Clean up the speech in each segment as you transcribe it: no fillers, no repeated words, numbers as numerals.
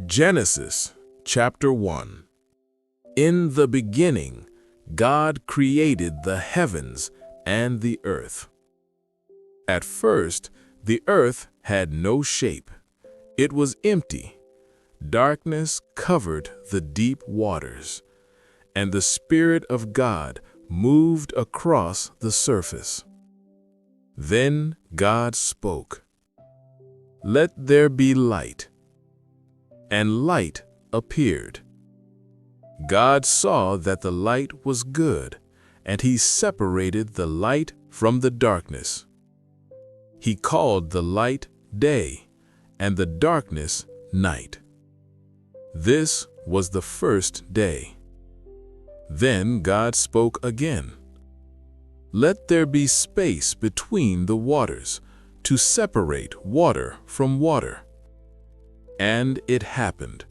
Genesis chapter 1. In the beginning, God created the heavens and the earth. At first, the earth had no shape. It was empty. Darkness covered the deep waters, and the Spirit of God moved across the surface. Then God spoke, "Let there be light." And light appeared. God saw that the light was good, and he separated the light from the darkness. He called the light day, and the darkness night. This was the first day. Then God spoke again. "Let there be space between the waters, to separate water from water." And it happened.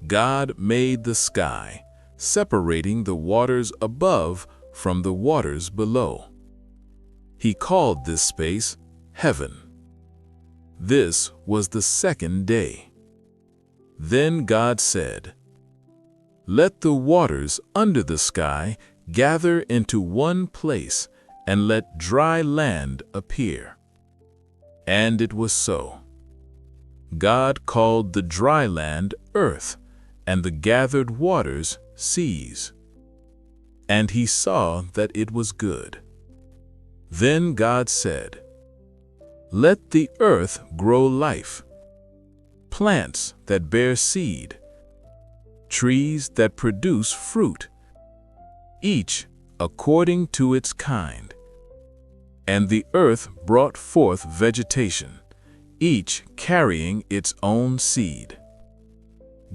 God made the sky, separating the waters above from the waters below. He called this space heaven. This was the second day. Then God said, "Let the waters under the sky gather into one place, and let dry land appear." And it was so. God called the dry land earth, and the gathered waters seas. And he saw that it was good. Then God said, "Let the earth grow life, plants that bear seed, trees that produce fruit, each according to its kind." And the earth brought forth vegetation, each carrying its own seed.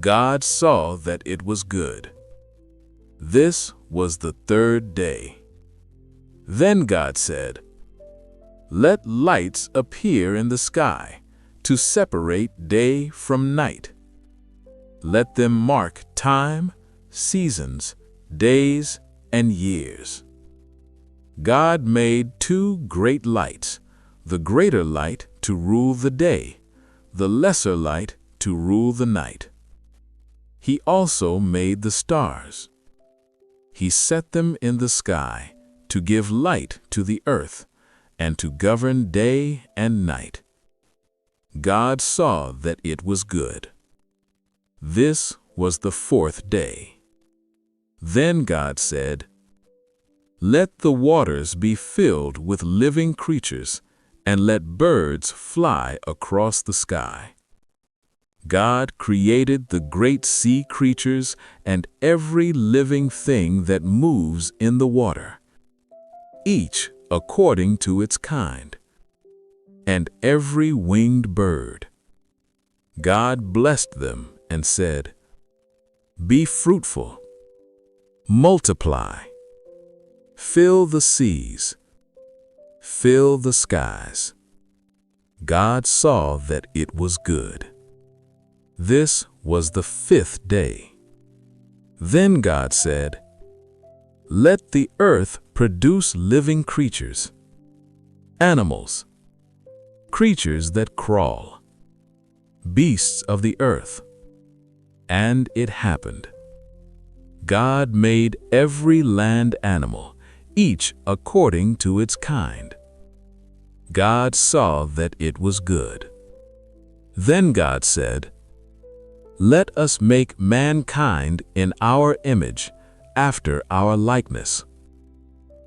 God saw that it was good. This was the third day. Then God said, "Let lights appear in the sky, to separate day from night. Let them mark time, seasons, days, and years." God made two great lights, the greater light to rule the day, the lesser light to rule the night. He also made the stars. He set them in the sky to give light to the earth and to govern day and night. God saw that it was good. This was the fourth day. Then God said, "Let the waters be filled with living creatures, and let birds fly across the sky." God created the great sea creatures and every living thing that moves in the water, each according to its kind, and every winged bird. God blessed them and said, "Be fruitful, multiply, fill the seas, fill the skies." God saw that it was good. This was the fifth day. Then God said, "Let the earth produce living creatures, animals, creatures that crawl, beasts of the earth." And it happened. God made every land animal, each according to its kind. God saw that it was good. Then God said, "Let us make mankind in our image, after our likeness.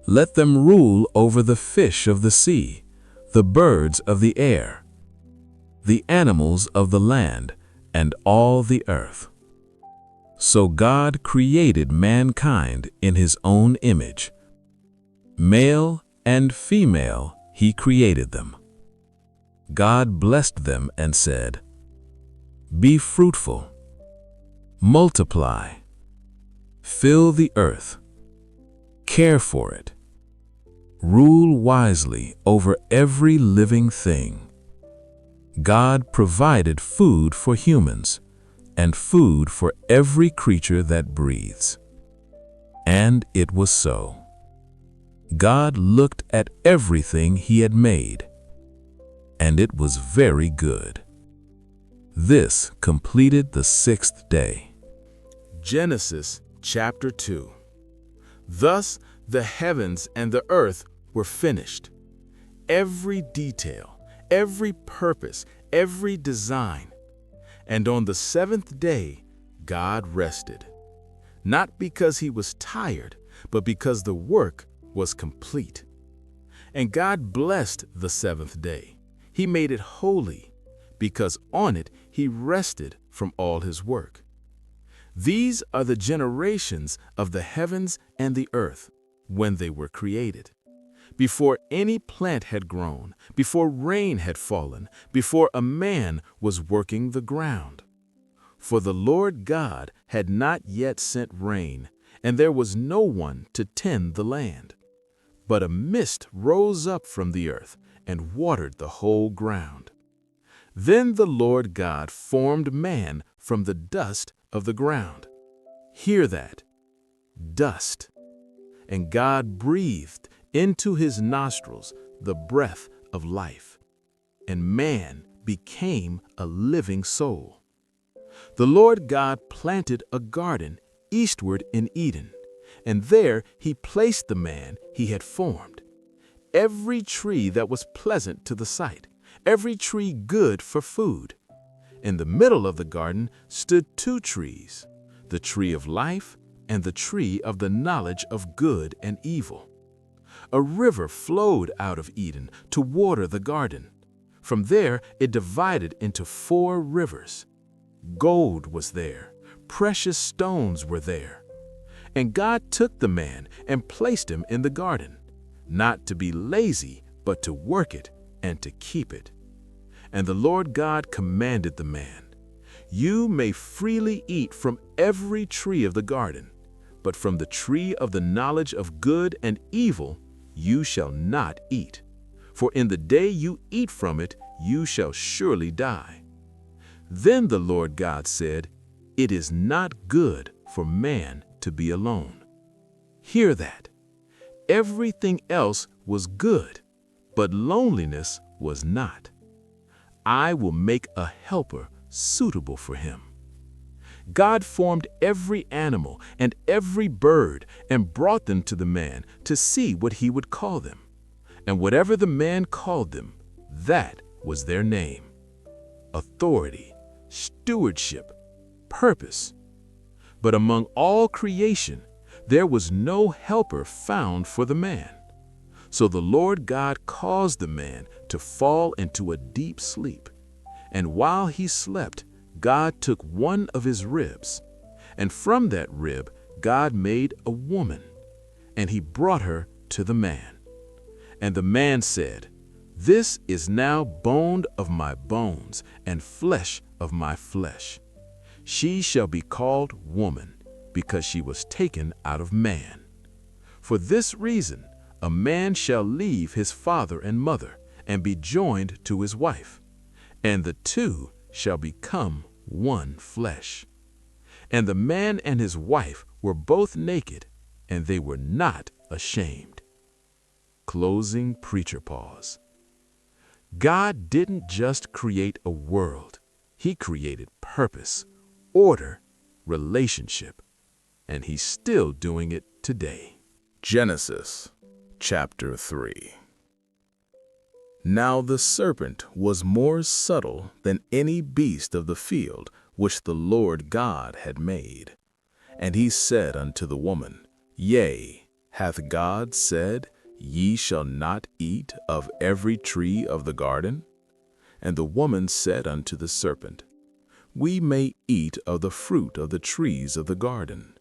Let them rule over the fish of the sea, the birds of the air, the animals of the land, and all the earth." So God created mankind in his own image. Male and female he created them. God blessed them and said, "Be fruitful, multiply, fill the earth, care for it, rule wisely over every living thing." God provided food for humans and food for every creature that breathes. And it was so. God looked at everything he had made, and it was very good. This completed the sixth day. Genesis chapter 2. Thus the heavens and the earth were finished. Every detail, every purpose, every design. And on the seventh day, God rested. Not because he was tired, but because the work was complete. And God blessed the seventh day. He made it holy, because on it he rested from all his work. These are the generations of the heavens and the earth when they were created. Before any plant had grown, before rain had fallen, before a man was working the ground. For the Lord God had not yet sent rain, and there was no one to tend the land. But a mist rose up from the earth and watered the whole ground. Then the Lord God formed man from the dust of the ground. Hear that, dust. And God breathed into his nostrils the breath of life, and man became a living soul. The Lord God planted a garden eastward in Eden, and there he placed the man he had formed. Every tree that was pleasant to the sight, every tree good for food. In the middle of the garden stood two trees, the tree of life and the tree of the knowledge of good and evil. A river flowed out of Eden to water the garden. From there it divided into 4 rivers. Gold was there, precious stones were there. And God took the man and placed him in the garden, not to be lazy, but to work it and to keep it. And the Lord God commanded the man, "You may freely eat from every tree of the garden, but from the tree of the knowledge of good and evil you shall not eat. For in the day you eat from it, you shall surely die." Then the Lord God said, "It is not good for man to be alone." Hear that. Everything else was good, but loneliness was not. I will make a helper suitable for him. God formed every animal and every bird and brought them to the man to see what he would call them. And whatever the man called them, that was their name. Authority, stewardship, purpose. But among all creation, there was no helper found for the man. So the Lord God caused the man to fall into a deep sleep. And while he slept, God took one of his ribs, and from that rib God made a woman, and he brought her to the man. And the man said, "This is now bone of my bones and flesh of my flesh. She shall be called woman, because she was taken out of man. For this reason, a man shall leave his father and mother and be joined to his wife, and the two shall become one flesh. And the man and his wife were both naked, and they were not ashamed." Closing preacher pause. God didn't just create a world. He created purpose, order, relationship, and he's still doing it today. Genesis chapter 3. Now the serpent was more subtle than any beast of the field which the Lord God had made. And he said unto the woman, Yea, hath God said, Ye shall not eat of every tree of the garden? And the woman said unto the serpent, We may eat of the fruit of the trees of the garden,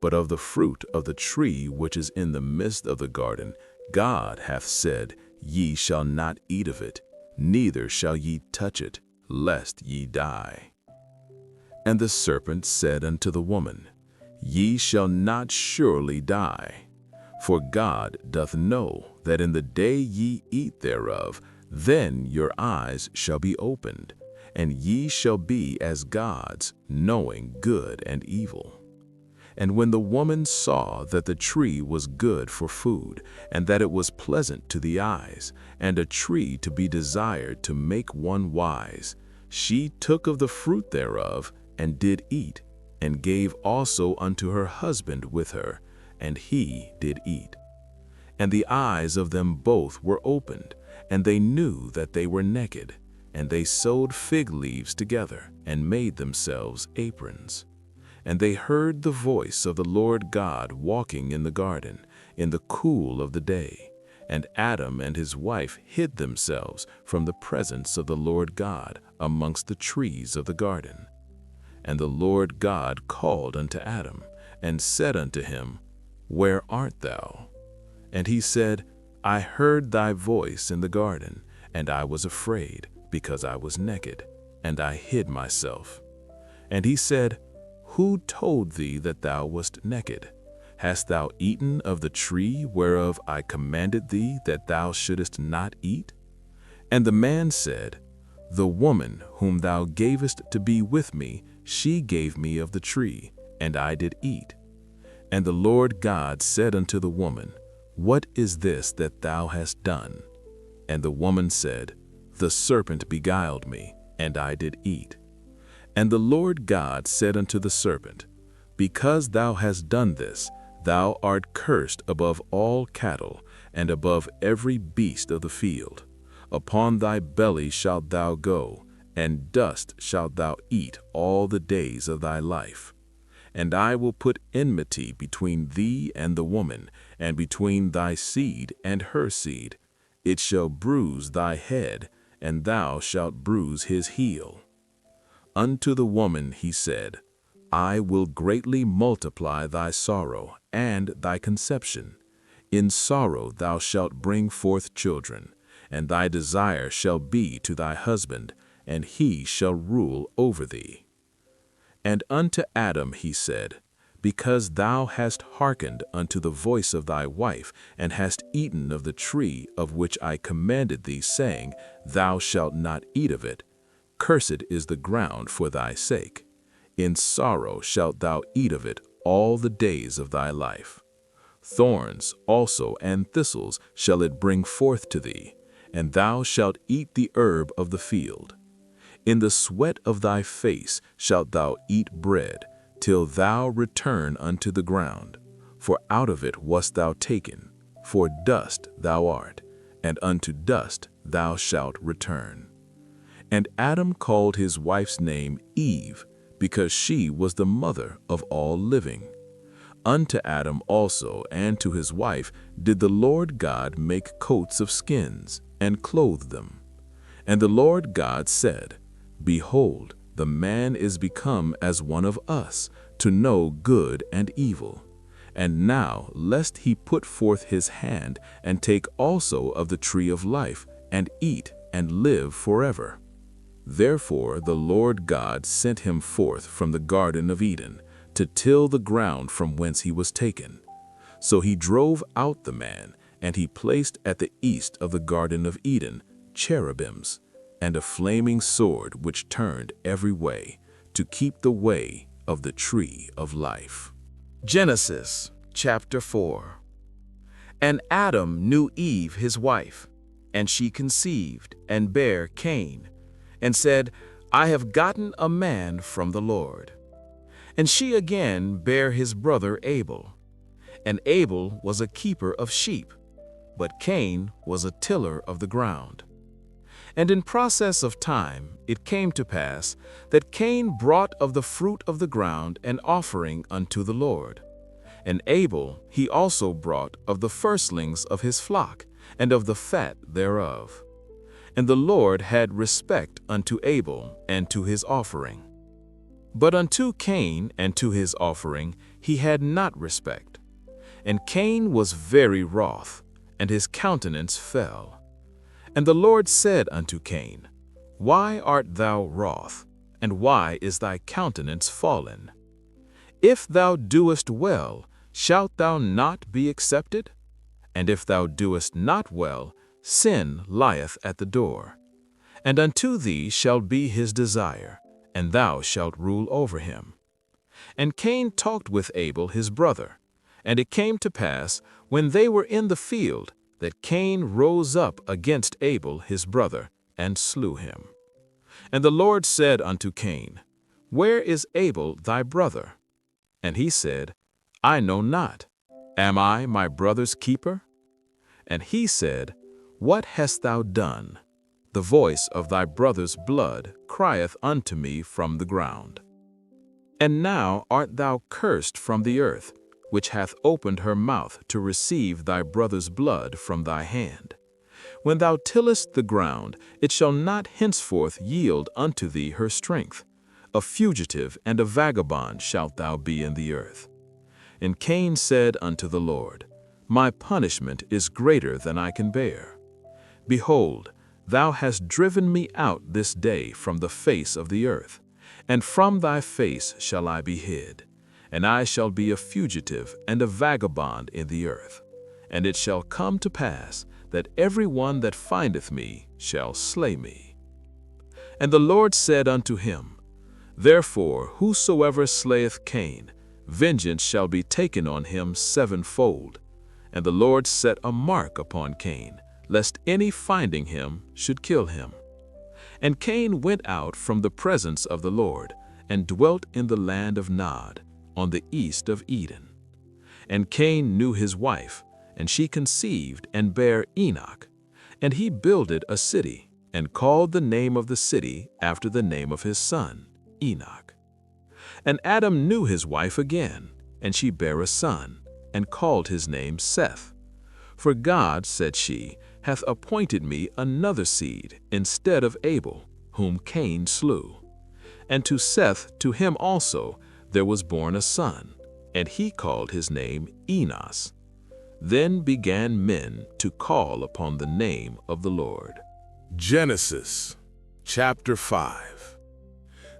but of the fruit of the tree which is in the midst of the garden, God hath said, Ye shall not eat of it, neither shall ye touch it, lest ye die. And the serpent said unto the woman, Ye shall not surely die. For God doth know that in the day ye eat thereof, then your eyes shall be opened, and ye shall be as gods, knowing good and evil. And when the woman saw that the tree was good for food, and that it was pleasant to the eyes, and a tree to be desired to make one wise, She took of the fruit thereof, and did eat, and gave also unto her husband with her, and he did eat. And the eyes of them both were opened, and they knew that they were naked, and they sewed fig leaves together, and made themselves aprons. And they heard the voice of the Lord God walking in the garden in the cool of the day. And Adam and his wife hid themselves from the presence of the Lord God amongst the trees of the garden. And the Lord God called unto Adam, and said unto him, Where art thou? And he said, I heard thy voice in the garden, and I was afraid, because I was naked, and I hid myself. And he said, Who told thee that thou wast naked? Hast thou eaten of the tree whereof I commanded thee that thou shouldest not eat? And the man said, The woman whom thou gavest to be with me, she gave me of the tree, and I did eat. And the Lord God said unto the woman, What is this that thou hast done? And the woman said, The serpent beguiled me, and I did eat. And the Lord God said unto the serpent, Because thou hast done this, thou art cursed above all cattle, and above every beast of the field. Upon thy belly shalt thou go, and dust shalt thou eat all the days of thy life. And I will put enmity between thee and the woman, and between thy seed and her seed. It shall bruise thy head, and thou shalt bruise his heel. Unto the woman he said, I will greatly multiply thy sorrow and thy conception. In sorrow thou shalt bring forth children, and thy desire shall be to thy husband, and he shall rule over thee. And unto Adam he said, Because thou hast hearkened unto the voice of thy wife, and hast eaten of the tree of which I commanded thee, saying, Thou shalt not eat of it, cursed is the ground for thy sake. In sorrow shalt thou eat of it all the days of thy life. Thorns also and thistles shall it bring forth to thee, and thou shalt eat the herb of the field. In the sweat of thy face shalt thou eat bread, till thou return unto the ground. For out of it wast thou taken, for dust thou art, and unto dust thou shalt return. And Adam called his wife's name Eve, because she was the mother of all living. Unto Adam also and to his wife did the Lord God make coats of skins, and clothe them. And the Lord God said, Behold, the man is become as one of us, to know good and evil. And now, lest he put forth his hand, and take also of the tree of life, and eat, and live forever. Therefore the Lord God sent him forth from the Garden of Eden, to till the ground from whence he was taken. So he drove out the man, and he placed at the east of the Garden of Eden cherubims, and a flaming sword which turned every way, to keep the way of the tree of life. Genesis chapter 4. And Adam knew Eve his wife, and she conceived, and bare Cain, and said, I have gotten a man from the Lord. And she again bare his brother Abel. And Abel was a keeper of sheep, but Cain was a tiller of the ground. And in process of time it came to pass that Cain brought of the fruit of the ground an offering unto the Lord. And Abel he also brought of the firstlings of his flock, and of the fat thereof. And the Lord had respect unto Abel and to his offering. But unto Cain and to his offering he had not respect. And Cain was very wroth, and his countenance fell. And the Lord said unto Cain, Why art thou wroth, and why is thy countenance fallen? If thou doest well, shalt thou not be accepted? And if thou doest not well, sin lieth at the door. And unto thee shall be his desire, and thou shalt rule over him. And Cain talked with Abel his brother. And it came to pass, when they were in the field, that Cain rose up against Abel his brother, and slew him. And the Lord said unto Cain, Where is Abel thy brother? And he said, I know not. Am I my brother's keeper? And he said, What hast thou done? The voice of thy brother's blood crieth unto me from the ground. And now art thou cursed from the earth, which hath opened her mouth to receive thy brother's blood from thy hand. When thou tillest the ground, it shall not henceforth yield unto thee her strength. A fugitive and a vagabond shalt thou be in the earth. And Cain said unto the Lord, My punishment is greater than I can bear. Behold, thou hast driven me out this day from the face of the earth, and from thy face shall I be hid, and I shall be a fugitive and a vagabond in the earth. And it shall come to pass that every one that findeth me shall slay me. And the Lord said unto him, Therefore whosoever slayeth Cain, vengeance shall be taken on him sevenfold. And the Lord set a mark upon Cain, lest any finding him should kill him. And Cain went out from the presence of the Lord, and dwelt in the land of Nod, on the east of Eden. And Cain knew his wife, and she conceived and bare Enoch. And he builded a city, and called the name of the city after the name of his son, Enoch. And Adam knew his wife again, and she bare a son, and called his name Seth. For God, said she, hath appointed me another seed instead of Abel, whom Cain slew. And to Seth, to him also, there was born a son, and he called his name Enos. Then began men to call upon the name of the Lord. Genesis, chapter 5.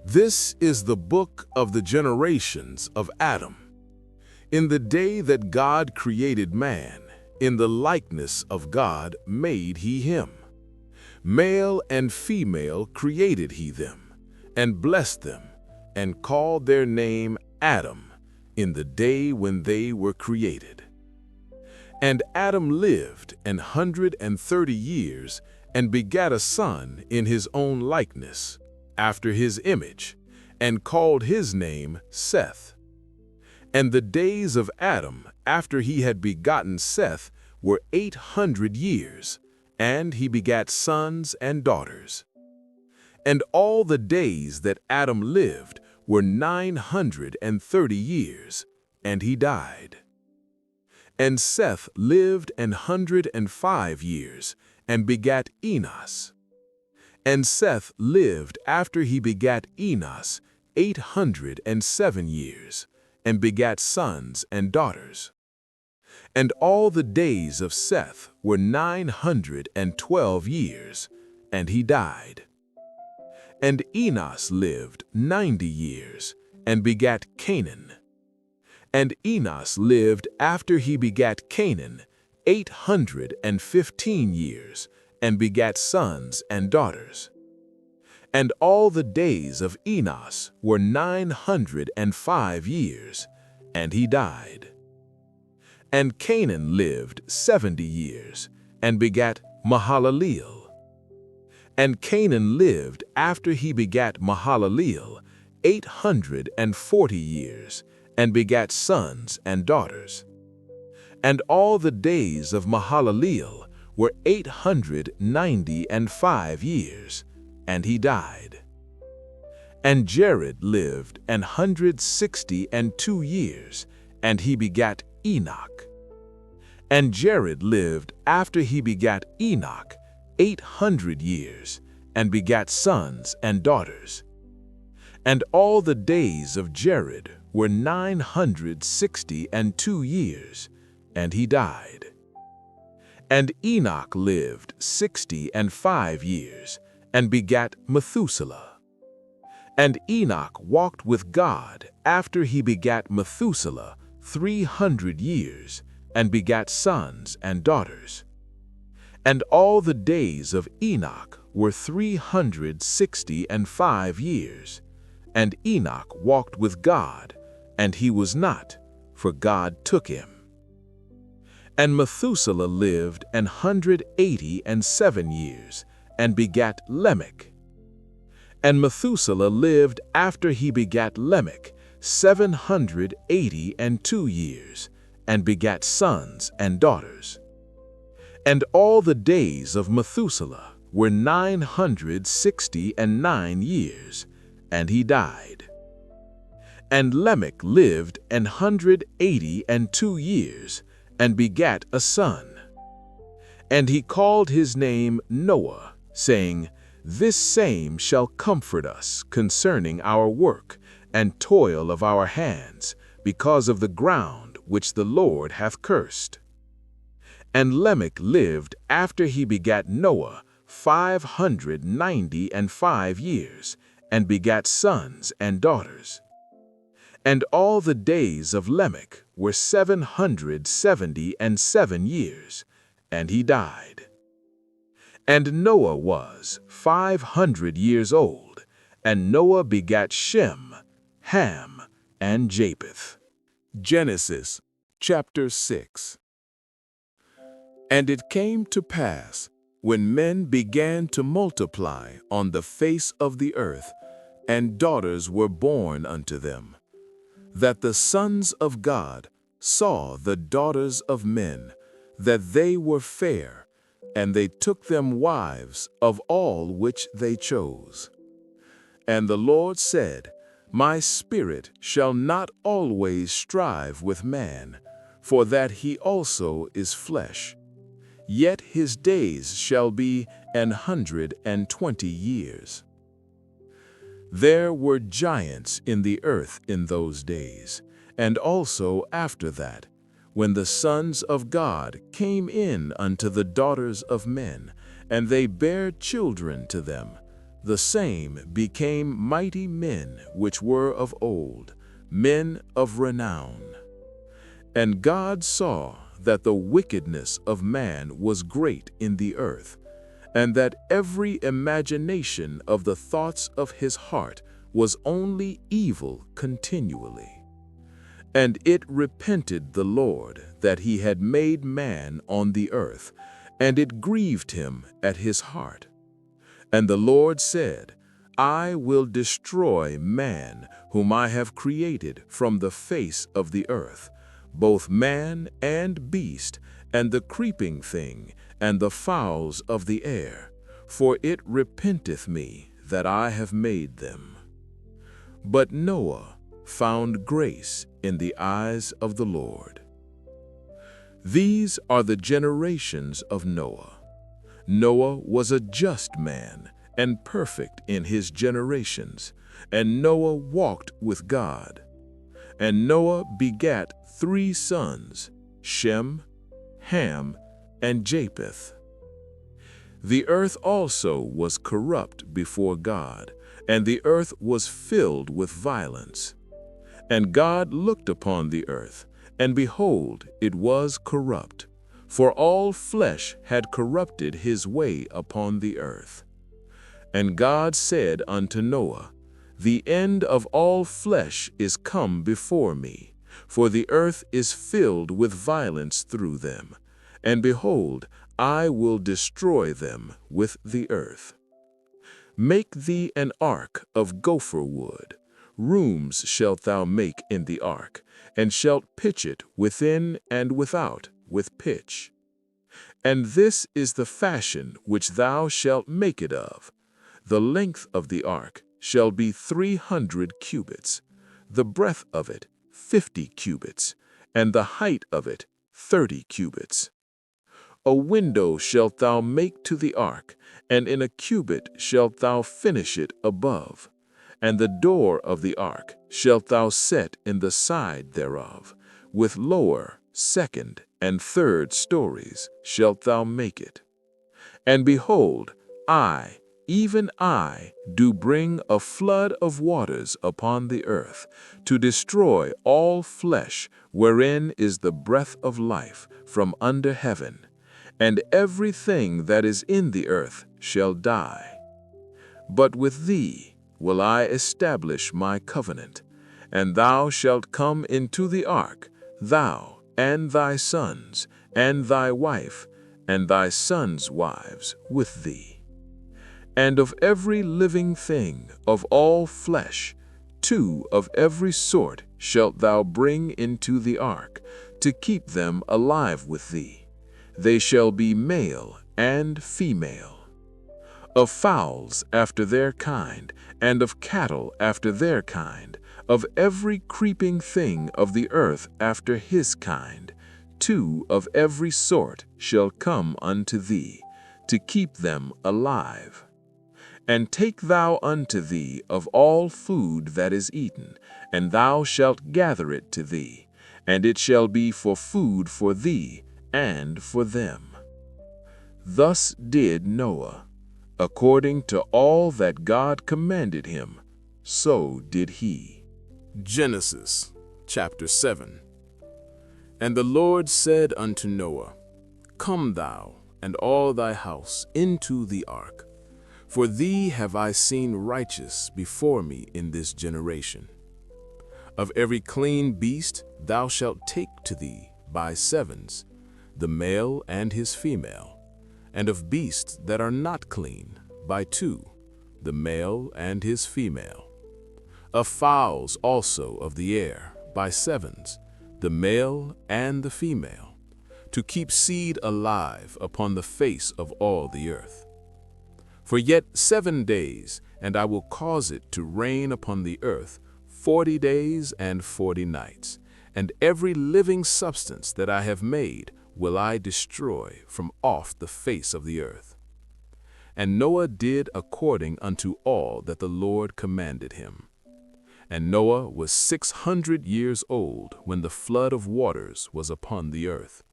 This is the book of the generations of Adam. In the day that God created man, in the likeness of God made he him. Male and female created he them, and blessed them, and called their name Adam, in the day when they were created. And Adam lived 130 years, and begat a son in his own likeness, after his image, and called his name Seth. And the days of Adam, after he had begotten Seth, were 800 years, and he begat sons and daughters. And all the days that Adam lived were 930 years, and he died. And Seth lived 105 years, and begat Enos. And Seth lived after he begat Enos 807 years, and begat sons and daughters. And all the days of Seth were 912 years, and he died. And Enos lived 90 years, and begat Canaan. And Enos lived after he begat Canaan 815 years, and begat sons and daughters. And all the days of Enos were 905 years, and he died. And Canaan lived 70 years, and begat Mahalaleel. And Canaan lived after he begat Mahalaleel 840 years, and begat sons and daughters. And all the days of Mahalaleel were 895 years, and he died. And Jared lived 162 years, and he begat Enoch. And Jared lived after he begat Enoch 800 years, and begat sons and daughters. And all the days of Jared were 962 years, and he died. And Enoch lived 65 years, and begat Methuselah. And Enoch walked with God after he begat Methuselah 300 years, and begat sons and daughters. And all the days of Enoch were 365 years, and Enoch walked with God, and he was not, for God took him. And Methuselah lived 187 years, and begat Lamech. And Methuselah lived after he begat Lamech 782 years, and begat sons and daughters. And all the days of Methuselah were 969 years, and he died. And Lamech lived 182 years, and begat a son. And he called his name Noah, saying, This same shall comfort us concerning our work and toil of our hands, because of the ground which the Lord hath cursed. And Lamech lived after he begat Noah 595 years, and begat sons and daughters. And all the days of Lamech were 777 years, and he died. And Noah was 500 years old, and Noah begat Shem, Ham, and Japheth. Genesis chapter 6. And it came to pass, when men began to multiply on the face of the earth, and daughters were born unto them, that the sons of God saw the daughters of men, that they were fair, and they took them wives of all which they chose. And the Lord said, My spirit shall not always strive with man, for that he also is flesh. Yet his days shall be 120 years. There were giants in the earth in those days, and also after that, when the sons of God came in unto the daughters of men, and they bare children to them. The same became mighty men which were of old, men of renown. And God saw that the wickedness of man was great in the earth, and that every imagination of the thoughts of his heart was only evil continually. And it repented the Lord that he had made man on the earth, and it grieved him at his heart. And the Lord said, I will destroy man whom I have created from the face of the earth, both man and beast, and the creeping thing, and the fowls of the air, for it repenteth me that I have made them. But Noah found grace in the eyes of the Lord. These are the generations of Noah. Noah was a just man and perfect in his generations, and Noah walked with God. And Noah begat 3 sons, Shem, Ham, and Japheth. The earth also was corrupt before God, and the earth was filled with violence. And God looked upon the earth, and behold, it was corrupt, for all flesh had corrupted his way upon the earth. And God said unto Noah, The end of all flesh is come before me, for the earth is filled with violence through them, and behold, I will destroy them with the earth. Make thee an ark of gopher wood. Rooms shalt thou make in the ark, and shalt pitch it within and without with pitch. And this is the fashion which thou shalt make it of. The length of the ark shall be 300 cubits, the breadth of it 50 cubits, and the height of it 30 cubits. A window shalt thou make to the ark, and in a cubit shalt thou finish it above. And the door of the ark shalt thou set in the side thereof, with lower, second, and third stories shalt thou make it. And behold, I, even I, do bring a flood of waters upon the earth, to destroy all flesh wherein is the breath of life from under heaven, and everything that is in the earth shall die. But with thee will I establish my covenant, and thou shalt come into the ark, thou, and thy sons, and thy wife, and thy sons' wives with thee. And of every living thing of all flesh, 2 of every sort shalt thou bring into the ark, to keep them alive with thee. They shall be male and female. Of fowls after their kind, and of cattle after their kind, of every creeping thing of the earth after his kind, 2 of every sort shall come unto thee, to keep them alive. And take thou unto thee of all food that is eaten, and thou shalt gather it to thee, and it shall be for food for thee and for them. Thus did Noah, according to all that God commanded him, so did he. Genesis chapter 7. And the Lord said unto Noah, Come thou and all thy house into the ark, for thee have I seen righteous before me in this generation. Of every clean beast thou shalt take to thee by sevens, the male and his female, and of beasts that are not clean by 2, the male and his female. Of fowls also of the air by sevens, the male and the female, to keep seed alive upon the face of all the earth. For yet 7 days, and I will cause it to rain upon the earth 40 days and 40 nights, and every living substance that I have made will I destroy from off the face of the earth. And Noah did according unto all that the Lord commanded him. And Noah was 600 years old when the flood of waters was upon the earth.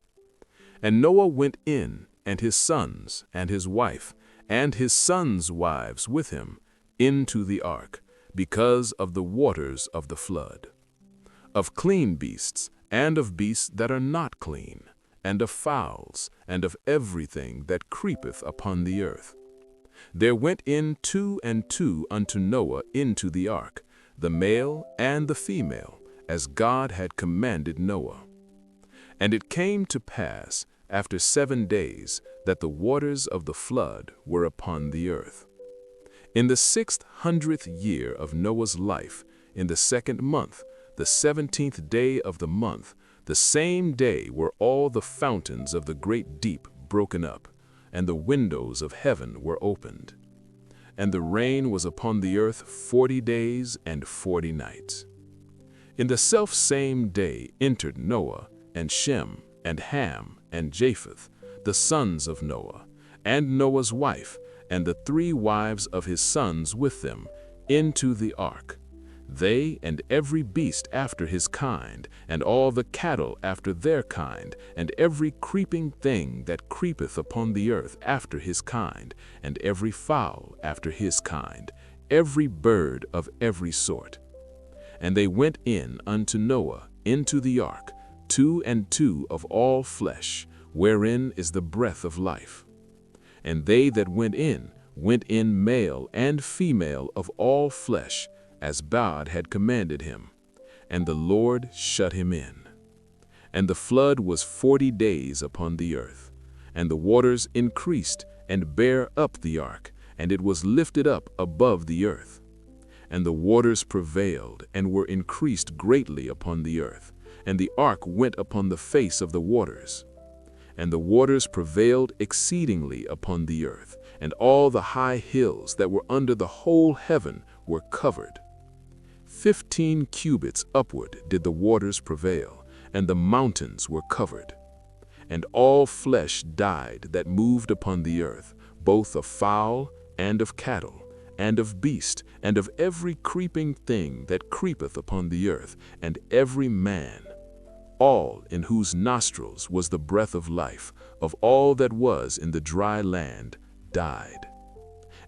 And Noah went in, and his sons, and his wife, and his sons' wives with him, into the ark, because of the waters of the flood. Of clean beasts, and of beasts that are not clean, and of fowls, and of everything that creepeth upon the earth. There went in 2 and 2 unto Noah into the ark, the male and the female, as God had commanded Noah. And it came to pass, after 7 days, that the waters of the flood were upon the earth. In the 600th year of Noah's life, in the 2nd month, the 17th day of the month, the same day were all the fountains of the great deep broken up, and the windows of heaven were opened. And the rain was upon the earth 40 days and 40 nights. In the selfsame day entered Noah, and Shem, and Ham, and Japheth, the sons of Noah, and Noah's wife, and the 3 wives of his sons with them, into the ark, they and every beast after his kind, and all the cattle after their kind, and every creeping thing that creepeth upon the earth after his kind, and every fowl after his kind, every bird of every sort. And they went in unto Noah into the ark, 2 and 2 of all flesh, wherein is the breath of life. And they that went in male and female of all flesh, as God had commanded him. And the Lord shut him in. And the flood was 40 days upon the earth. And the waters increased and bare up the ark, and it was lifted up above the earth. And the waters prevailed and were increased greatly upon the earth, and the ark went upon the face of the waters. And the waters prevailed exceedingly upon the earth, and all the high hills that were under the whole heaven were covered. 15 cubits upward did the waters prevail, and the mountains were covered. And all flesh died that moved upon the earth, both of fowl and of cattle, and of beast, and of every creeping thing that creepeth upon the earth, and every man, all in whose nostrils was the breath of life, of all that was in the dry land, died.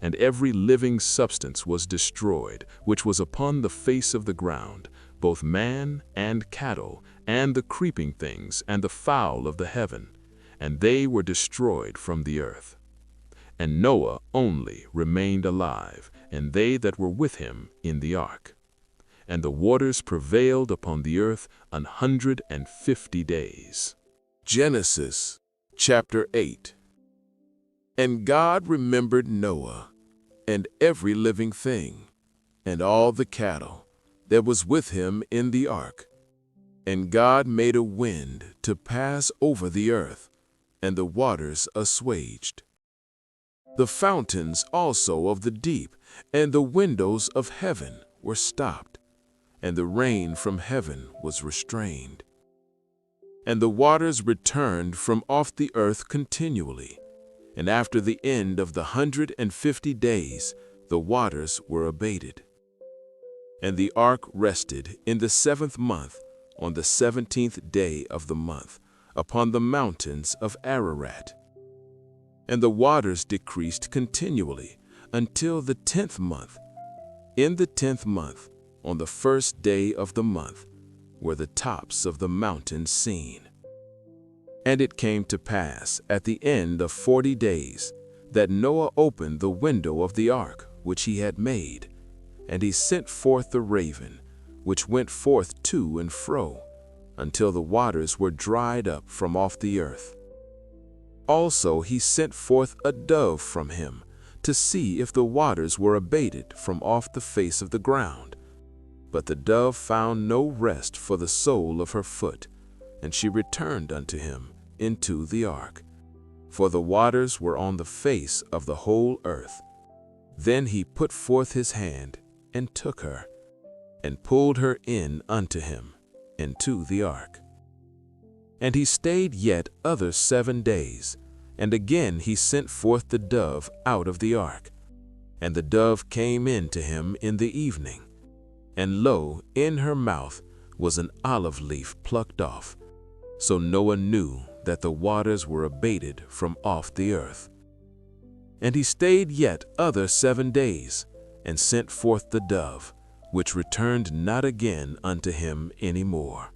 And every living substance was destroyed, which was upon the face of the ground, both man and cattle, and the creeping things, and the fowl of the heaven, and they were destroyed from the earth. And Noah only remained alive, and they that were with him in the ark. And the waters prevailed upon the earth 150 days. Genesis chapter 8. And God remembered Noah, and every living thing, and all the cattle that was with him in the ark. And God made a wind to pass over the earth, and the waters assuaged. The fountains also of the deep and the windows of heaven were stopped, and the rain from heaven was restrained. And the waters returned from off the earth continually, and after the end of the 150 days the waters were abated. And the ark rested in the 7th month, on the 17th day of the month, upon the mountains of Ararat. And the waters decreased continually until the 10th month. In the 10th month, on the 1st day of the month, were the tops of the mountains seen. And it came to pass at the end of 40 days that Noah opened the window of the ark which he had made, and he sent forth the raven, which went forth to and fro, until the waters were dried up from off the earth. Also he sent forth a dove from him, to see if the waters were abated from off the face of the ground. But the dove found no rest for the sole of her foot, and she returned unto him into the ark, for the waters were on the face of the whole earth. Then he put forth his hand, and took her, and pulled her in unto him into the ark. And he stayed yet other 7 days, and again he sent forth the dove out of the ark. And the dove came in to him in the evening, and lo, in her mouth was an olive leaf plucked off. So Noah knew that the waters were abated from off the earth. And he stayed yet other 7 days, and sent forth the dove, which returned not again unto him any more.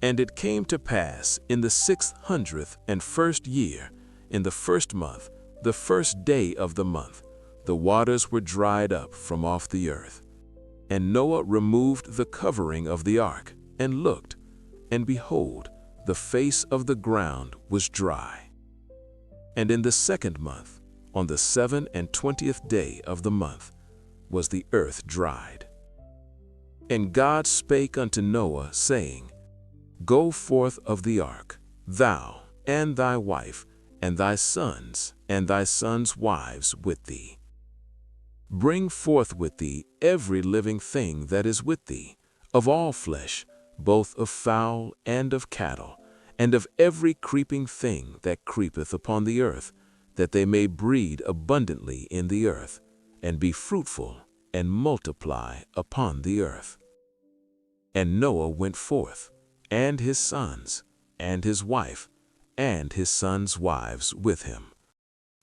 And it came to pass in the 601st year, in the 1st month, the 1st day of the month, the waters were dried up from off the earth. And Noah removed the covering of the ark, and looked, and behold, the face of the ground was dry. And in the 2nd month, on the 27th day of the month, was the earth dried. And God spake unto Noah, saying, Go forth of the ark, thou, and thy wife, and thy sons wives with thee. Bring forth with thee every living thing that is with thee, of all flesh, both of fowl and of cattle, and of every creeping thing that creepeth upon the earth, that they may breed abundantly in the earth, and be fruitful, and multiply upon the earth. And Noah went forth, and his sons, and his wife, and his sons' wives with him.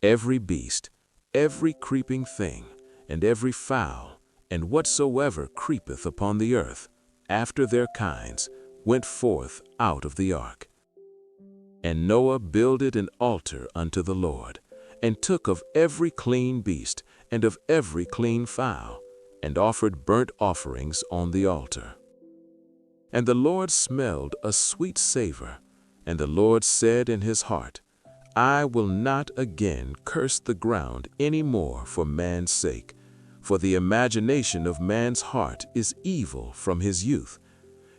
Every beast, every creeping thing, and every fowl, and whatsoever creepeth upon the earth, after their kinds, went forth out of the ark. And Noah builded an altar unto the Lord, and took of every clean beast, and of every clean fowl, and offered burnt offerings on the altar. And the Lord smelled a sweet savor, and the Lord said in his heart, I will not again curse the ground any more for man's sake, for the imagination of man's heart is evil from his youth.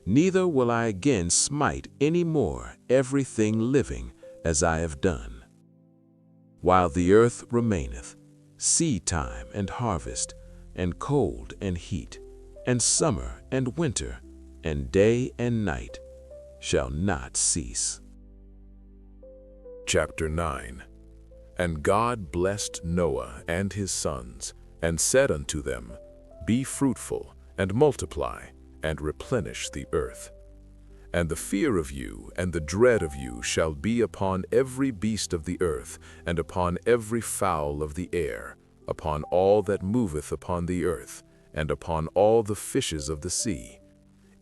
Neither will I again smite any more everything living as I have done. While the earth remaineth, seed time and harvest, and cold and heat, and summer and winter, and day and night shall not cease. Chapter 9. And God blessed Noah and his sons, and said unto them, Be fruitful, and multiply, and replenish the earth. And the fear of you and the dread of you shall be upon every beast of the earth, and upon every fowl of the air, upon all that moveth upon the earth, and upon all the fishes of the sea.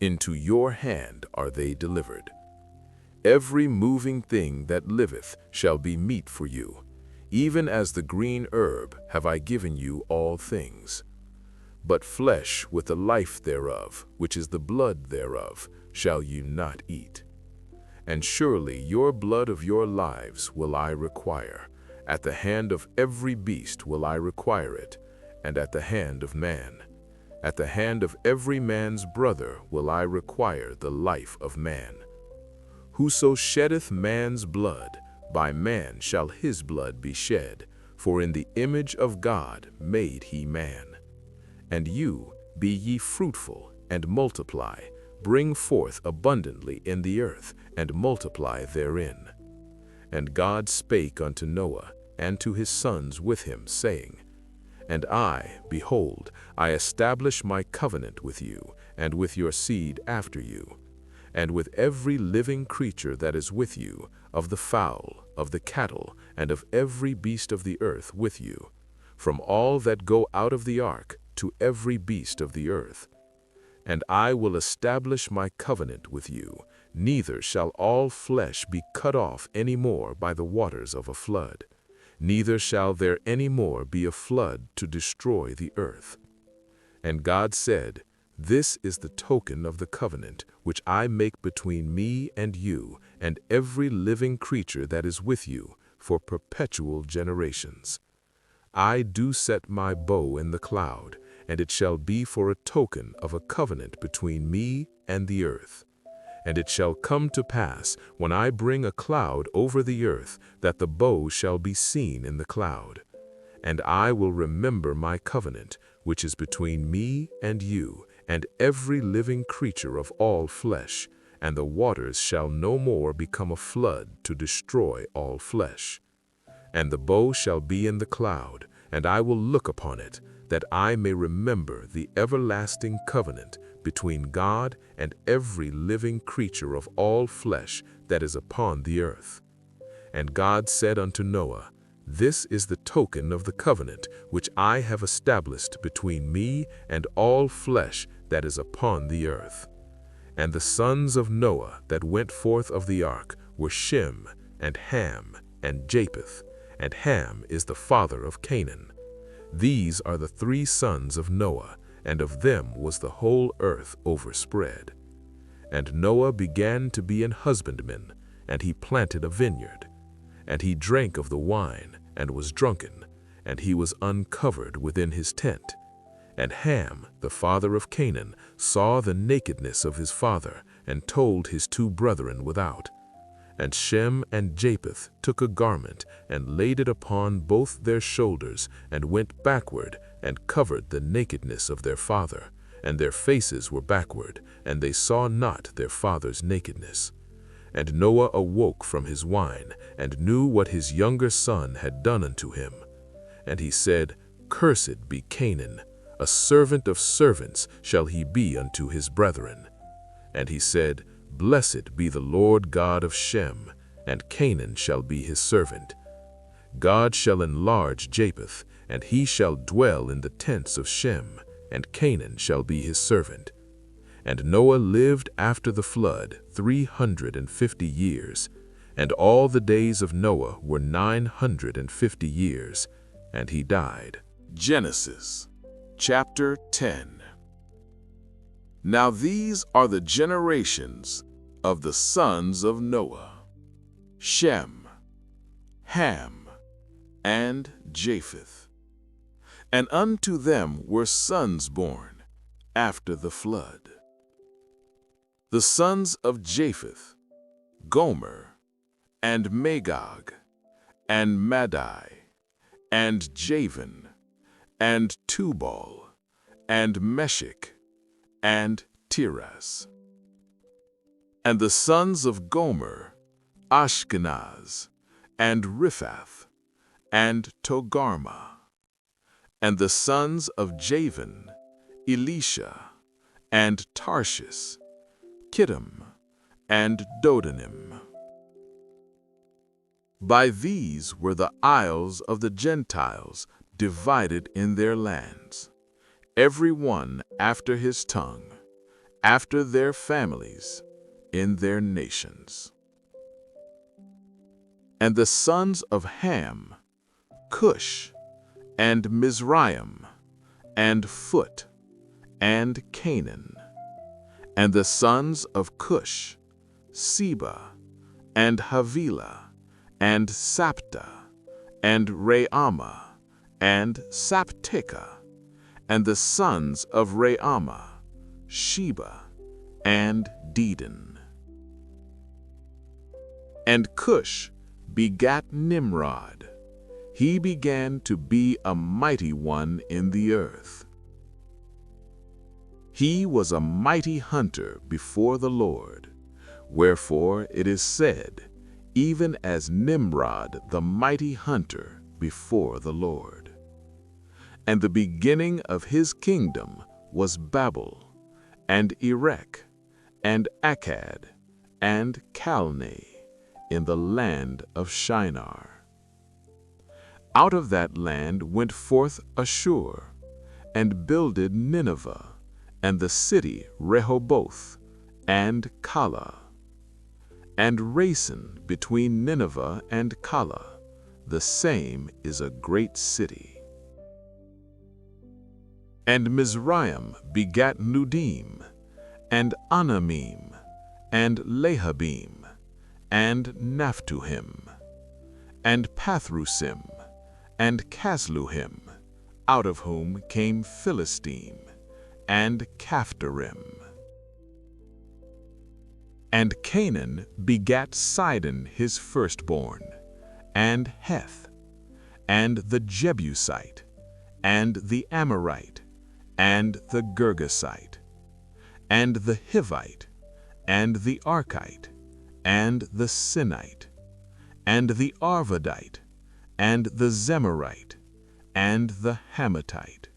Into your hand are they delivered. Every moving thing that liveth shall be meat for you. Even as the green herb have I given you all things. But flesh with the life thereof, which is the blood thereof, shall you not eat. And surely your blood of your lives will I require, At the hand of every beast will I require it, and at the hand of man. At the hand of every man's brother will I require the life of man. Whoso sheddeth man's blood, by man shall his blood be shed, for in the image of God made he man. And you, be ye fruitful, and multiply, bring forth abundantly in the earth, and multiply therein. And God spake unto Noah, and to his sons with him, saying, And I, behold, I establish my covenant with you, and with your seed after you, and with every living creature that is with you, of the fowl, of the cattle, and of every beast of the earth with you, from all that go out of the ark to every beast of the earth. And I will establish my covenant with you, neither shall all flesh be cut off any more by the waters of a flood, neither shall there any more be a flood to destroy the earth. And God said, This is the token of the covenant which I make between me and you, and every living creature that is with you, for perpetual generations. I do set my bow in the cloud, and it shall be for a token of a covenant between me and the earth. And it shall come to pass, when I bring a cloud over the earth, that the bow shall be seen in the cloud. And I will remember my covenant, which is between me and you, and every living creature of all flesh, and the waters shall no more become a flood to destroy all flesh. And the bow shall be in the cloud, and I will look upon it, that I may remember the everlasting covenant between God and every living creature of all flesh that is upon the earth. And God said unto Noah, This is the token of the covenant which I have established between me and all flesh that is upon the earth. And the sons of Noah that went forth of the ark were Shem, and Ham, and Japheth, and Ham is the father of Canaan. These are the 3 sons of Noah, and of them was the whole earth overspread. And Noah began to be an husbandman, and he planted a vineyard. And he drank of the wine, and was drunken, and he was uncovered within his tent. And Ham, the father of Canaan, saw the nakedness of his father, and told his 2 brethren without. And Shem and Japheth took a garment, and laid it upon both their shoulders, and went backward, and covered the nakedness of their father. And their faces were backward, and they saw not their father's nakedness. And Noah awoke from his wine, and knew what his younger son had done unto him. And he said, Cursed be Canaan, a servant of servants shall he be unto his brethren. And he said, Blessed be the Lord God of Shem, and Canaan shall be his servant. God shall enlarge Japheth, and he shall dwell in the tents of Shem, and Canaan shall be his servant. And Noah lived after the flood 350 years, and all the days of Noah were 950 years, and he died. Genesis chapter 10. Now these are the generations of the sons of Noah, Shem, Ham, and Japheth. And unto them were sons born after the flood. The sons of Japheth, Gomer, and Magog, and Madai, and Javan, and Tubal, and Meshech, and Tiras. And the sons of Gomer, Ashkenaz, and Riphath, and Togarmah. And the sons of Javan, Elisha, and Tarshish, Kittim, and Dodanim. By these were the isles of the Gentiles divided in their lands, every one after his tongue, after their families, in their nations. And the sons of Ham, Cush, and Mizraim, and Phut, and Canaan. And the sons of Cush, Seba, and Havilah, and Sapta, and Reamah, and Saptekah, and the sons of Reamah, Sheba, and Dedan. And Cush begat Nimrod. He began to be a mighty one in the earth. He was a mighty hunter before the Lord, wherefore it is said, even as Nimrod the mighty hunter before the Lord. And the beginning of his kingdom was Babel, and Erech, and Akkad, and Calneh, in the land of Shinar. Out of that land went forth Ashur, and builded Nineveh, and the city Rehoboth, and Calah. And Racin between Nineveh and Calah, the same is a great city. And Mizraim begat Nudim, and Anamim, and Lehabim, and Naphtuhim, and Pathrusim, and Casluhim, out of whom came Philistine, and Caphtorim. And Canaan begat Sidon his firstborn, and Heth, and the Jebusite, and the Amorite, and the Girgasite, and the Hivite, and the Archite, and the Sinite, and the Arvadite, and the Zemarite, and the Hamathite.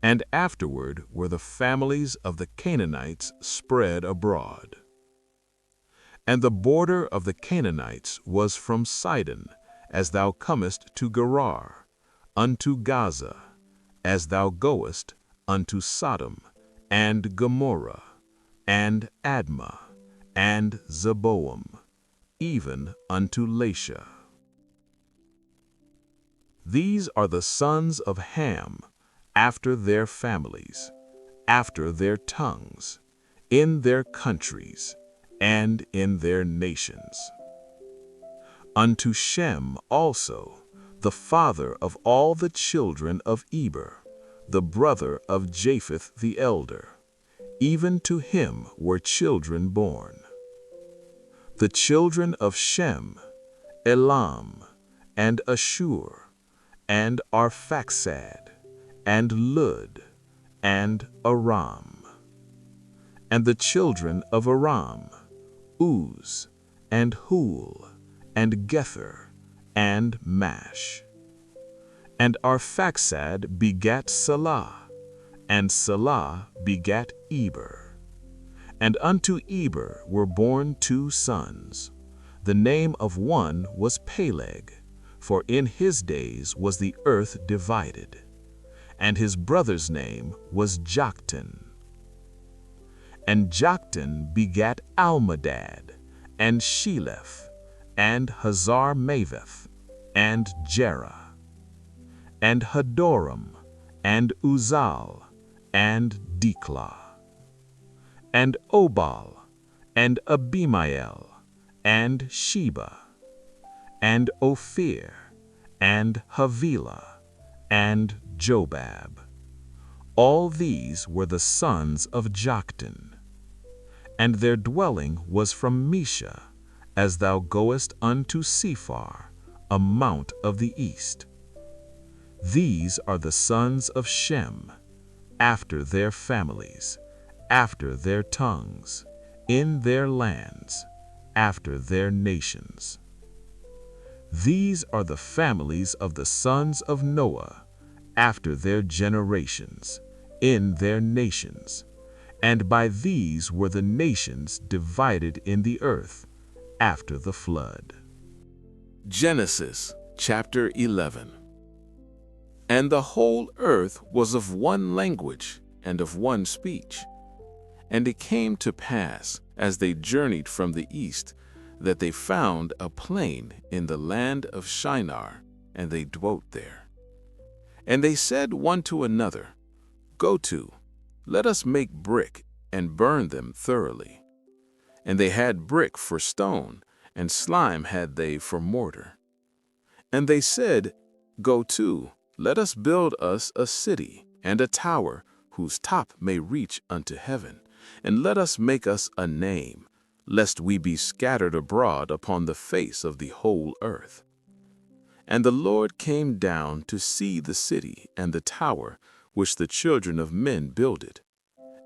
And afterward were the families of the Canaanites spread abroad. And the border of the Canaanites was from Sidon, as thou comest to Gerar, unto Gaza, as thou goest unto Sodom, and Gomorrah, and Admah, and Zeboam, even unto Lasha. These are the sons of Ham, after their families, after their tongues, in their countries, and in their nations. Unto Shem also, the father of all the children of Eber, the brother of Japheth the elder, even to him were children born. The children of Shem, Elam, and Ashur, and Arphaxad, and Lud, and Aram. And the children of Aram, Uz, and Hul, and Gether, and Mash. And Arphaxad begat Salah, and Salah begat Eber. And unto Eber were born 2 sons. The name of one was Peleg, for in his days was the earth divided. And his brother's name was Joktan. And Joktan begat Almadad, and Sheleph, and Hazar-Maveth, and Jerah, and Hadoram, and Uzal, and Diklah, and Obal, and Abimael, and Sheba, and Ophir, and Havilah, and Jobab. All these were the sons of Joktan. And their dwelling was from Mesha, as thou goest unto Sephar, a mount of the east. These are the sons of Shem, after their families, after their tongues, in their lands, after their nations. These are the families of the sons of Noah, after their generations, in their nations. And by these were the nations divided in the earth after the flood. Genesis chapter 11. And the whole earth was of one language and of one speech. And it came to pass, as they journeyed from the east, that they found a plain in the land of Shinar, and they dwelt there. And they said one to another, Go to, let us make brick, and burn them thoroughly. And they had brick for stone, and slime had they for mortar. And they said, Go to, let us build us a city and a tower, whose top may reach unto heaven, and let us make us a name, lest we be scattered abroad upon the face of the whole earth. And the Lord came down to see the city and the tower which the children of men builded.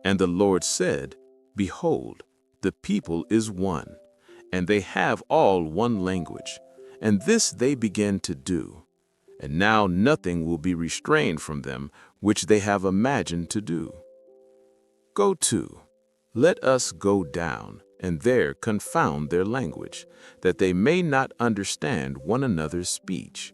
And the Lord said, Behold, the people is one, and they have all one language, and this they begin to do. And now nothing will be restrained from them which they have imagined to do. Go to, let us go down, and there confound their language, that they may not understand one another's speech.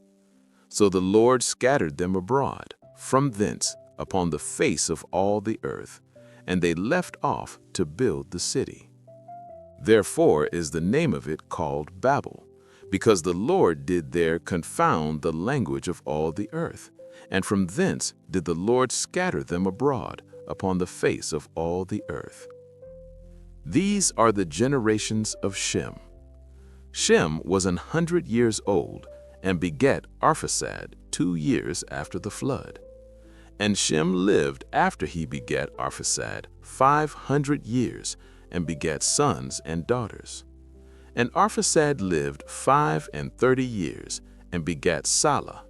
So the Lord scattered them abroad, from thence, upon the face of all the earth, and they left off to build the city. Therefore is the name of it called Babel, because the Lord did there confound the language of all the earth, and from thence did the Lord scatter them abroad upon the face of all the earth. These are the generations of Shem. Shem was 100 years old, and begat Arphaxad 2 years after the flood. And Shem lived after he begat Arphaxad 500 years, and begat sons and daughters. And Arphaxad lived 35 years, and begat Salah.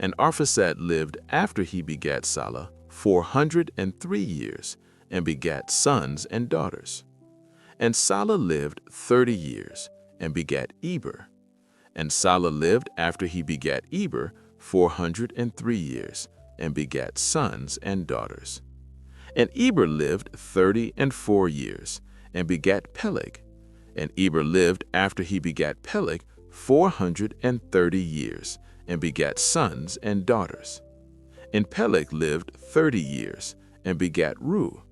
And Arphaxad lived after he begat Salah 403 years, and begat sons and daughters. And Salah lived 30 years, and begat Eber. And Salah lived after he begat Eber 403 years, and begat sons and daughters. And Eber lived 34 years, and begat Peleg. And Eber lived after he begat Peleg 430 years, and begat sons and daughters. And Peleg lived 30 years, and begat Reu.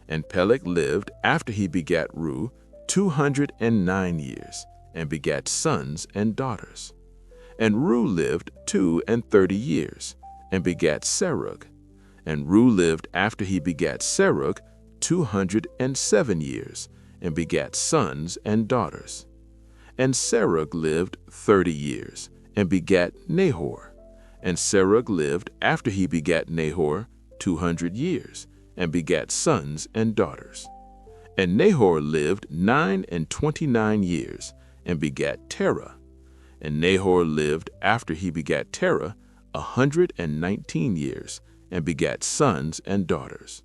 And Peleg lived after he begat Reu 209 years, and begat sons and daughters. And Reu lived 32 years, and begat Serug. And Reu lived after he begat Serug 207 years, and begat sons and daughters. And Serug lived 30 years, and begat Nahor. And Serug lived after he begat Nahor 200 years, and begat sons and daughters. And Nahor lived 29 years, and begat Terah. And Nahor lived after he begat Terah 119 years, and begat sons and daughters.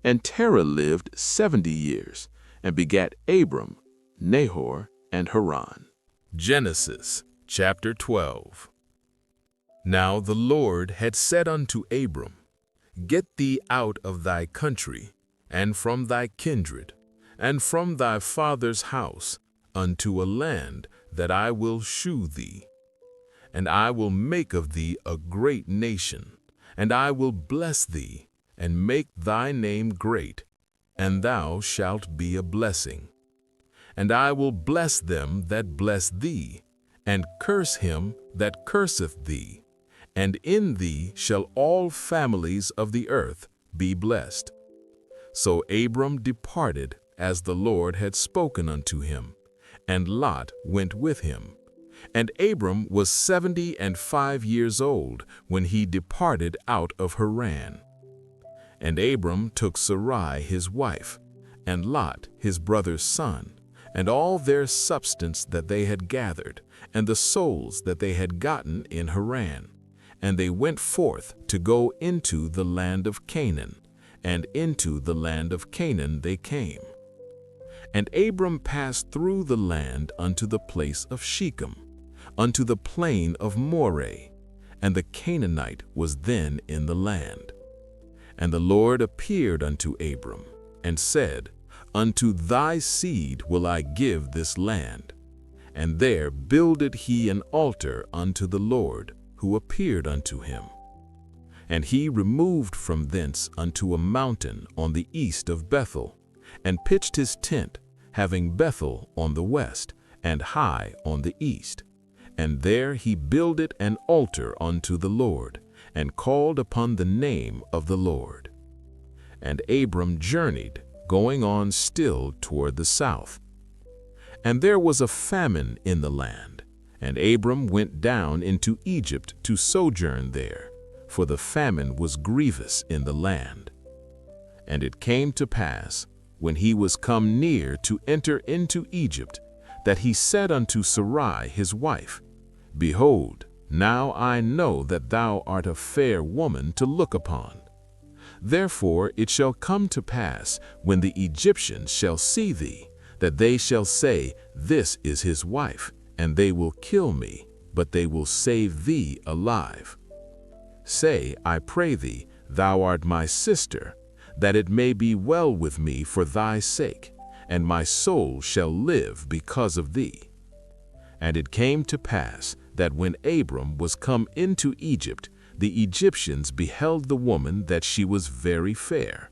And Terah lived 70 years, and begat Abram, Nahor, and Haran. Genesis chapter 12. Now the Lord had said unto Abram, Get thee out of thy country, and from thy kindred, and from thy father's house, unto a land that I will shew thee. And I will make of thee a great nation, and I will bless thee, and make thy name great, and thou shalt be a blessing. And I will bless them that bless thee, and curse him that curseth thee. And in thee shall all families of the earth be blessed. So Abram departed as the Lord had spoken unto him, and Lot went with him. And Abram was 75 years old when he departed out of Haran. And Abram took Sarai his wife, and Lot his brother's son, and all their substance that they had gathered, and the souls that they had gotten in Haran. And they went forth to go into the land of Canaan, and into the land of Canaan they came. And Abram passed through the land unto the place of Shechem, unto the plain of Moreh, and the Canaanite was then in the land. And the Lord appeared unto Abram, and said, Unto thy seed will I give this land. And there builded he an altar unto the Lord, who appeared unto him. And he removed from thence unto a mountain on the east of Bethel, and pitched his tent, having Bethel on the west, and Hai on the east. And there he builded an altar unto the Lord, and called upon the name of the Lord. And Abram journeyed, going on still toward the south. And there was a famine in the land, And Abram went down into Egypt to sojourn there, for the famine was grievous in the land. And it came to pass, when he was come near to enter into Egypt, that he said unto Sarai his wife, Behold, now I know that thou art a fair woman to look upon. Therefore it shall come to pass, when the Egyptians shall see thee, that they shall say, This is his wife, and they will kill me, but they will save thee alive. Say, I pray thee, thou art my sister, that it may be well with me for thy sake, and my soul shall live because of thee. And it came to pass that when Abram was come into Egypt, the Egyptians beheld the woman that she was very fair.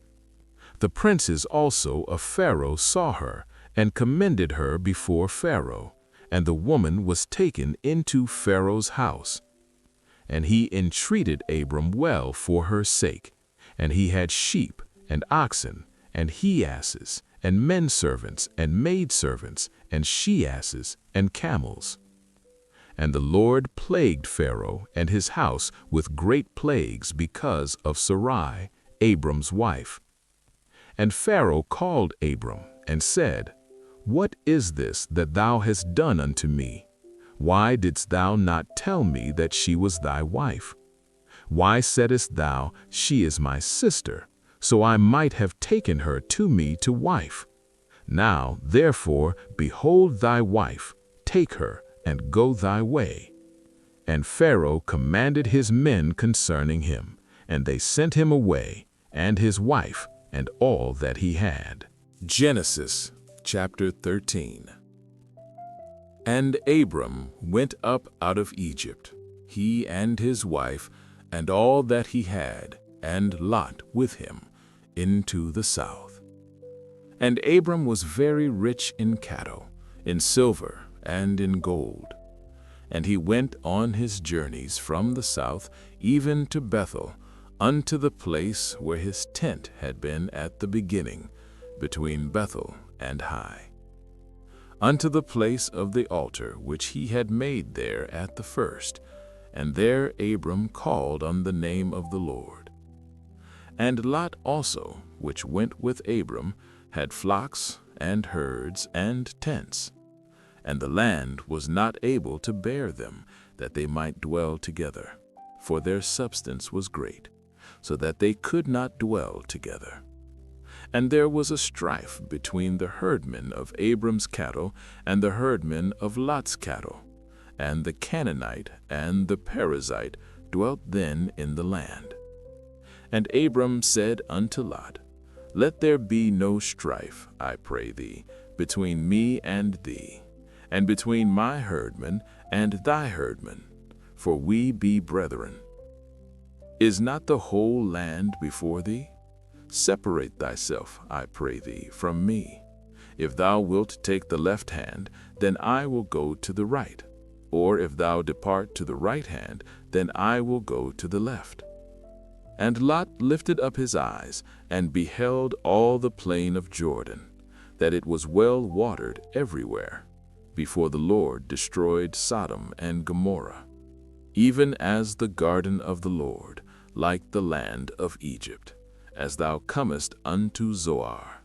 The princes also of Pharaoh saw her, and commended her before Pharaoh, and the woman was taken into Pharaoh's house. And he entreated Abram well for her sake, and he had sheep, and oxen, and he-asses, and men-servants, and maid-servants, and she-asses, and camels. And the Lord plagued Pharaoh and his house with great plagues because of Sarai, Abram's wife. And Pharaoh called Abram, and said, What is this that thou hast done unto me? Why didst thou not tell me that she was thy wife? Why saidst thou, She is my sister, so I might have taken her to me to wife? Now, therefore, behold thy wife, take her, and go thy way. And Pharaoh commanded his men concerning him, and they sent him away, and his wife, and all that he had. Genesis chapter 13. And Abram went up out of Egypt, he and his wife, and all that he had, and Lot with him, into the south. And Abram was very rich in cattle, in silver, and in gold. And he went on his journeys from the south, even to Bethel, unto the place where his tent had been at the beginning, between Bethel and Hai, unto the place of the altar which he had made there at the first, and there Abram called on the name of the Lord. And Lot also, which went with Abram, had flocks and herds and tents, and the land was not able to bear them, that they might dwell together, for their substance was great, so that they could not dwell together. And there was a strife between the herdmen of Abram's cattle and the herdmen of Lot's cattle, and the Canaanite and the Perizzite dwelt then in the land. And Abram said unto Lot, Let there be no strife, I pray thee, between me and thee, and between my herdmen and thy herdmen, for we be brethren. Is not the whole land before thee? Separate thyself, I pray thee, from me. If thou wilt take the left hand, then I will go to the right. Or if thou depart to the right hand, then I will go to the left. And Lot lifted up his eyes, and beheld all the plain of Jordan, that it was well watered everywhere, before the Lord destroyed Sodom and Gomorrah, even as the garden of the Lord, like the land of Egypt, as thou comest unto Zoar.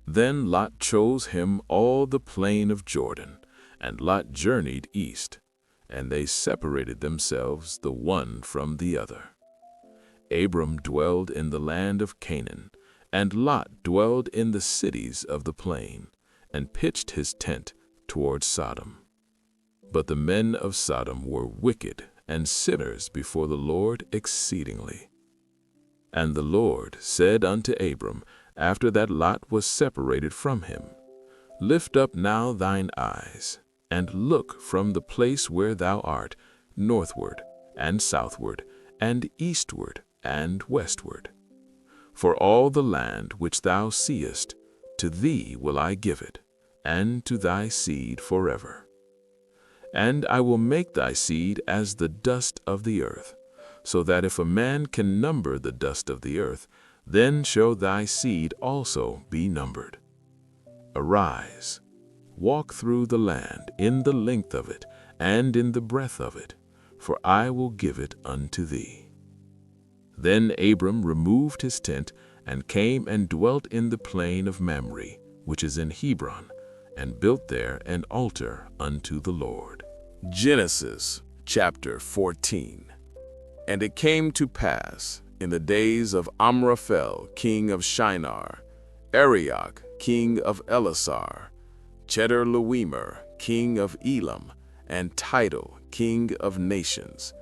Then Lot chose him all the plain of Jordan, and Lot journeyed east, and they separated themselves the one from the other. Abram dwelled in the land of Canaan, and Lot dwelled in the cities of the plain, and pitched his tent toward Sodom. But the men of Sodom were wicked and sinners before the Lord exceedingly. And the Lord said unto Abram, after that Lot was separated from him, Lift up now thine eyes, and look from the place where thou art, northward, and southward, and eastward, and westward. For all the land which thou seest, to thee will I give it, and to thy seed forever. And I will make thy seed as the dust of the earth, so that if a man can number the dust of the earth, then shall thy seed also be numbered. Arise, walk through the land in the length of it, and in the breadth of it, for I will give it unto thee. Then Abram removed his tent, and came and dwelt in the plain of Mamre, which is in Hebron, and built there an altar unto the Lord. Genesis chapter 14. And it came to pass, in the days of Amraphel, king of Shinar, Arioch, king of Elasar, Chedorlaomer, king of Elam, and Tidal, king of nations,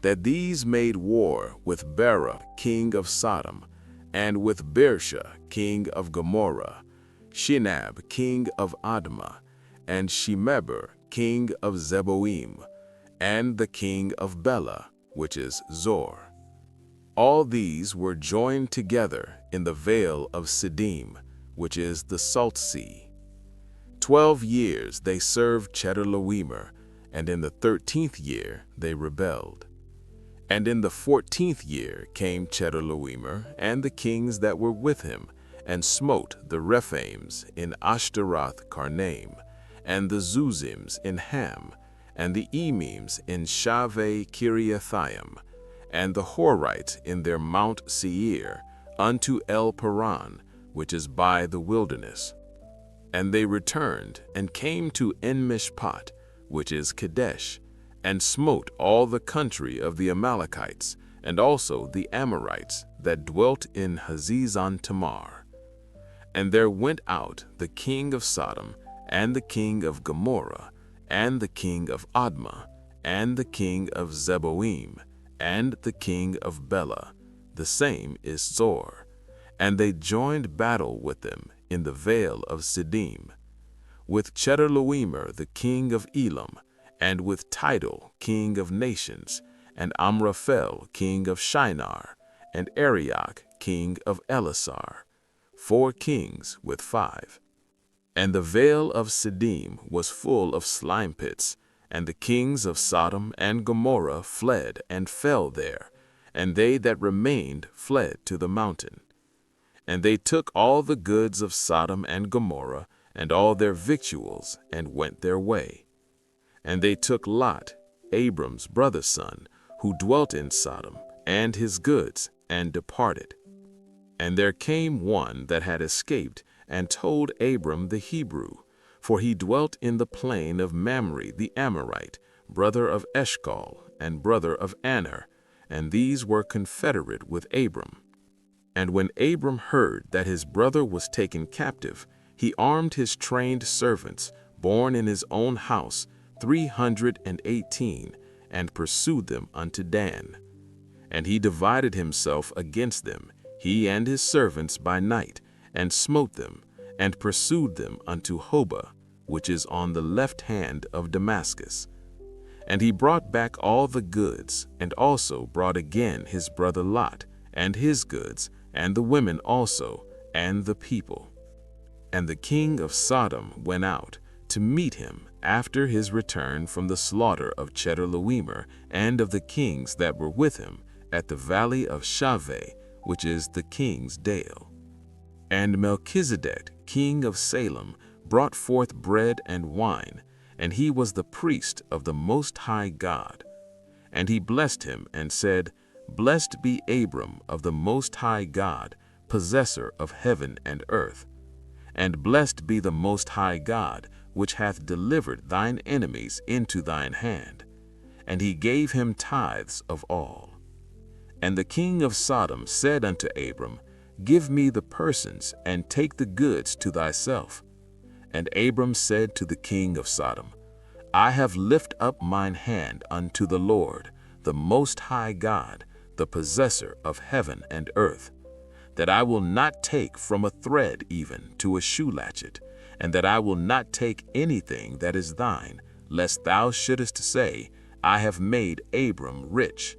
that these made war with Bera, king of Sodom, and with Bersha, king of Gomorrah, Shinab, king of Admah, and Shemeber, king of Zeboim, and the king of Bela, which is Zor. All these were joined together in the vale of Siddim, which is the Salt Sea. 12 years they served Chedorlaomer, and in the 13th year they rebelled. And in the 14th year came Chedorlaomer and the kings that were with him, and smote the Rephaims in Ashtaroth Karnaim, and the Zuzims in Ham, and the Emims in Shaveh Kiriathaim, and the Horites in their Mount Seir, unto El Paran, which is by the wilderness. And they returned, and came to En-Mishpat, which is Kadesh, and smote all the country of the Amalekites, and also the Amorites that dwelt in Hazezon Tamar. And there went out the king of Sodom, and the king of Gomorrah, and the king of Admah, and the king of Zeboim, and the king of Bela, the same is Zor, and they joined battle with them in the vale of Siddim, with Chedorlaomer the king of Elam, and with Tidal king of nations, and Amraphel king of Shinar, and Arioch king of Elasar, 4 kings with 5. And the vale of Siddim was full of slime pits, and the kings of Sodom and Gomorrah fled and fell there, and they that remained fled to the mountain. And they took all the goods of Sodom and Gomorrah, and all their victuals, and went their way. And they took Lot, Abram's brother's son, who dwelt in Sodom, and his goods, and departed. And there came one that had escaped, and told Abram the Hebrew, for he dwelt in the plain of Mamre the Amorite, brother of Eshcol, and brother of Aner, and these were confederate with Abram. And when Abram heard that his brother was taken captive, he armed his trained servants, born in his own house, 318, and pursued them unto Dan. And he divided himself against them, he and his servants by night, and smote them, and pursued them unto Hobah, which is on the left hand of Damascus. And he brought back all the goods, and also brought again his brother Lot, and his goods, and the women also, and the people. And the king of Sodom went out to meet him after his return from the slaughter of Chedorlaomer and of the kings that were with him at the valley of Shaveh, which is the king's dale. And Melchizedek, king of Salem, brought forth bread and wine, and he was the priest of the Most High God. And he blessed him and said, Blessed be Abram of the Most High God, possessor of heaven and earth. And blessed be the Most High God, which hath delivered thine enemies into thine hand. And he gave him tithes of all. And the king of Sodom said unto Abram, Give me the persons, and take the goods to thyself. And Abram said to the king of Sodom, I have lifted up mine hand unto the Lord, the Most High God, the possessor of heaven and earth, that I will not take from a thread even to a shoe latchet, and that I will not take anything that is thine, lest thou shouldest say, I have made Abram rich.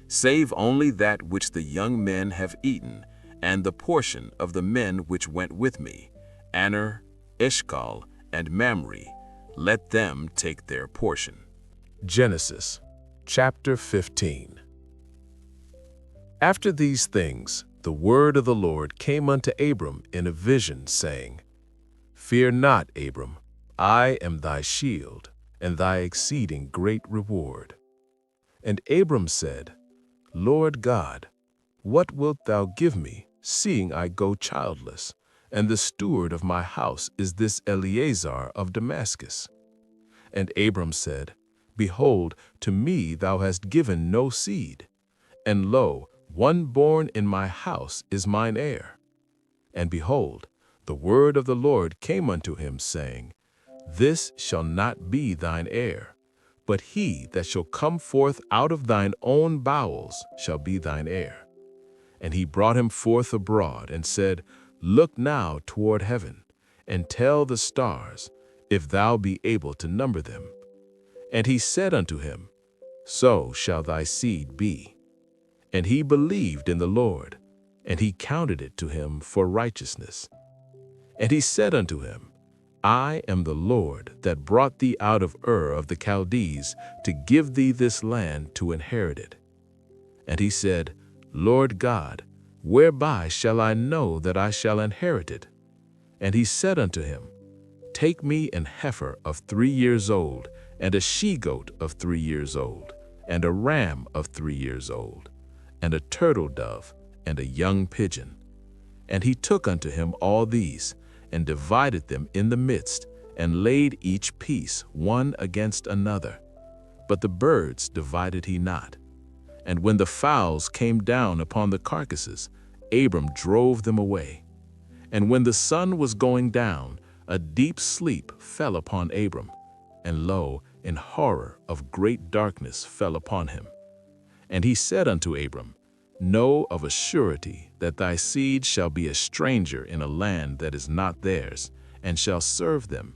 Save only that which the young men have eaten, and the portion of the men which went with me, Aner, Eshcol, and Mamre, let them take their portion. Genesis chapter 15. After these things, the word of the Lord came unto Abram in a vision, saying, Fear not, Abram, I am thy shield, and thy exceeding great reward. And Abram said, Lord God, what wilt thou give me, seeing I go childless, and the steward of my house is this Eleazar of Damascus? And Abram said, Behold, to me thou hast given no seed, and lo, one born in my house is mine heir. And behold, the word of the Lord came unto him, saying, This shall not be thine heir, but he that shall come forth out of thine own bowels shall be thine heir. And he brought him forth abroad, and said, Look now toward heaven, and tell the stars, if thou be able to number them. And he said unto him, So shall thy seed be. And he believed in the Lord, and he counted it to him for righteousness. And he said unto him, I am the Lord that brought thee out of Ur of the Chaldees to give thee this land to inherit it. And he said, Lord God, whereby shall I know that I shall inherit it? And he said unto him, Take me an heifer of 3 years old, and a she-goat of 3 years old, and a ram of 3 years old, and a turtle dove, and a young pigeon. And he took unto him all these, and divided them in the midst, and laid each piece one against another. But the birds divided he not. And when the fowls came down upon the carcasses, Abram drove them away. And when the sun was going down, a deep sleep fell upon Abram, and lo, an horror of great darkness fell upon him. And he said unto Abram, Know of a surety that thy seed shall be a stranger in a land that is not theirs, and shall serve them,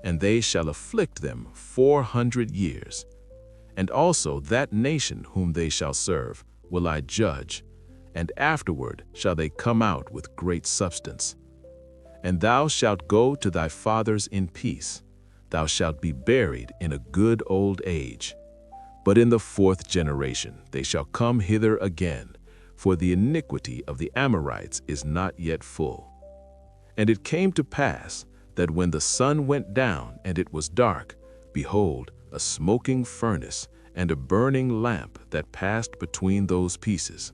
and they shall afflict them 400 years. And also that nation whom they shall serve will I judge, and afterward shall they come out with great substance. And thou shalt go to thy fathers in peace. Thou shalt be buried in a good old age. But in the 4th generation they shall come hither again, for the iniquity of the Amorites is not yet full. And it came to pass that when the sun went down and it was dark, behold, a smoking furnace and a burning lamp that passed between those pieces.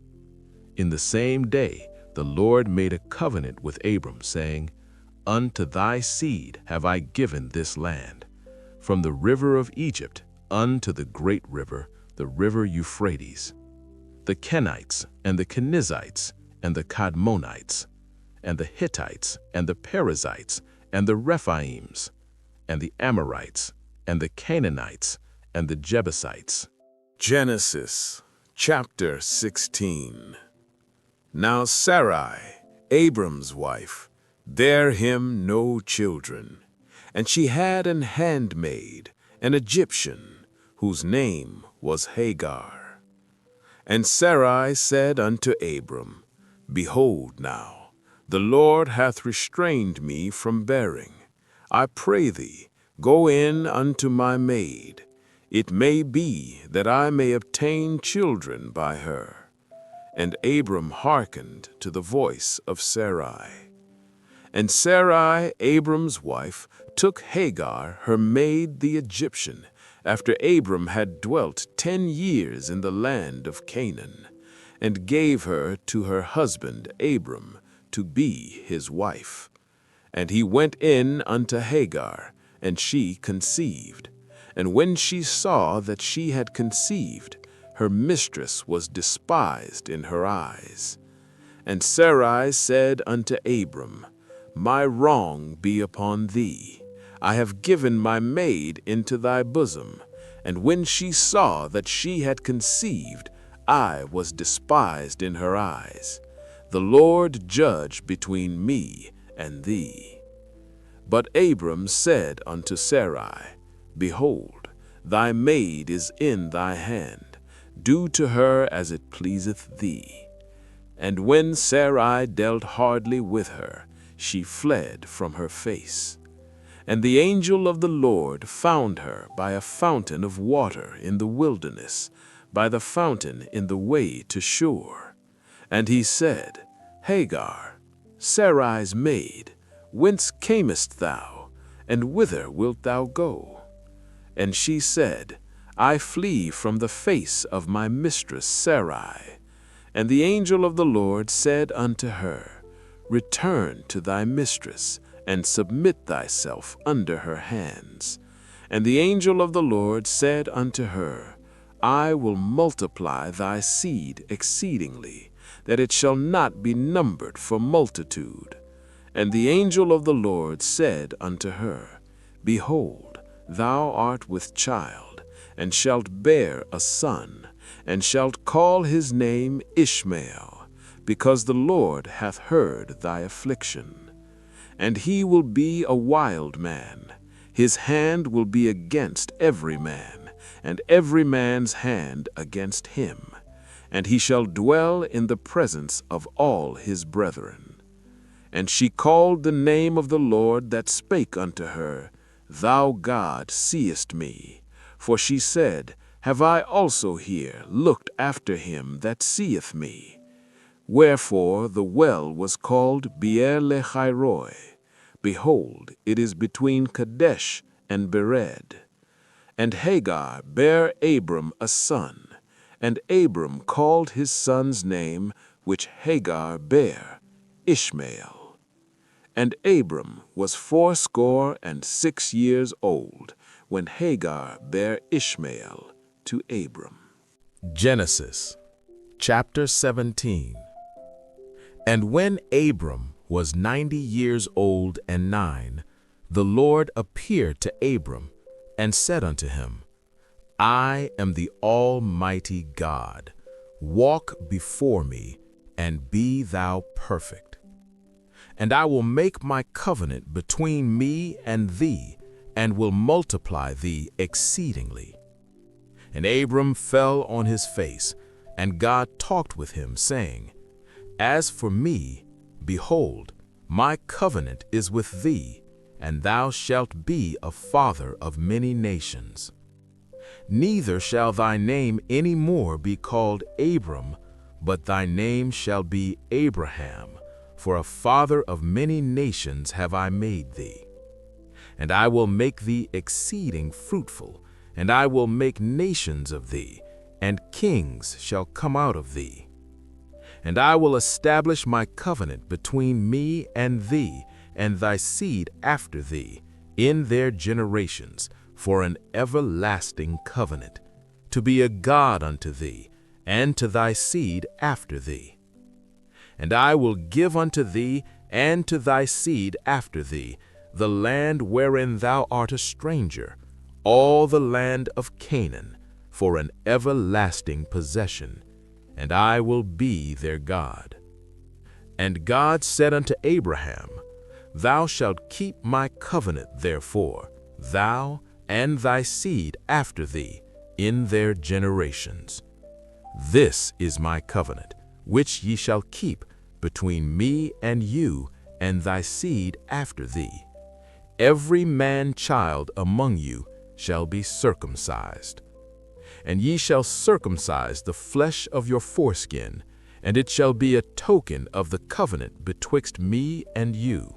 In the same day the Lord made a covenant with Abram, saying, Unto thy seed have I given this land, from the river of Egypt unto the great river, the river Euphrates, the Kenites and the Kenizzites and the Kadmonites, and the Hittites and the Perizzites and the Rephaims, and the Amorites and the Canaanites and the Jebusites. Genesis chapter 16. Now Sarai, Abram's wife, bare him no children, and she had an handmaid, an Egyptian, whose name was Hagar. And Sarai said unto Abram, Behold now, the Lord hath restrained me from bearing. I pray thee, go in unto my maid. It may be that I may obtain children by her. And Abram hearkened to the voice of Sarai. And Sarai, Abram's wife, took Hagar, her maid the Egyptian, after Abram had dwelt 10 years in the land of Canaan, and gave her to her husband Abram to be his wife. And he went in unto Hagar, and she conceived. And when she saw that she had conceived, her mistress was despised in her eyes. And Sarai said unto Abram, My wrong be upon thee. I have given my maid into thy bosom. And when she saw that she had conceived, I was despised in her eyes. The Lord judge between me and thee. But Abram said unto Sarai, Behold, thy maid is in thy hand. Do to her as it pleaseth thee. And when Sarai dealt hardly with her, she fled from her face. And the angel of the Lord found her by a fountain of water in the wilderness, by the fountain in the way to Shur. And he said, Hagar, Sarai's maid, whence camest thou, and whither wilt thou go? And she said, I flee from the face of my mistress Sarai. And the angel of the Lord said unto her, Return to thy mistress, and submit thyself under her hands. And the angel of the Lord said unto her, I will multiply thy seed exceedingly, that it shall not be numbered for multitude. And the angel of the Lord said unto her, Behold, thou art with child, and shalt bear a son, and shalt call his name Ishmael, because the Lord hath heard thy affliction. And he will be a wild man, his hand will be against every man, and every man's hand against him, and he shall dwell in the presence of all his brethren. And she called the name of the Lord that spake unto her, Thou God seest me. For she said, Have I also here looked after him that seeth me? Wherefore the well was called Beer Lachairoi. Behold, it is between Kadesh and Bered. And Hagar bare Abram a son, and Abram called his son's name, which Hagar bare, Ishmael. And Abram was 86 years old, when Hagar bare Ishmael to Abram. Genesis chapter 17. And when Abram was 90 years old and 9, the Lord appeared to Abram and said unto him, I am the Almighty God. Walk before me, and be thou perfect. And I will make my covenant between me and thee, and will multiply thee exceedingly. And Abram fell on his face, and God talked with him, saying, As for me, behold, my covenant is with thee, and thou shalt be a father of many nations. Neither shall thy name any more be called Abram, but thy name shall be Abraham, for a father of many nations have I made thee. And I will make thee exceeding fruitful, and I will make nations of thee, and kings shall come out of thee. And I will establish my covenant between me and thee, and thy seed after thee, in their generations, for an everlasting covenant, to be a God unto thee, and to thy seed after thee. And I will give unto thee, and to thy seed after thee, the land wherein thou art a stranger, all the land of Canaan, for an everlasting possession, and I will be their God. And God said unto Abraham, Thou shalt keep my covenant therefore, thou and thy seed after thee, in their generations. This is my covenant, which ye shall keep between me and you and thy seed after thee. Every man-child among you shall be circumcised. And ye shall circumcise the flesh of your foreskin, and it shall be a token of the covenant betwixt me and you.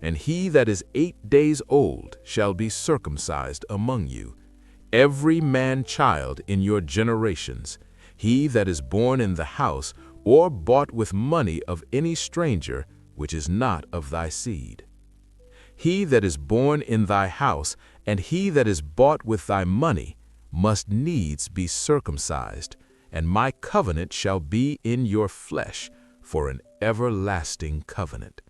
And he that is 8 days old shall be circumcised among you, every man-child in your generations, he that is born in the house or bought with money of any stranger, which is not of thy seed. He that is born in thy house, and he that is bought with thy money, must needs be circumcised, and my covenant shall be in your flesh for an everlasting covenant.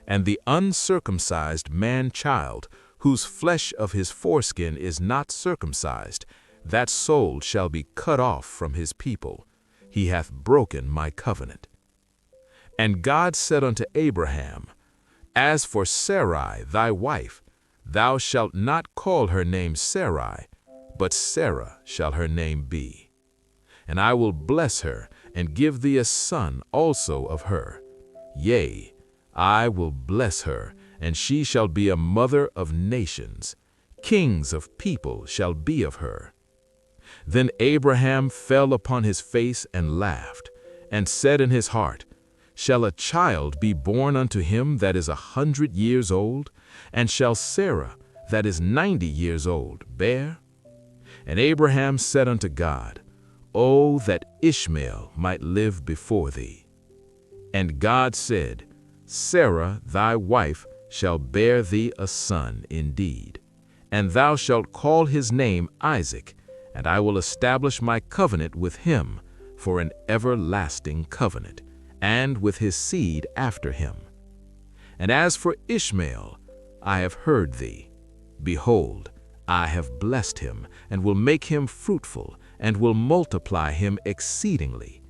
And the uncircumcised man-child, whose flesh of his foreskin is not circumcised, that soul shall be cut off from his people. He hath broken my covenant. And God said unto Abraham, As for Sarai thy wife, thou shalt not call her name Sarai, but Sarah shall her name be. And I will bless her, and give thee a son also of her. Yea, I will bless her, and she shall be a mother of nations. Kings of people shall be of her. Then Abraham fell upon his face and laughed, and said in his heart, Shall a child be born unto him that is 100 years old? And shall Sarah, that is 90 years old bear? And Abraham said unto God, O that Ishmael might live before thee. And God said, Sarah thy wife shall bear thee a son indeed, and thou shalt call his name Isaac, and I will establish my covenant with him for an everlasting covenant, and with his seed after him. And as for Ishmael, I have heard thee. Behold, I have blessed him, and will make him fruitful, and will multiply him exceedingly.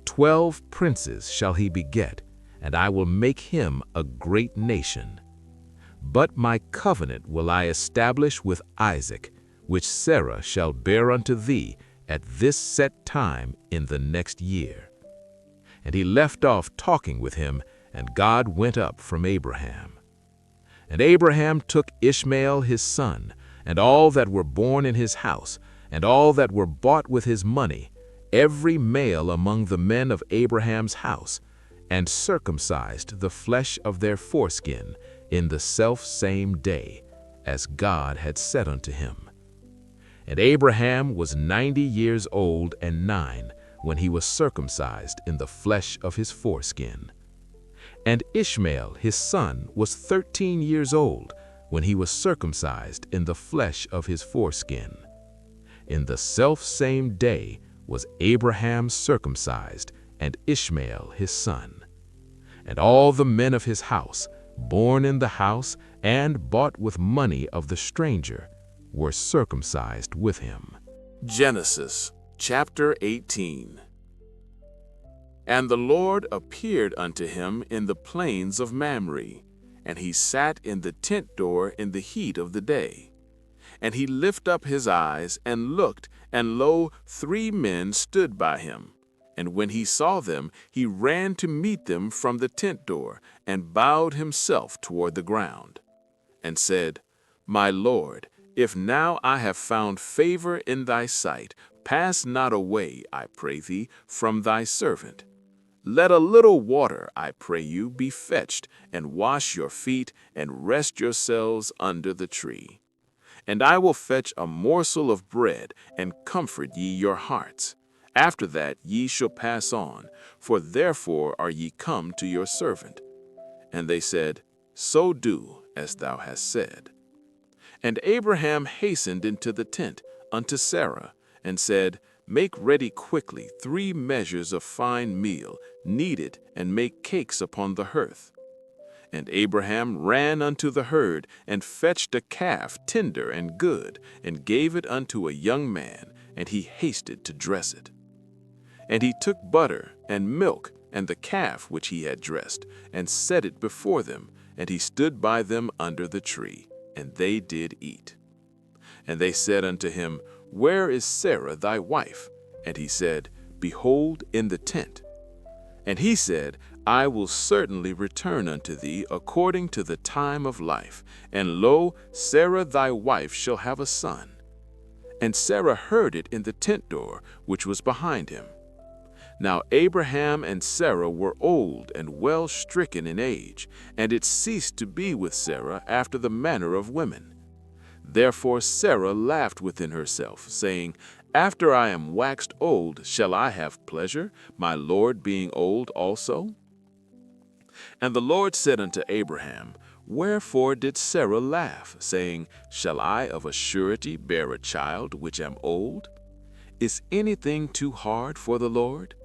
12 princes shall he beget, and I will make him a great nation. But my covenant will I establish with Isaac, which Sarah shall bear unto thee at this set time in the next year. And he left off talking with him, and God went up from Abraham. And Abraham took Ishmael his son, and all that were born in his house, and all that were bought with his money, every male among the men of Abraham's house, and circumcised the flesh of their foreskin in the selfsame day, as God had said unto him. And Abraham was 90 years old and 9 when he was circumcised in the flesh of his foreskin. And Ishmael his son was 13 years old when he was circumcised in the flesh of his foreskin. In the selfsame day was Abraham circumcised, and Ishmael his son. And all the men of his house, born in the house and bought with money of the stranger, were circumcised with him. Genesis chapter 18. And the Lord appeared unto him in the plains of Mamre, and he sat in the tent door in the heat of the day. And he lifted up his eyes and looked, and lo, 3 men stood by him. And when he saw them, he ran to meet them from the tent door, and bowed himself toward the ground, and said, My Lord, if now I have found favor in thy sight, pass not away, I pray thee, from thy servant. Let a little water, I pray you, be fetched, and wash your feet, and rest yourselves under the tree. And I will fetch a morsel of bread, and comfort ye your hearts. After that ye shall pass on, for therefore are ye come to your servant. And they said, So do as thou hast said. And Abraham hastened into the tent unto Sarah, and said, Make ready quickly 3 measures of fine meal, knead it, and make cakes upon the hearth. And Abraham ran unto the herd, and fetched a calf tender and good, and gave it unto a young man, and he hasted to dress it. And he took butter and milk, and the calf which he had dressed, and set it before them, and he stood by them under the tree, and they did eat. And they said unto him, Where is Sarah thy wife? And he said, Behold, in the tent. And he said, I will certainly return unto thee according to the time of life, and lo, Sarah thy wife shall have a son. And Sarah heard it in the tent door which was behind him. Now Abraham and Sarah were old and well stricken in age, and it ceased to be with Sarah after the manner of women. Therefore Sarah laughed within herself, saying, After I am waxed old, shall I have pleasure, my Lord being old also? And the Lord said unto Abraham, Wherefore did Sarah laugh, saying, Shall I of a surety bear a child which am old? Is anything too hard for the Lord?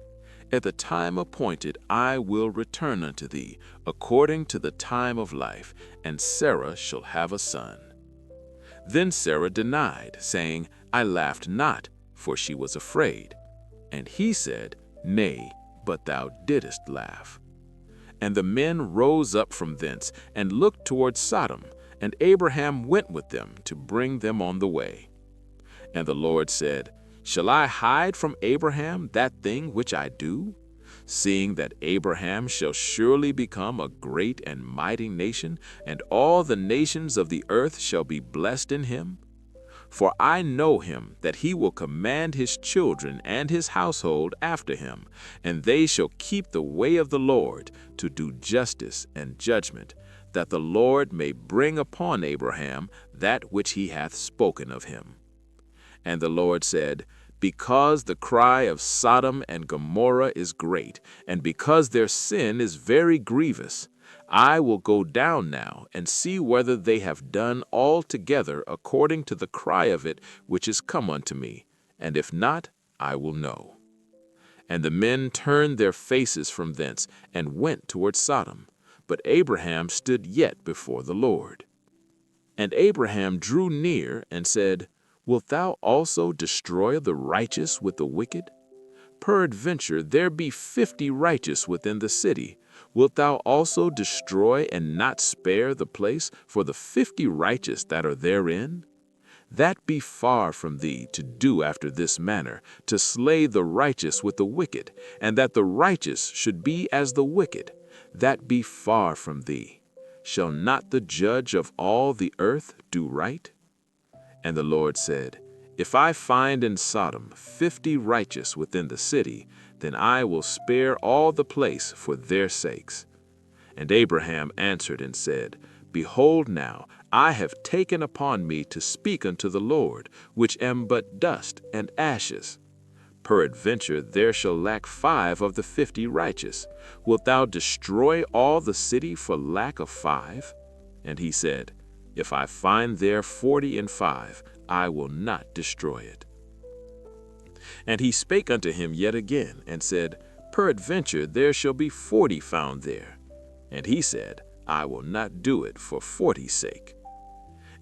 At the time appointed I will return unto thee, according to the time of life, and Sarah shall have a son. Then Sarah denied, saying, I laughed not, for she was afraid. And he said, Nay, but thou didst laugh. And the men rose up from thence, and looked toward Sodom, and Abraham went with them to bring them on the way. And the Lord said, Shall I hide from Abraham that thing which I do? Seeing that Abraham shall surely become a great and mighty nation, and all the nations of the earth shall be blessed in him? For I know him, that he will command his children and his household after him, and they shall keep the way of the Lord, to do justice and judgment, that the Lord may bring upon Abraham that which he hath spoken of him. And the Lord said, Because the cry of Sodom and Gomorrah is great, and because their sin is very grievous, I will go down now and see whether they have done altogether according to the cry of it which is come unto me, and if not, I will know. And the men turned their faces from thence, and went toward Sodom. But Abraham stood yet before the Lord. And Abraham drew near, and said, Wilt thou also destroy the righteous with the wicked? Peradventure there be 50 righteous within the city. Wilt thou also destroy and not spare the place for the 50 righteous that are therein? That be far from thee to do after this manner, to slay the righteous with the wicked, and that the righteous should be as the wicked. That be far from thee. Shall not the judge of all the earth do right? And the Lord said, If I find in Sodom 50 righteous within the city, then I will spare all the place for their sakes. And Abraham answered and said, Behold now, I have taken upon me to speak unto the Lord, which am but dust and ashes. Peradventure there shall lack 5 of the 50 righteous. Wilt thou destroy all the city for lack of 5? And he said, If I find there 45, I will not destroy it. And he spake unto him yet again, and said, Peradventure there shall be 40 found there. And he said, I will not do it for 40's sake.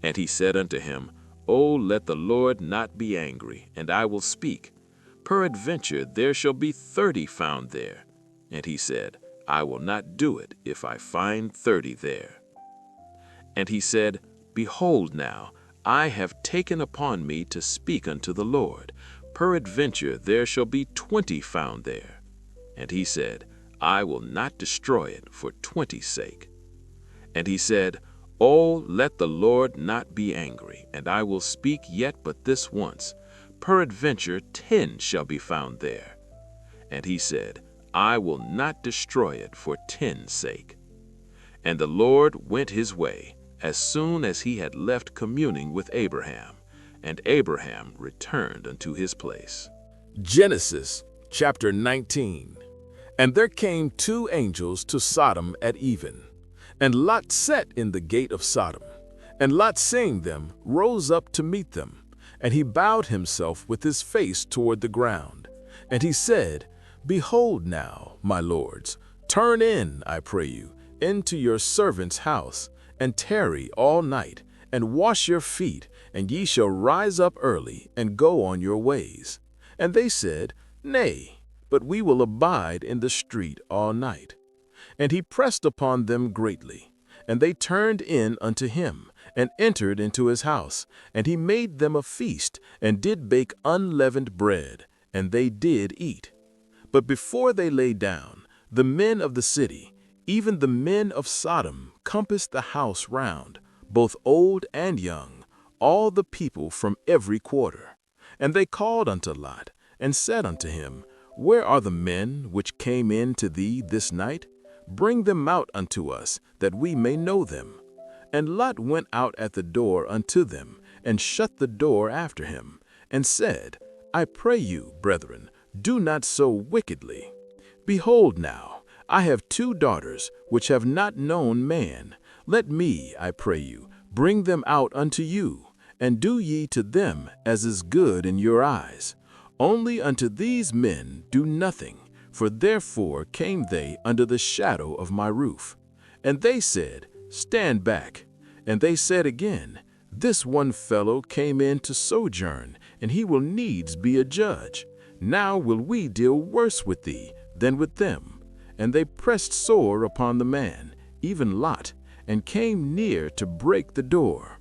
And he said unto him, O let the Lord not be angry, and I will speak. Peradventure there shall be 30 found there. And he said, I will not do it if I find 30 there. And he said, Behold now, I have taken upon me to speak unto the Lord. Peradventure there shall be 20 found there. And he said, I will not destroy it for 20's sake. And he said, O let the Lord not be angry, and I will speak yet but this once. Peradventure 10 shall be found there. And he said, I will not destroy it for 10's sake. And the Lord went his way, as soon as he had left communing with Abraham, and Abraham returned unto his place. Genesis chapter 19. And there came 2 angels to Sodom at even. And Lot sat in the gate of Sodom. And Lot, seeing them, rose up to meet them. And he bowed himself with his face toward the ground. And he said, Behold now, my lords, turn in, I pray you, into your servant's house, and tarry all night, and wash your feet, and ye shall rise up early, and go on your ways. And they said, Nay, but we will abide in the street all night. And he pressed upon them greatly. And they turned in unto him, and entered into his house. And he made them a feast, and did bake unleavened bread, and they did eat. But before they lay down, the men of the city, even the men of Sodom, compassed the house round, both old and young, all the people from every quarter. And they called unto Lot, and said unto him, Where are the men which came in to thee this night? Bring them out unto us, that we may know them. And Lot went out at the door unto them, and shut the door after him, and said, I pray you, brethren, do not so wickedly. Behold now, I have 2 daughters, which have not known man. Let me, I pray you, bring them out unto you, and do ye to them as is good in your eyes. Only unto these men do nothing, for therefore came they under the shadow of my roof. And they said, Stand back. And they said again, This one fellow came in to sojourn, and he will needs be a judge. Now will we deal worse with thee than with them. And they pressed sore upon the man, even Lot, and came near to break the door.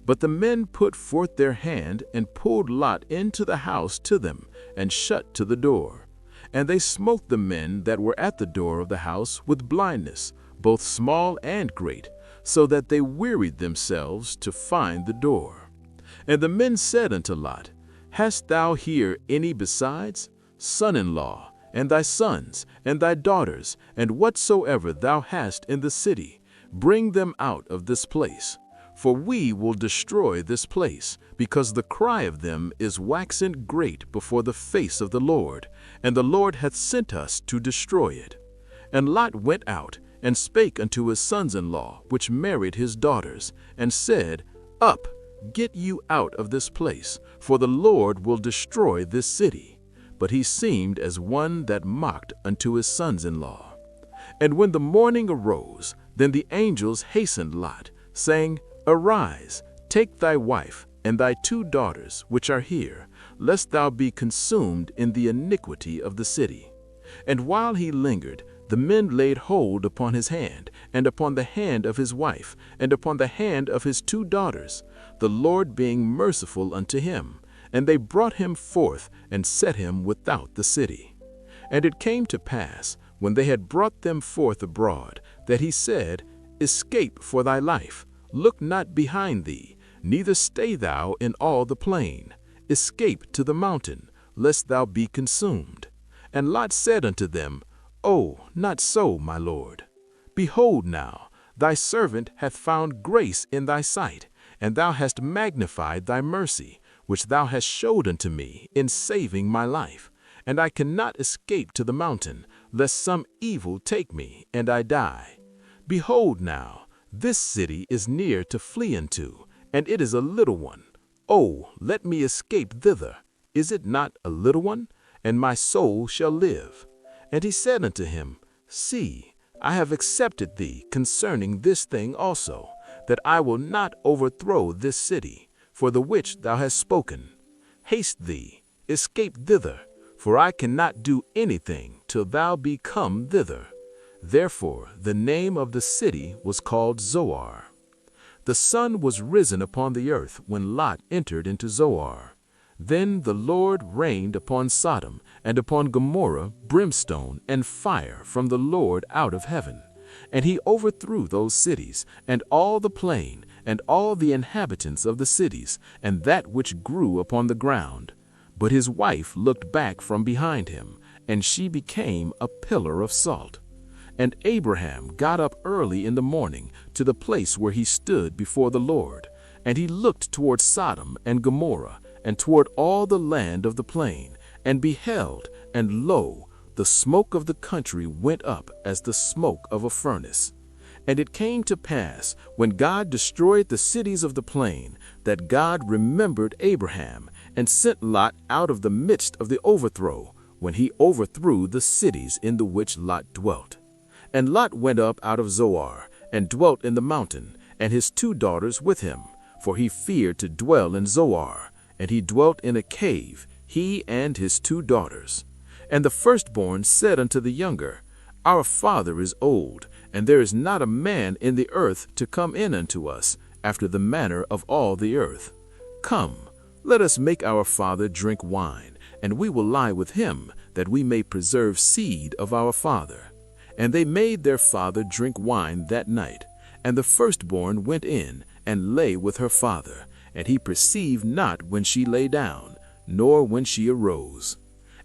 But the men put forth their hand, and pulled Lot into the house to them, and shut to the door. And they smote the men that were at the door of the house with blindness, both small and great, so that they wearied themselves to find the door. And the men said unto Lot, Hast thou here any besides? Son-in-law, and thy sons, and thy daughters, and whatsoever thou hast in the city, Bring them out of this place, for we will destroy this place, because the cry of them is waxen great before the face of the Lord, and the Lord hath sent us to destroy it. And Lot went out, and spake unto his sons-in-law, which married his daughters, and said, Up, get you out of this place, for the Lord will destroy this city. But he seemed as one that mocked unto his sons-in-law. And when the morning arose, then the angels hastened Lot, saying, Arise, take thy wife and thy 2 daughters which are here, lest thou be consumed in the iniquity of the city. And while he lingered, the men laid hold upon his hand, and upon the hand of his wife, and upon the hand of his 2 daughters, the Lord being merciful unto him. And they brought him forth, and set him without the city. And it came to pass, when they had brought them forth abroad, that he said, Escape for thy life, look not behind thee, neither stay thou in all the plain. Escape to the mountain, lest thou be consumed. And Lot said unto them, Oh, not so, my lord. Behold now, thy servant hath found grace in thy sight, and thou hast magnified thy mercy, which thou hast showed unto me in saving my life. And I cannot escape to the mountain, lest some evil take me, and I die. Behold now, this city is near to flee unto, and it is a little one. Oh, let me escape thither. Is it not a little one? And my soul shall live. And he said unto him, See, I have accepted thee concerning this thing also, that I will not overthrow this city, for the which thou hast spoken. Haste thee, escape thither, for I cannot do anything till thou be come thither. Therefore the name of the city was called Zoar. The sun was risen upon the earth when Lot entered into Zoar. Then the Lord rained upon Sodom and upon Gomorrah brimstone and fire from the Lord out of heaven. And he overthrew those cities, and all the plain, and all the inhabitants of the cities, and that which grew upon the ground. But his wife looked back from behind him, and she became a pillar of salt. And Abraham got up early in the morning to the place where he stood before the Lord, and he looked toward Sodom and Gomorrah, and toward all the land of the plain, and beheld, and lo, the smoke of the country went up as the smoke of a furnace. And it came to pass, when God destroyed the cities of the plain, that God remembered Abraham, and sent Lot out of the midst of the overthrow, when he overthrew the cities in the which Lot dwelt. And Lot went up out of Zoar, and dwelt in the mountain, and his 2 daughters with him, for he feared to dwell in Zoar, and he dwelt in a cave, he and his 2 daughters. And the firstborn said unto the younger, Our father is old, and there is not a man in the earth to come in unto us, after the manner of all the earth. Come, let us make our father drink wine, and we will lie with him, that we may preserve seed of our father. And they made their father drink wine that night. And the firstborn went in, and lay with her father, and he perceived not when she lay down, nor when she arose.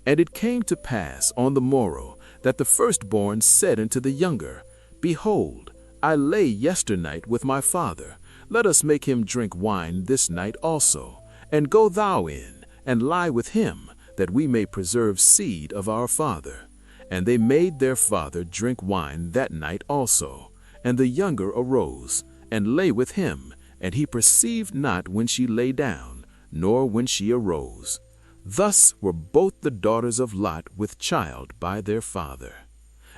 And it came to pass on the morrow, that the firstborn said unto the younger, Behold, I lay yesternight with my father. Let us make him drink wine this night also. And go thou in, and lie with him, that we may preserve seed of our father. And they made their father drink wine that night also. And the younger arose, and lay with him, and he perceived not when she lay down, nor when she arose. Thus were both the daughters of Lot with child by their father.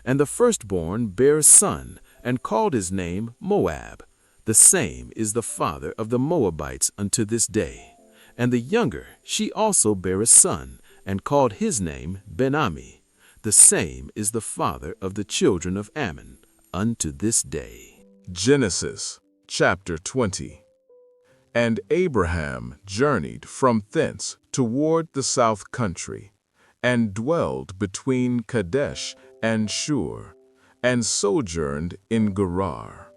And the firstborn bare a son, and called his name Moab. The same is the father of the Moabites unto this day. And the younger, she also bare a son, and called his name Ben-Ammi. The same is the father of the children of Ammon unto this day. Genesis chapter 20. And Abraham journeyed from thence toward the south country, and dwelled between Kadesh and Shur, and sojourned in Gerar.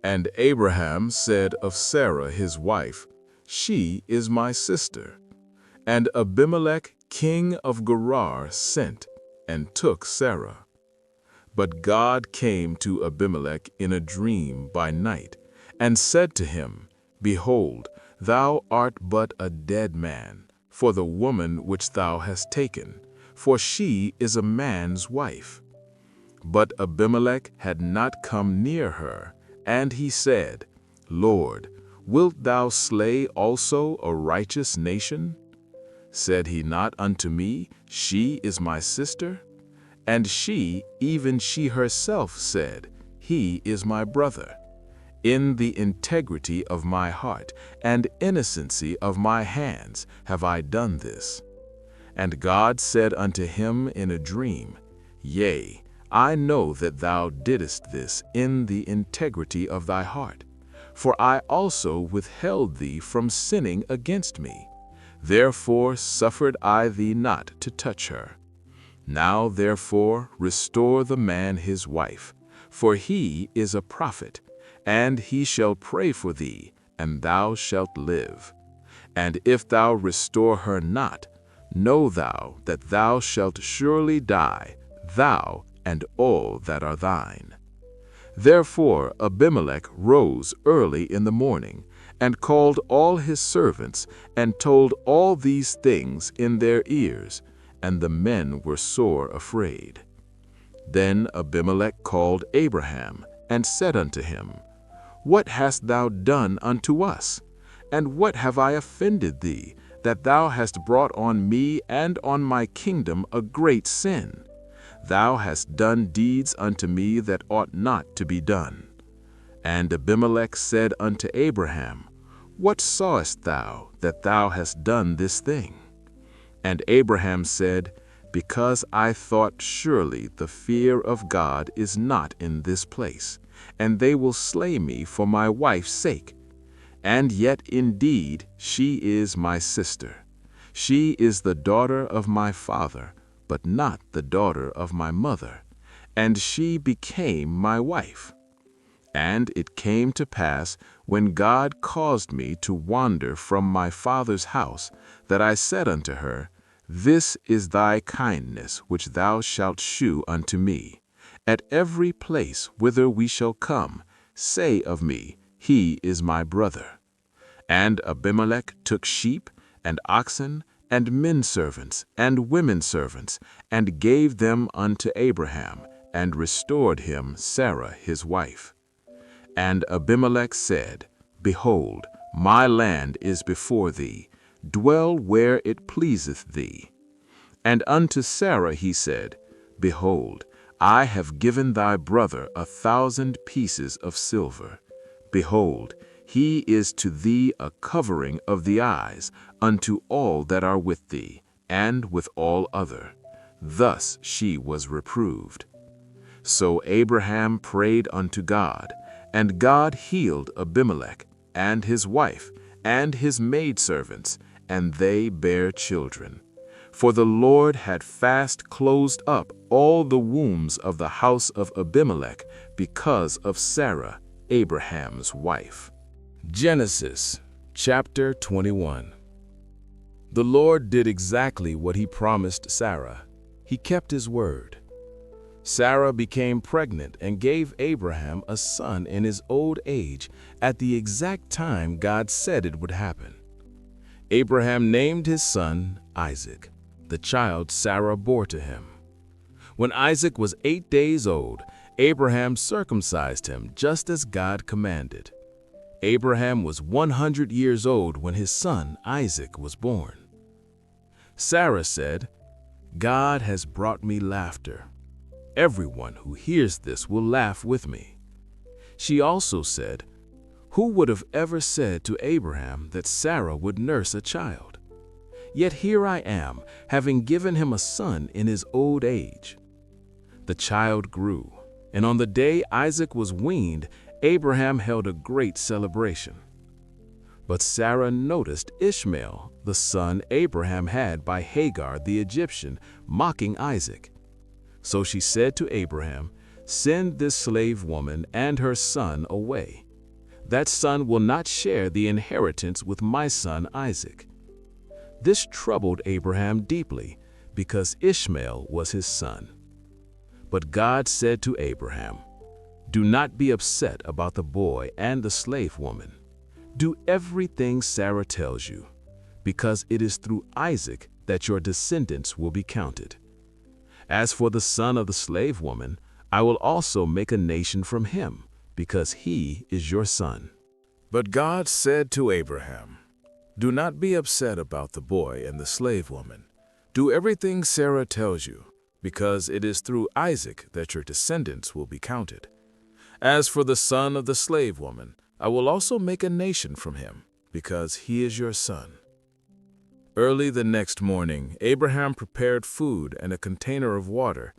And Abraham said of Sarah his wife, She is my sister. And Abimelech king of Gerar sent, and took Sarah. But God came to Abimelech in a dream by night, and said to him, Behold, thou art but a dead man, for the woman which thou hast taken, for she is a man's wife. But Abimelech had not come near her, and he said, Lord, wilt thou slay also a righteous nation? Said he not unto me, She is my sister? And she, even she herself, said, He is my brother. In the integrity of my heart and innocency of my hands have I done this. And God said unto him in a dream, Yea, I know that thou didst this in the integrity of thy heart, for I also withheld thee from sinning against me. Therefore suffered I thee not to touch her. Now therefore restore the man his wife, for he is a prophet, and he shall pray for thee, and thou shalt live. And if thou restore her not, know thou that thou shalt surely die, thou and all that are thine. Therefore Abimelech rose early in the morning, and called all his servants, and told all these things in their ears, and the men were sore afraid. Then Abimelech called Abraham, and said unto him, What hast thou done unto us? And what have I offended thee, that thou hast brought on me and on my kingdom a great sin? Thou hast done deeds unto me that ought not to be done. And Abimelech said unto Abraham, What sawest thou that thou hast done this thing? And Abraham said, Because I thought surely the fear of God is not in this place, and they will slay me for my wife's sake. And yet indeed she is my sister. She is the daughter of my father, but not the daughter of my mother, and she became my wife. And it came to pass, when God caused me to wander from my father's house, that I said unto her, This is thy kindness which thou shalt shew unto me. At every place whither we shall come, say of me, He is my brother. And Abimelech took sheep, and oxen, and men servants, and women servants, and gave them unto Abraham, and restored him Sarah his wife. And Abimelech said, Behold, my land is before thee, dwell where it pleaseth thee. And unto Sarah he said, Behold, I have given thy brother 1,000 pieces of silver. Behold, he is to thee a covering of the eyes unto all that are with thee, and with all other. Thus she was reproved. So Abraham prayed unto God, and God healed Abimelech, and his wife, and his maidservants, and they bare children. For the Lord had fast closed up all the wombs of the house of Abimelech because of Sarah, Abraham's wife. Genesis chapter 21. The Lord did exactly what he promised Sarah. He kept his word. Sarah became pregnant and gave Abraham a son in his old age at the exact time God said it would happen. Abraham named his son Isaac, the child Sarah bore to him. When Isaac was 8 days old, Abraham circumcised him just as God commanded. Abraham was 100 years old when his son Isaac was born. Sarah said, God has brought me laughter. Everyone who hears this will laugh with me. She also said, Who would have ever said to Abraham that Sarah would nurse a child? Yet here I am, having given him a son in his old age. The child grew, and on the day Isaac was weaned, Abraham held a great celebration. But Sarah noticed Ishmael, the son Abraham had by Hagar the Egyptian, mocking Isaac. So she said to Abraham, Send this slave woman and her son away. That son will not share the inheritance with my son Isaac. This troubled Abraham deeply, because Ishmael was his son. But God said to Abraham, "Do not be upset about the boy and the slave woman. Do everything Sarah tells you, because it is through Isaac that your descendants will be counted. As for the son of the slave woman, I will also make a nation from him, because he is your son." But God said to Abraham, "Do not be upset about the boy and the slave woman. Do everything Sarah tells you, because it is through Isaac that your descendants will be counted. As for the son of the slave woman, I will also make a nation from him, because he is your son." Early the next morning, Abraham prepared food and a container of water.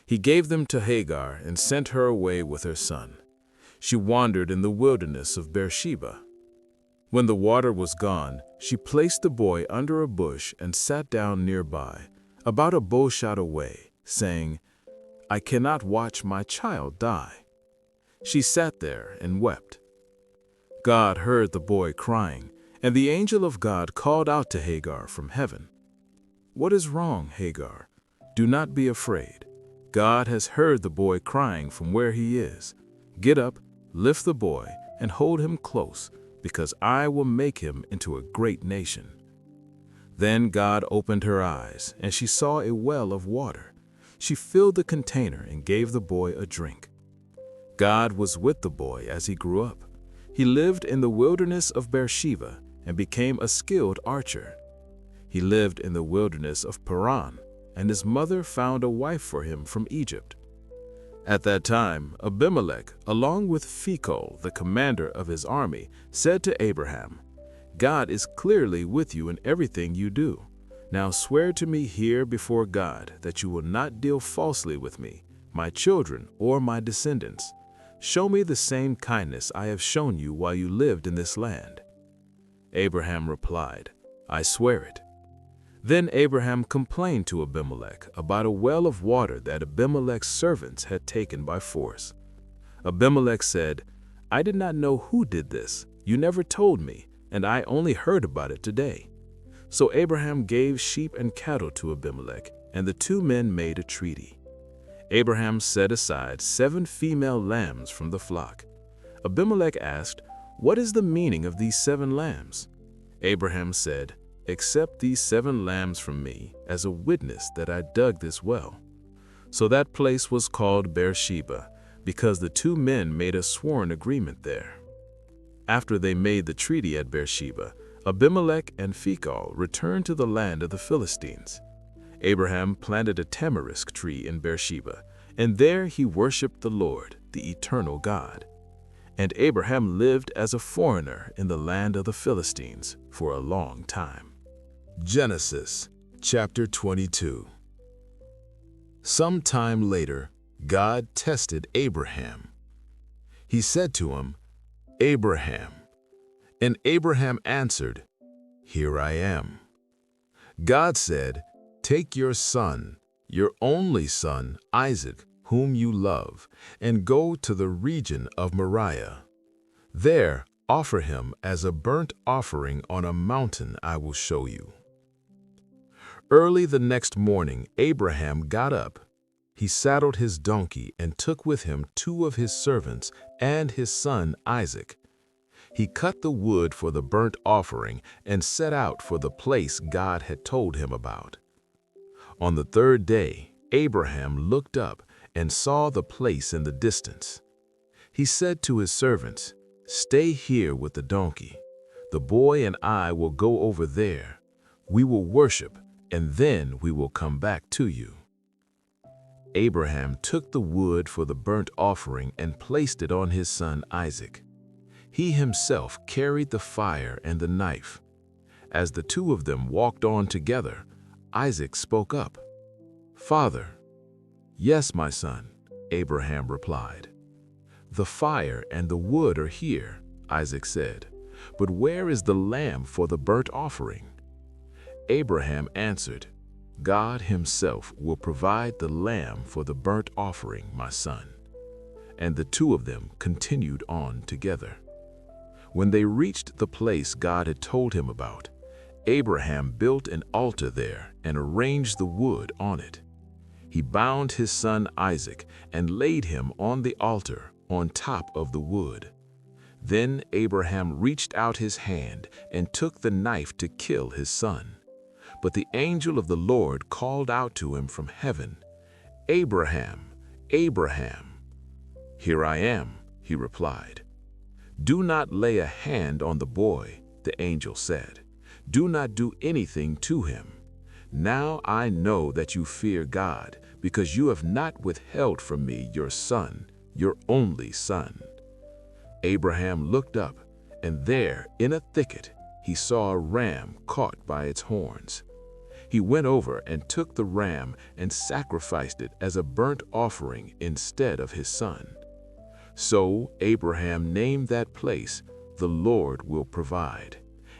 He gave them to Hagar and sent her away with her son. She wandered in the wilderness of Beersheba. When the water was gone, she placed the boy under a bush and sat down nearby, about a bowshot away, saying, "I cannot watch my child die." She sat there and wept. God heard the boy crying, and the angel of God called out to Hagar from heaven, "What is wrong, Hagar? Do not be afraid. God has heard the boy crying from where he is. Get up, lift the boy, and hold him close, because I will make him into a great nation." Then God opened her eyes, and she saw a well of water. She filled the container and gave the boy a drink. God was with the boy as he grew up. He lived in the wilderness of Beersheba and became a skilled archer. He lived in the wilderness of Paran, and his mother found a wife for him from Egypt. At that time, Abimelech, along with Phicol, the commander of his army, said to Abraham, "God is clearly with you in everything you do. Now swear to me here before God that you will not deal falsely with me, my children, or my descendants. Show me the same kindness I have shown you while you lived in this land." Abraham replied, "I swear it." Then Abraham complained to Abimelech about a well of water that Abimelech's servants had taken by force. Abimelech said, "I did not know who did this. You never told me, and I only heard about it today." So Abraham gave sheep and cattle to Abimelech, and the two men made a treaty. Abraham set aside 7 female lambs from the flock. Abimelech asked, "What is the meaning of these 7 lambs?" Abraham said, "Accept these 7 lambs from me as a witness that I dug this well." So that place was called Beersheba, because the 2 men made a sworn agreement there. After they made the treaty at Beersheba, Abimelech and Phicol returned to the land of the Philistines. Abraham planted a tamarisk tree in Beersheba, and there he worshipped the Lord, the eternal God. And Abraham lived as a foreigner in the land of the Philistines for a long time. Genesis chapter 22. Some time later, God tested Abraham. He said to him, "Abraham." And Abraham answered, "Here I am." God said, "Take your son, your only son, Isaac, whom you love, and go to the region of Moriah. There, offer him as a burnt offering on a mountain I will show you." Early the next morning, Abraham got up. He saddled his donkey and took with him 2 of his servants and his son Isaac. He cut the wood for the burnt offering and set out for the place God had told him about. On the 3rd day, Abraham looked up and saw the place in the distance. He said to his servants, "Stay here with the donkey. The boy and I will go over there. We will worship, and then we will come back to you." Abraham took the wood for the burnt offering and placed it on his son Isaac. He himself carried the fire and the knife. As the 2 of them walked on together, Isaac spoke up, "Father." "Yes, my son," Abraham replied. "The fire and the wood are here," Isaac said, "but where is the lamb for the burnt offering?" Abraham answered, "God himself will provide the lamb for the burnt offering, my son." And the 2 of them continued on together. When they reached the place God had told him about, Abraham built an altar there and arranged the wood on it. He bound his son Isaac and laid him on the altar on top of the wood. Then Abraham reached out his hand and took the knife to kill his son. But the angel of the Lord called out to him from heaven, "Abraham, Abraham." "Here I am," he replied. "Do not lay a hand on the boy," the angel said. "Do not do anything to him. Now I know that you fear God, because you have not withheld from me your son, your only son." Abraham looked up, and there, in a thicket, he saw a ram caught by its horns. He went over and took the ram and sacrificed it as a burnt offering instead of his son. So Abraham named that place, "The Lord will provide."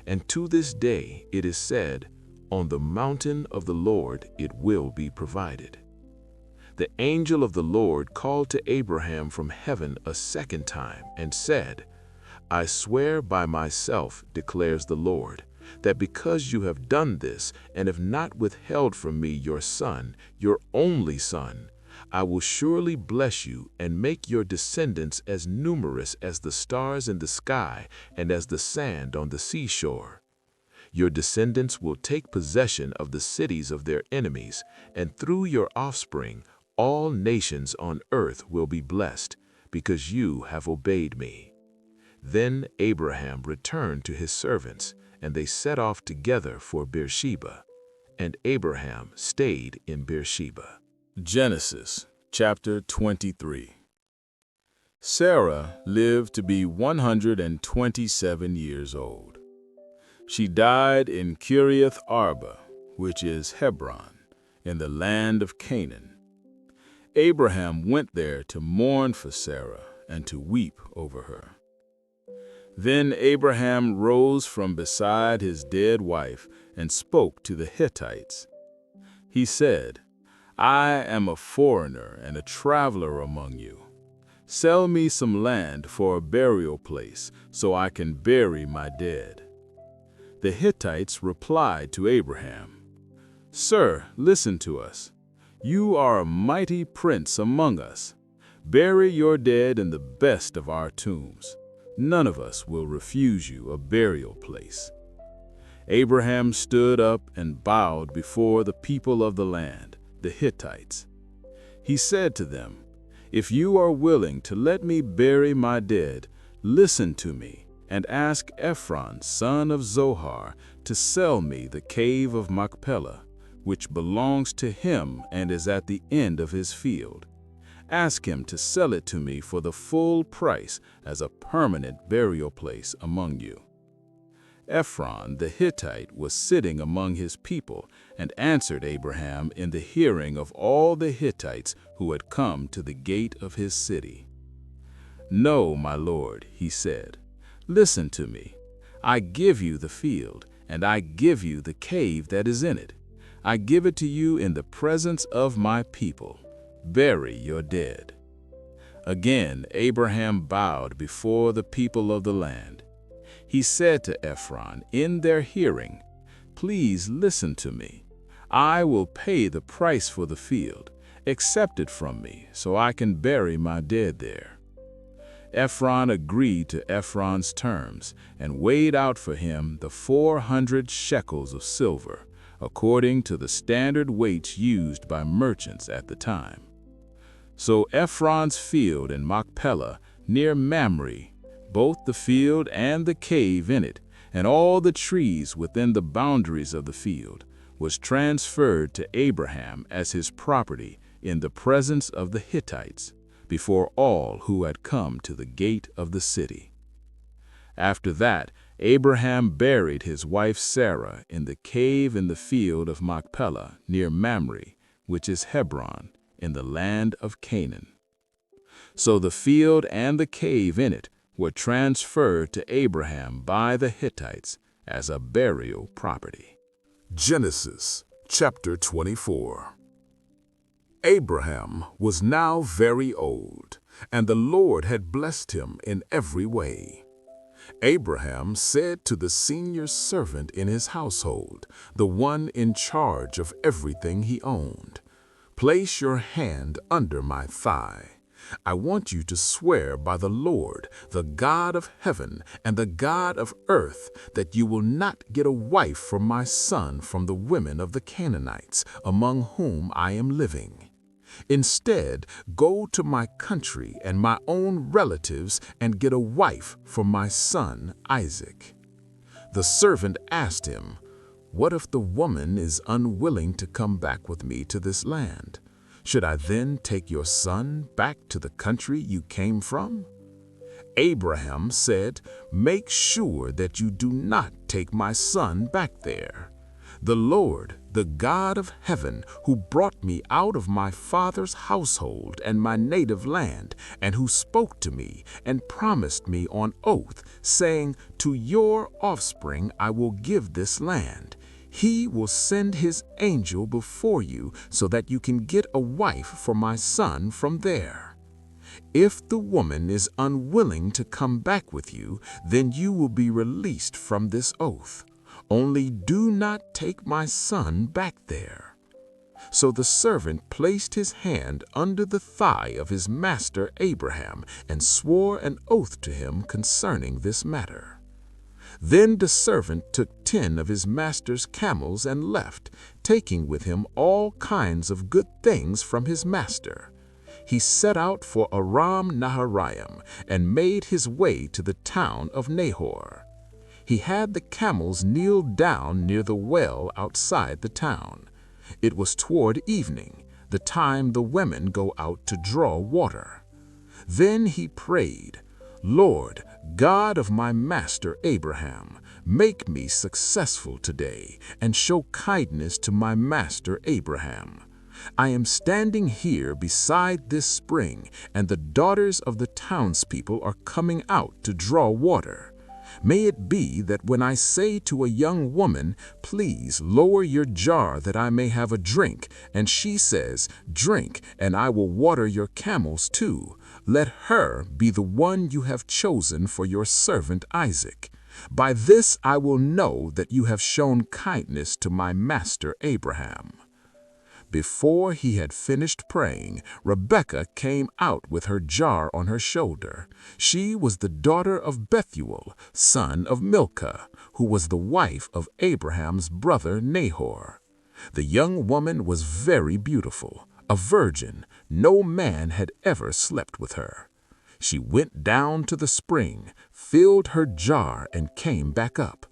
And to this day it is said, "On the mountain of the Lord it will be provided." The angel of the Lord called to Abraham from heaven a second time and said, "I swear by myself, declares the Lord, that because you have done this and have not withheld from me your son, your only son, I will surely bless you and make your descendants as numerous as the stars in the sky and as the sand on the seashore. Your descendants will take possession of the cities of their enemies, and through your offspring all nations on earth will be blessed, because you have obeyed me." Then Abraham returned to his servants, and they set off together for Beersheba, and Abraham stayed in Beersheba. Genesis chapter 23. Sarah lived to be 127 years old. She died in Kiriath Arba, which is Hebron, in the land of Canaan. Abraham went there to mourn for Sarah and to weep over her. Then Abraham rose from beside his dead wife and spoke to the Hittites. He said, "I am a foreigner and a traveler among you. Sell me some land for a burial place so I can bury my dead." The Hittites replied to Abraham, "Sir, listen to us. You are a mighty prince among us. Bury your dead in the best of our tombs. None of us will refuse you a burial place." Abraham stood up and bowed before the people of the land, the Hittites. He said to them, "If you are willing to let me bury my dead, listen to me and ask Ephron, son of Zohar, to sell me the cave of Machpelah, which belongs to him and is at the end of his field. Ask him to sell it to me for the full price as a permanent burial place among you." Ephron the Hittite was sitting among his people and answered Abraham in the hearing of all the Hittites who had come to the gate of his city. "No, my lord," he said, "listen to me. I give you the field, and I give you the cave that is in it. I give it to you in the presence of my people. Bury your dead." Again Abraham bowed before the people of the land. He said to Ephron in their hearing, "Please listen to me. I will pay the price for the field. Accept it from me so I can bury my dead there." Ephron agreed to Ephron's terms and weighed out for him the 400 shekels of silver, according to the standard weights used by merchants at the time. So Ephron's field in Machpelah near Mamre, both the field and the cave in it, and all the trees within the boundaries of the field, was transferred to Abraham as his property in the presence of the Hittites, before all who had come to the gate of the city. After that, Abraham buried his wife Sarah in the cave in the field of Machpelah near Mamre, which is Hebron, in the land of Canaan. So the field and the cave in it were transferred to Abraham by the Hittites as a burial property. Genesis chapter 24. Abraham was now very old, and the Lord had blessed him in every way. Abraham said to the senior servant in his household, the one in charge of everything he owned, Place your hand under my thigh. I want you to swear by the Lord, the God of heaven and the God of earth, that you will not get a wife for my son from the women of the Canaanites, among whom I am living. Instead, go to my country and my own relatives and get a wife for my son Isaac." The servant asked him, "What if the woman is unwilling to come back with me to this land? Should I then take your son back to the country you came from?" Abraham said, "Make sure that you do not take my son back there. The Lord, the God of heaven, who brought me out of my father's household and my native land, and who spoke to me and promised me on oath, saying, 'To your offspring I will give this land,' He will send His angel before you so that you can get a wife for my son from there. If the woman is unwilling to come back with you, then you will be released from this oath. Only do not take my son back there." So the servant placed his hand under the thigh of his master Abraham and swore an oath to him concerning this matter. Then the servant took 10 of his master's camels and left, taking with him all kinds of good things from his master. He set out for Aram Naharaim and made his way to the town of Nahor. He had the camels kneel down near the well outside the town. It was toward evening, the time the women go out to draw water. Then he prayed, "Lord, God of my master Abraham, make me successful today and show kindness to my master Abraham. I am standing here beside this spring, and the daughters of the townspeople are coming out to draw water. May it be that when I say to a young woman, 'Please lower your jar that I may have a drink,' and she says, 'Drink, and I will water your camels too,' let her be the one you have chosen for your servant Isaac. By this I will know that you have shown kindness to my master Abraham." Before he had finished praying, Rebekah came out with her jar on her shoulder. She was the daughter of Bethuel, son of Milcah, who was the wife of Abraham's brother Nahor. The young woman was very beautiful, a virgin. No man had ever slept with her. She went down to the spring, filled her jar, and came back up.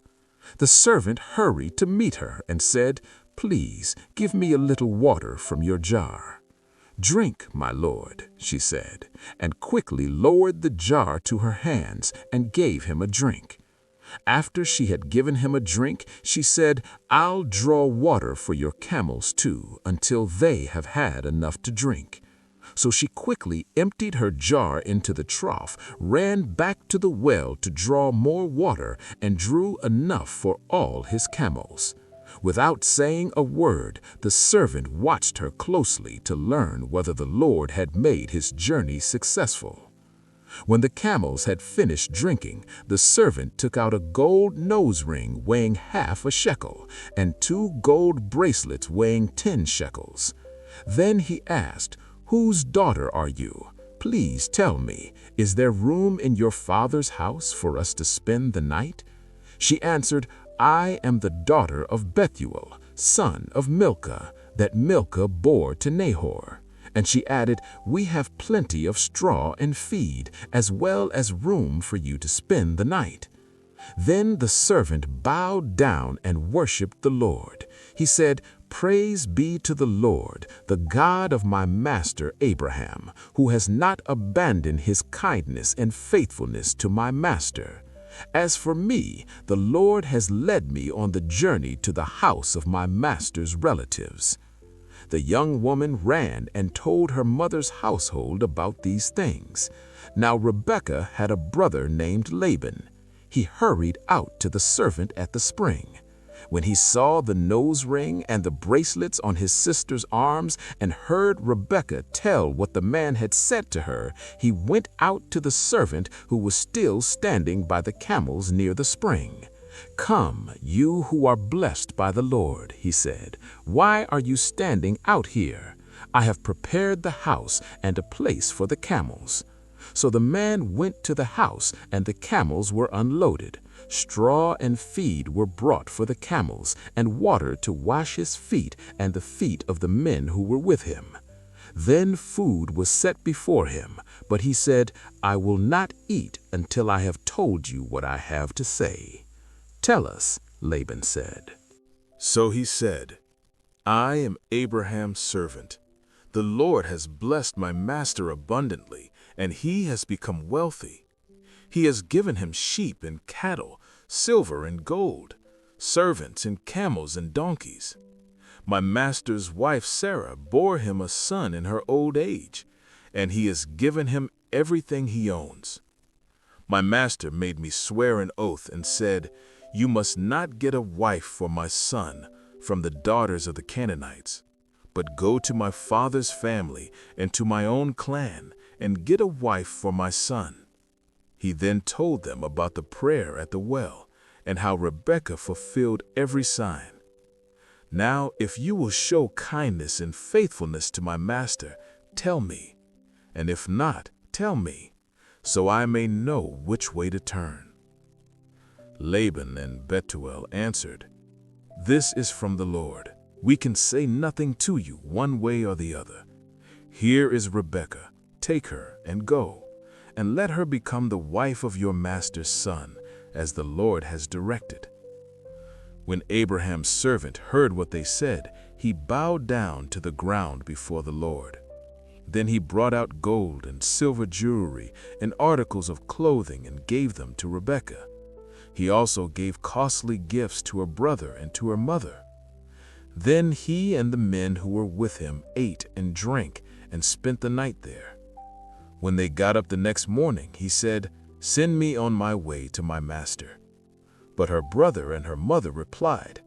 The servant hurried to meet her and said, "Please give me a little water from your jar." "Drink, my lord," she said, and quickly lowered the jar to her hands and gave him a drink. After she had given him a drink, she said, "I'll draw water for your camels too, until they have had enough to drink." So she quickly emptied her jar into the trough, ran back to the well to draw more water, and drew enough for all his camels. Without saying a word, the servant watched her closely to learn whether the Lord had made his journey successful. When the camels had finished drinking, the servant took out a gold nose ring weighing half a shekel and 2 gold bracelets weighing 10 shekels. Then he asked, "Whose daughter are you? Please tell me, is there room in your father's house for us to spend the night?" She answered, "I am the daughter of Bethuel, son of Milcah, that Milcah bore to Nahor." And she added, "We have plenty of straw and feed, as well as room for you to spend the night." Then the servant bowed down and worshipped the Lord. He said, "Praise be to the Lord, the God of my master Abraham, who has not abandoned his kindness and faithfulness to my master. As for me, the Lord has led me on the journey to the house of my master's relatives." The young woman ran and told her mother's household about these things. Now Rebekah had a brother named Laban. He hurried out to the servant at the spring. When he saw the nose ring and the bracelets on his sister's arms and heard Rebekah tell what the man had said to her, he went out to the servant who was still standing by the camels near the spring. "Come, you who are blessed by the Lord," he said. "Why are you standing out here? I have prepared the house and a place for the camels." So the man went to the house, and the camels were unloaded. Straw and feed were brought for the camels, and water to wash his feet and the feet of the men who were with him. Then food was set before him, but he said, "I will not eat until I have told you what I have to say." "Tell us," Laban said. So he said, "I am Abraham's servant. The Lord has blessed my master abundantly, and he has become wealthy. He has given him sheep and cattle, silver and gold, servants and camels and donkeys. My master's wife Sarah bore him a son in her old age, and he has given him everything he owns. My master made me swear an oath and said, 'You must not get a wife for my son from the daughters of the Canaanites, but go to my father's family and to my own clan and get a wife for my son.'" He then told them about the prayer at the well and how Rebekah fulfilled every sign. "Now, if you will show kindness and faithfulness to my master, tell me, and if not, tell me, so I may know which way to turn." Laban and Bethuel answered, "This is from the Lord. We can say nothing to you one way or the other. Here is Rebekah. Take her and go, and let her become the wife of your master's son, as the Lord has directed." When Abraham's servant heard what they said, he bowed down to the ground before the Lord. Then he brought out gold and silver jewelry and articles of clothing and gave them to Rebekah. He also gave costly gifts to her brother and to her mother. Then he and the men who were with him ate and drank and spent the night there. When they got up the next morning, he said, "Send me on my way to my master." But her brother and her mother replied,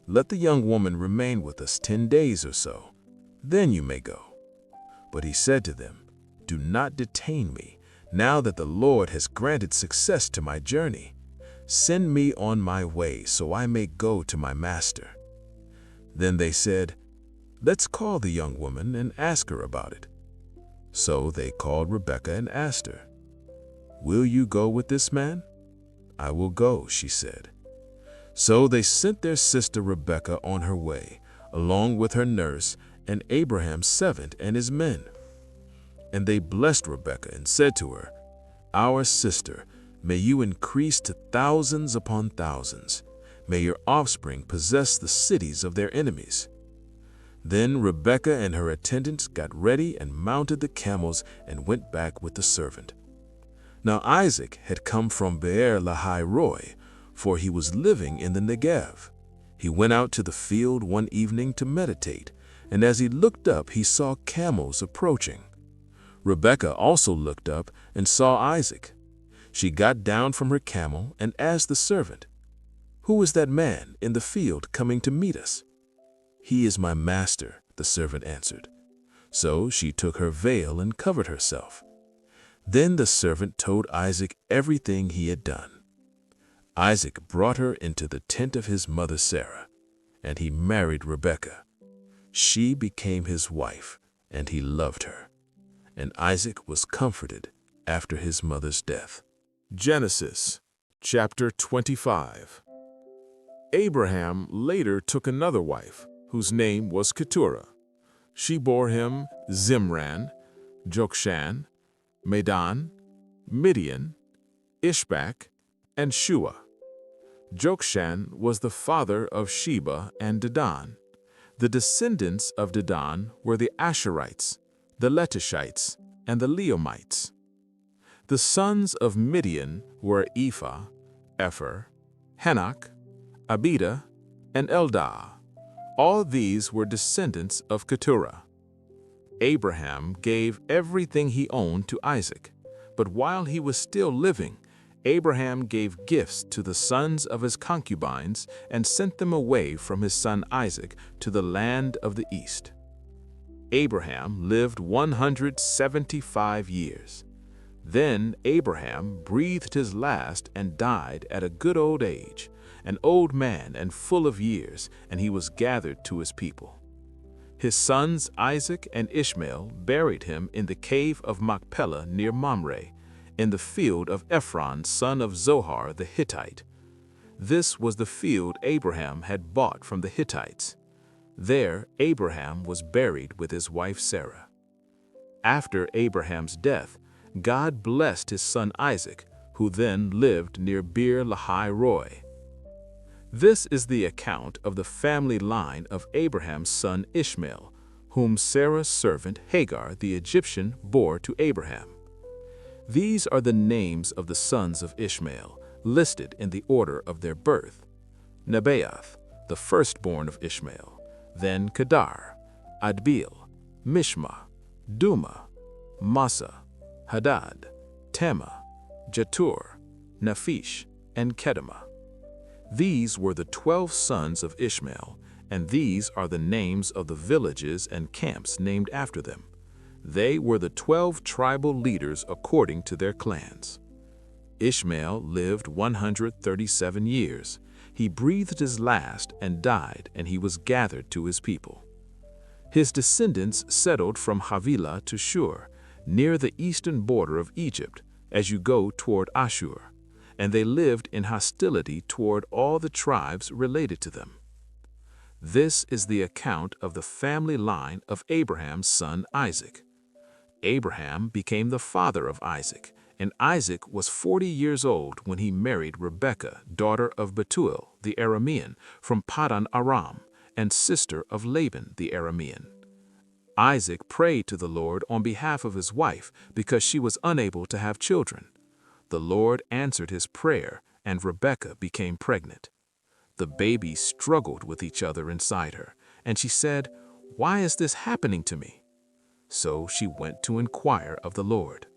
"Let the young woman remain with us 10 days or so, then you may go." But he said to them, "Do not detain me, now that the Lord has granted success to my journey. Send me on my way so I may go to my master." Then they said, "Let's call the young woman and ask her about it." So they called Rebekah and asked her, "Will you go with this man?" "I will go," she said. So they sent their sister Rebekah on her way, along with her nurse and Abraham's servant and his men. And they blessed Rebekah and said to her, "Our sister, may you increase to thousands upon thousands. May your offspring possess the cities of their enemies." Then Rebekah and her attendants got ready and mounted the camels and went back with the servant. Now Isaac had come from Beer Lahai Roi, for he was living in the Negev. He went out to the field one evening to meditate, and as he looked up he saw camels approaching. Rebekah also looked up and saw Isaac. She got down from her camel and asked the servant, "Who is that man in the field coming to meet us?" "He is my master," the servant answered. So she took her veil and covered herself. Then the servant told Isaac everything he had done. Isaac brought her into the tent of his mother Sarah, and he married Rebekah. She became his wife, and he loved her. And Isaac was comforted after his mother's death. Genesis chapter 25. Abraham later took another wife, whose name was Keturah. She bore him Zimran, Jokshan, Medan, Midian, Ishbak, and Shua. Jokshan was the father of Sheba and Dedan. The descendants of Dedan were the Asherites, the Letushites, and the Leomites. The sons of Midian were Ephah, Epher, Hanok, Abida, and Eldah. All these were descendants of Keturah. Abraham gave everything he owned to Isaac, but while he was still living, Abraham gave gifts to the sons of his concubines and sent them away from his son Isaac to the land of the east. Abraham lived 175 years. Then Abraham breathed his last and died at a good old age, an old man and full of years, and he was gathered to his people. His sons Isaac and Ishmael buried him in the cave of Machpelah near Mamre, in the field of Ephron son of Zohar the Hittite. This was the field Abraham had bought from the Hittites. There Abraham was buried with his wife Sarah. After Abraham's death, God blessed his son Isaac, who then lived near Beer Lahai Roi. This is the account of the family line of Abraham's son Ishmael, whom Sarah's servant Hagar the Egyptian bore to Abraham. These are the names of the sons of Ishmael, listed in the order of their birth. Nebaioth, the firstborn of Ishmael, then Kedar, Adbeel, Mishma, Duma, Massa, Hadad, Tema, Jetur, Naphish, and Kedemah. These were the 12 sons of Ishmael, and these are the names of the villages and camps named after them. They were the 12 tribal leaders according to their clans. Ishmael lived 137 years. He breathed his last and died, and he was gathered to his people. His descendants settled from Havilah to Shur, near the eastern border of Egypt, as you go toward Ashur, and they lived in hostility toward all the tribes related to them. This is the account of the family line of Abraham's son Isaac. Abraham became the father of Isaac, and Isaac was 40 years old when he married Rebekah, daughter of Bethuel the Aramean, from Paddan Aram, and sister of Laban the Aramean. Isaac prayed to the Lord on behalf of his wife because she was unable to have children. The Lord answered his prayer, and Rebekah became pregnant. The babies struggled with each other inside her, and she said, "Why is this happening to me?" So she went to inquire of the Lord.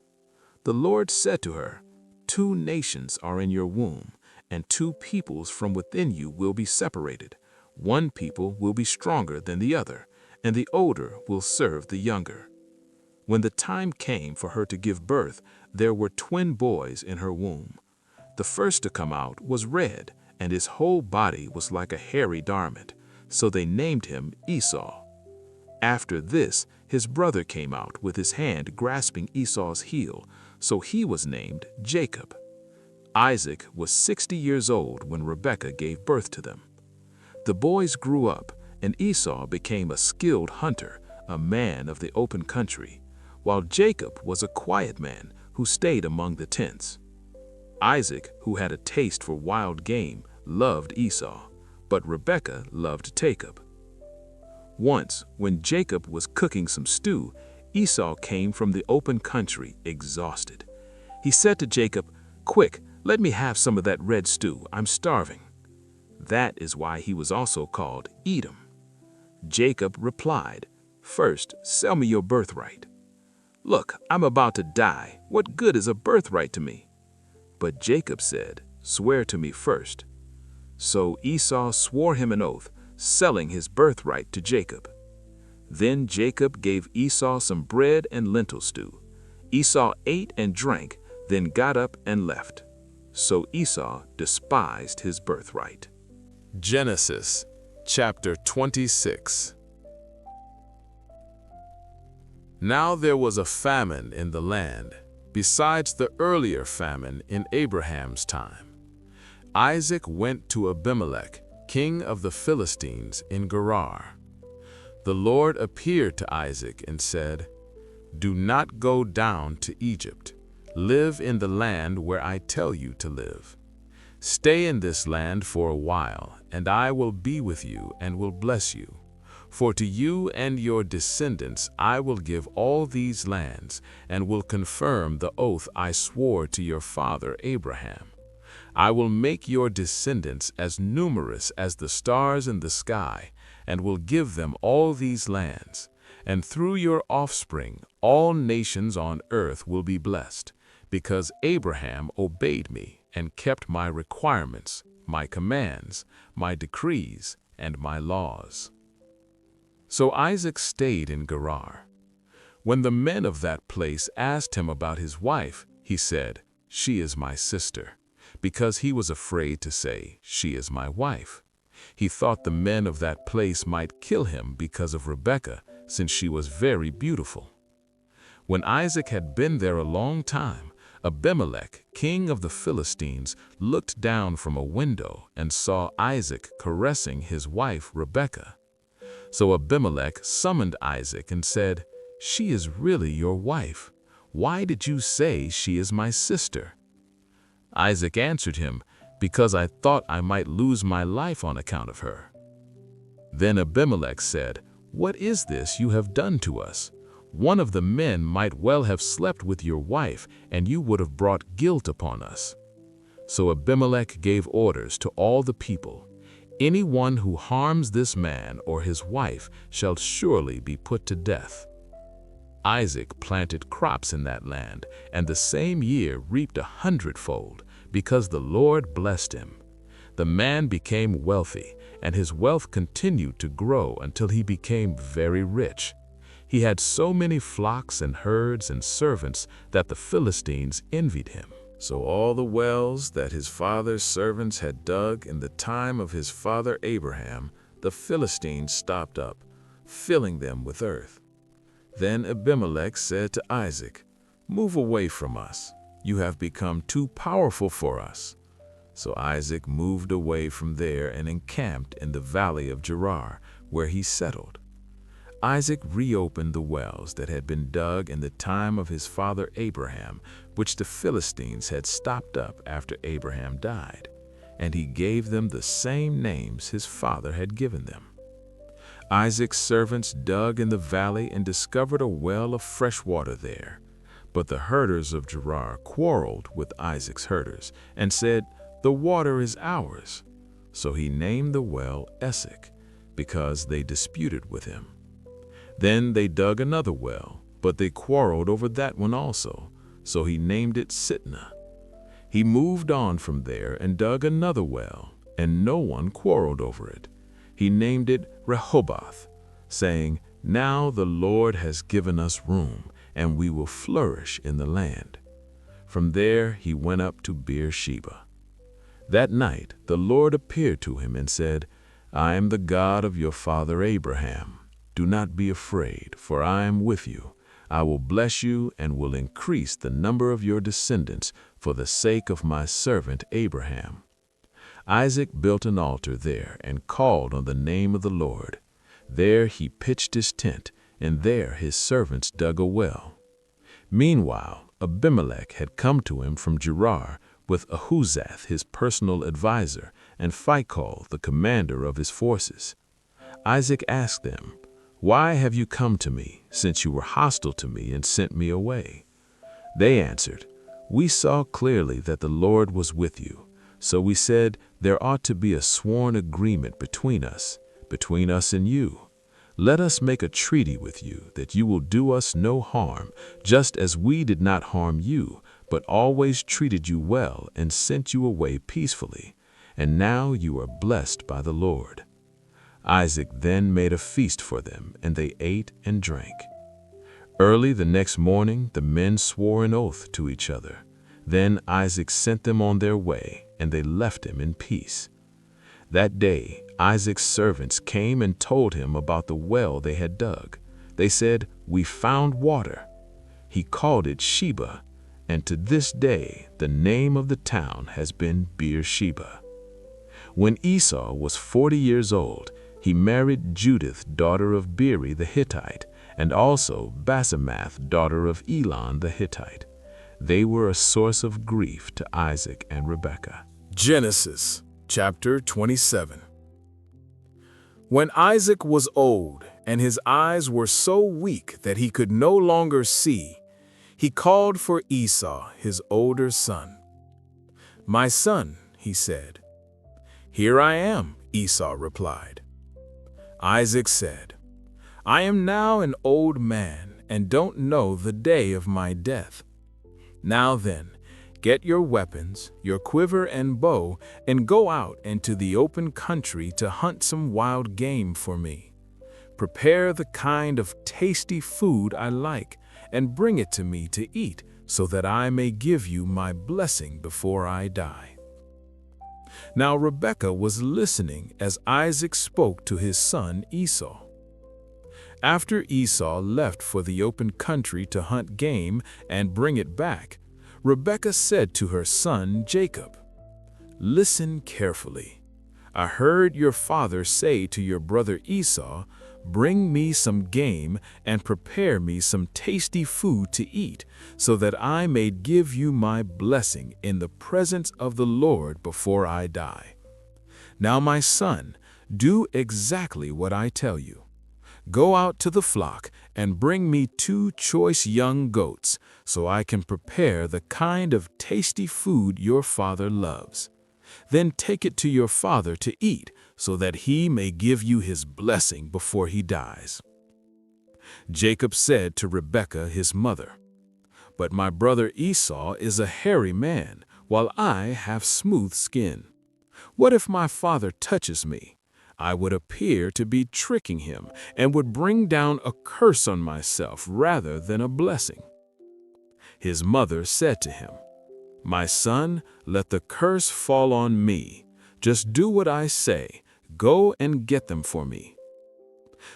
The Lord said to her, "2 nations are in your womb, and 2 peoples from within you will be separated. One people will be stronger than the other, and the older will serve the younger." When the time came for her to give birth, there were twin boys in her womb. The first to come out was red, and his whole body was like a hairy garment, so they named him Esau. After this, his brother came out with his hand grasping Esau's heel, so he was named Jacob. Isaac was 60 years old when Rebekah gave birth to them. The boys grew up, and Esau became a skilled hunter, a man of the open country, while Jacob was a quiet man who stayed among the tents. Isaac, who had a taste for wild game, loved Esau, but Rebekah loved Jacob. Once, when Jacob was cooking some stew, Esau came from the open country exhausted. He said to Jacob, "Quick, let me have some of that red stew, I'm starving." That is why he was also called Edom. Jacob replied, "First, sell me your birthright." "Look, I'm about to die. What good is a birthright to me?" But Jacob said, "Swear to me first." So Esau swore him an oath, selling his birthright to Jacob. Then Jacob gave Esau some bread and lentil stew. Esau ate and drank, then got up and left. So Esau despised his birthright. Genesis chapter 26. Now there was a famine in the land, besides the earlier famine in Abraham's time. Isaac went to Abimelech, king of the Philistines, in Gerar. The Lord appeared to Isaac and said, "Do not go down to Egypt. Live in the land where I tell you to live. Stay in this land for a while, and I will be with you and will bless you. For to you and your descendants I will give all these lands, and will confirm the oath I swore to your father Abraham. I will make your descendants as numerous as the stars in the sky, and will give them all these lands. And through your offspring all nations on earth will be blessed, because Abraham obeyed me and kept my requirements, my commands, my decrees, and my laws." So Isaac stayed in Gerar. When the men of that place asked him about his wife, he said, "She is my sister," because he was afraid to say, "She is my wife." He thought the men of that place might kill him because of Rebekah, since she was very beautiful. When Isaac had been there a long time, Abimelech, king of the Philistines, looked down from a window and saw Isaac caressing his wife Rebekah. So Abimelech summoned Isaac and said, "She is really your wife. Why did you say she is my sister?" Isaac answered him, "Because I thought I might lose my life on account of her." Then Abimelech said, "What is this you have done to us? One of the men might well have slept with your wife, and you would have brought guilt upon us." So Abimelech gave orders to all the people, "Anyone who harms this man or his wife shall surely be put to death." Isaac planted crops in that land, and the same year reaped 100-fold, because the Lord blessed him. The man became wealthy, and his wealth continued to grow until he became very rich. He had so many flocks and herds and servants that the Philistines envied him. So all the wells that his father's servants had dug in the time of his father Abraham, the Philistines stopped up, filling them with earth. Then Abimelech said to Isaac, "Move away from us. You have become too powerful for us." So Isaac moved away from there and encamped in the valley of Gerar, where he settled. Isaac reopened the wells that had been dug in the time of his father Abraham, which the Philistines had stopped up after Abraham died, and he gave them the same names his father had given them. Isaac's servants dug in the valley and discovered a well of fresh water there. But the herders of Gerar quarreled with Isaac's herders and said, "The water is ours." So he named the well Esek, because they disputed with him. Then they dug another well, but they quarreled over that one also, so he named it Sitnah. He moved on from there and dug another well, and no one quarreled over it. He named it Rehoboth, saying, "Now the Lord has given us room, and we will flourish in the land." From there he went up to Beersheba. That night the Lord appeared to him and said, "I am the God of your father Abraham. Do not be afraid, for I am with you. I will bless you and will increase the number of your descendants for the sake of my servant Abraham." Isaac built an altar there and called on the name of the Lord. There he pitched his tent, and there his servants dug a well. Meanwhile, Abimelech had come to him from Gerar with Ahuzath, his personal advisor, and Phicol, the commander of his forces. Isaac asked them, "Why have you come to me, since you were hostile to me and sent me away?" They answered, "We saw clearly that the Lord was with you. So we said, there ought to be a sworn agreement between us and you. Let us make a treaty with you that you will do us no harm, just as we did not harm you, but always treated you well and sent you away peacefully. And now you are blessed by the Lord." Isaac then made a feast for them, and they ate and drank. Early the next morning the men swore an oath to each other. Then Isaac sent them on their way, and they left him in peace. That day Isaac's servants came and told him about the well they had dug. They said, "We found water." He called it Sheba, and to this day the name of the town has been Beersheba. When Esau was 40 years old, he married Judith, daughter of Beeri the Hittite, and also Basemath, daughter of Elon the Hittite. They were a source of grief to Isaac and Rebekah. Genesis chapter 27. When Isaac was old and his eyes were so weak that he could no longer see, he called for Esau, his older son. "My son," he said. "Here I am," Esau replied. Isaac said, "I am now an old man and don't know the day of my death. Now then, get your weapons, your quiver and bow, and go out into the open country to hunt some wild game for me. Prepare the kind of tasty food I like, and bring it to me to eat, so that I may give you my blessing before I die." Now Rebekah was listening as Isaac spoke to his son Esau. After Esau left for the open country to hunt game and bring it back, Rebekah said to her son Jacob, "Listen carefully. I heard your father say to your brother Esau, 'Bring me some game and prepare me some tasty food to eat, so that I may give you my blessing in the presence of the Lord before I die.' Now, my son, do exactly what I tell you. Go out to the flock and bring me 2 choice young goats, so I can prepare the kind of tasty food your father loves. Then take it to your father to eat, so that he may give you his blessing before he dies." Jacob said to Rebekah his mother, "But my brother Esau is a hairy man, while I have smooth skin. What if my father touches me? I would appear to be tricking him and would bring down a curse on myself rather than a blessing." His mother said to him, "My son, let the curse fall on me. Just do what I say. Go and get them for me."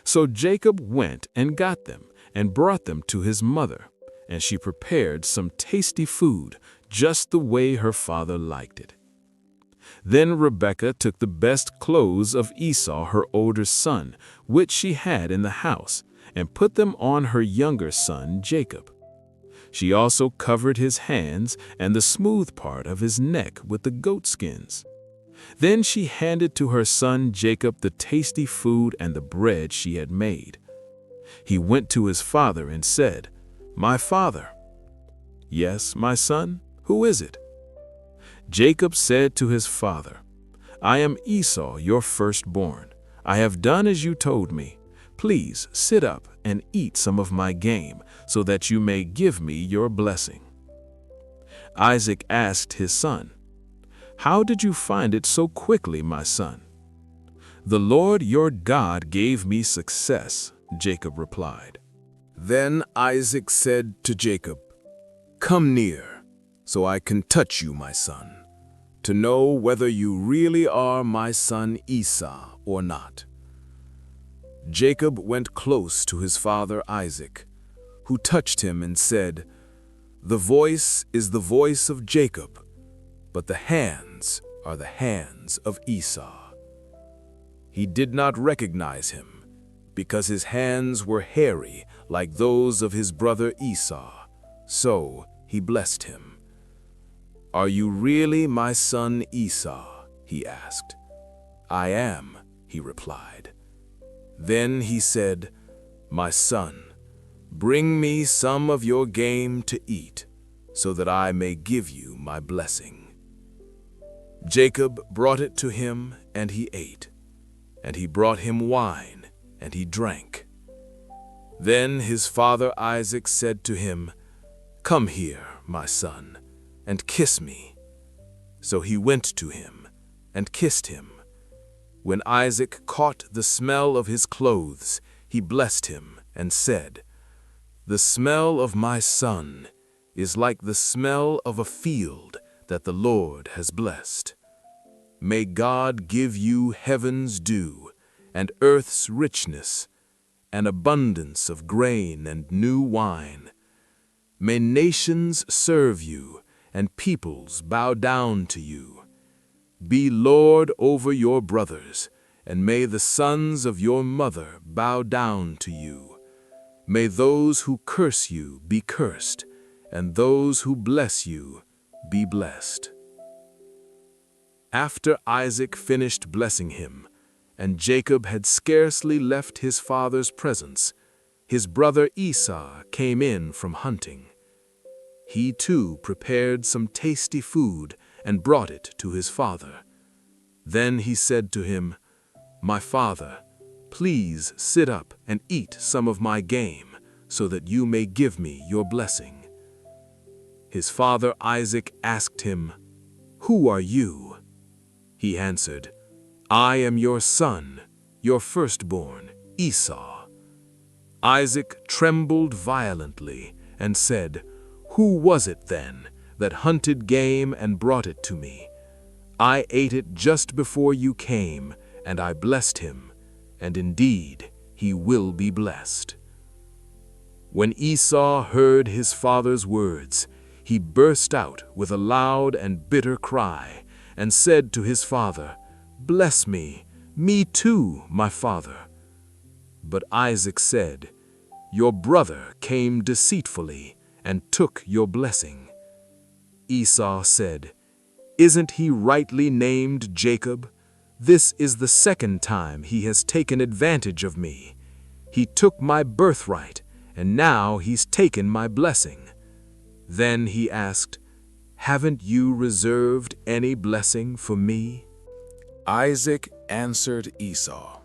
So Jacob went and got them and brought them to his mother, and she prepared some tasty food just the way her father liked it. Then Rebekah took the best clothes of Esau, her older son, which she had in the house, and put them on her younger son Jacob. She also covered his hands and the smooth part of his neck with the goat skins. Then she handed to her son Jacob the tasty food and the bread she had made. He went to his father and said, "My father." "Yes, my son, who is it?" Jacob said to his father, "I am Esau, your firstborn. I have done as you told me. Please sit up and eat some of my game, so that you may give me your blessing." Isaac asked his son, "How did you find it so quickly, my son?" "The Lord your God gave me success," Jacob replied. Then Isaac said to Jacob, "Come near, so I can touch you, my son, to know whether you really are my son Esau or not." Jacob went close to his father Isaac, who touched him and said, "The voice is the voice of Jacob, but the hands are the hands of Esau." He did not recognize him, because his hands were hairy like those of his brother Esau, so he blessed him. "Are you really my son Esau?" he asked. "I am," he replied. Then he said, "My son, bring me some of your game to eat, so that I may give you my blessing." Jacob brought it to him, and he ate, and he brought him wine, and he drank. Then his father Isaac said to him, "Come here, my son, and kiss me." So he went to him and kissed him. When Isaac caught the smell of his clothes, he blessed him and said, "The smell of my son is like the smell of a field that the Lord has blessed. May God give you heaven's dew and earth's richness, an abundance of grain and new wine. May nations serve you and peoples bow down to you. Be Lord over your brothers, and may the sons of your mother bow down to you. May those who curse you be cursed, and those who bless you be blessed." After Isaac finished blessing him, and Jacob had scarcely left his father's presence, his brother Esau came in from hunting. He too prepared some tasty food and brought it to his father. Then he said to him, "My father, please sit up and eat some of my game, so that you may give me your blessing." His father Isaac asked him, "Who are you?" He answered, "I am your son, your firstborn, Esau." Isaac trembled violently and said, "Who was it then that hunted game and brought it to me? I ate it just before you came, and I blessed him, and indeed he will be blessed." When Esau heard his father's words, he burst out with a loud and bitter cry, and said to his father, "Bless me too, my father." But Isaac said, "Your brother came deceitfully and took your blessing." Esau said, "Isn't he rightly named Jacob? This is the second time he has taken advantage of me. He took my birthright, and now he's taken my blessing." Then he asked, "Haven't you reserved any blessing for me?" Isaac answered Esau,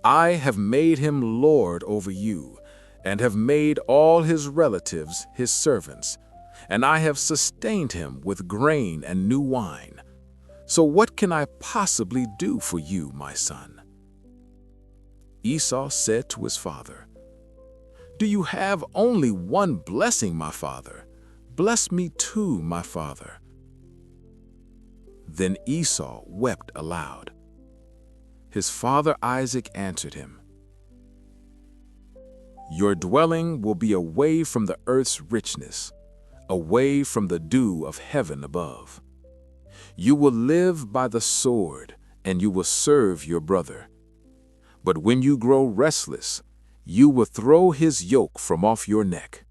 "I have made him lord over you, and have made all his relatives his servants, and I have sustained him with grain and new wine. So what can I possibly do for you, my son?" Esau said to his father, "Do you have only one blessing, my father? Bless me too, my father." Then Esau wept aloud. His father Isaac answered him, "Your dwelling will be away from the earth's richness, away from the dew of heaven above. You will live by the sword, and you will serve your brother. But when you grow restless, you will throw his yoke from off your neck."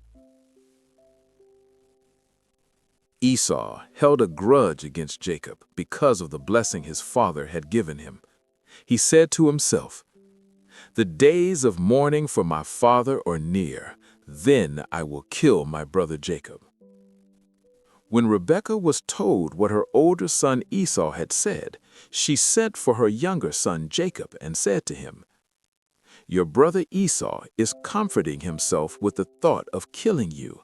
Esau held a grudge against Jacob because of the blessing his father had given him. He said to himself, "The days of mourning for my father are near, then I will kill my brother Jacob." When Rebekah was told what her older son Esau had said, she sent for her younger son Jacob and said to him, "Your brother Esau is comforting himself with the thought of killing you.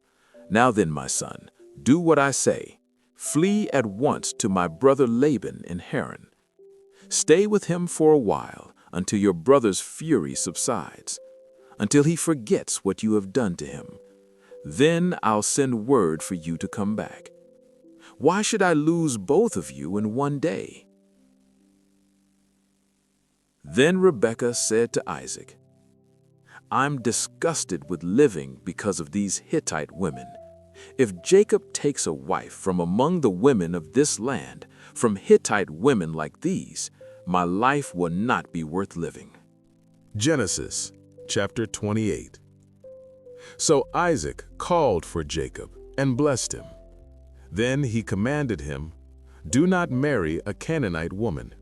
Now then, my son, do what I say. Flee at once to my brother Laban in Haran. Stay with him for a while until your brother's fury subsides, until he forgets what you have done to him. Then I'll send word for you to come back. Why should I lose both of you in one day?" Then Rebekah said to Isaac, "I'm disgusted with living because of these Hittite women. If Jacob takes a wife from among the women of this land, from Hittite women like these, my life will not be worth living." Genesis chapter 28. So Isaac called for Jacob and blessed him. Then he commanded him, "Do not marry a Canaanite woman.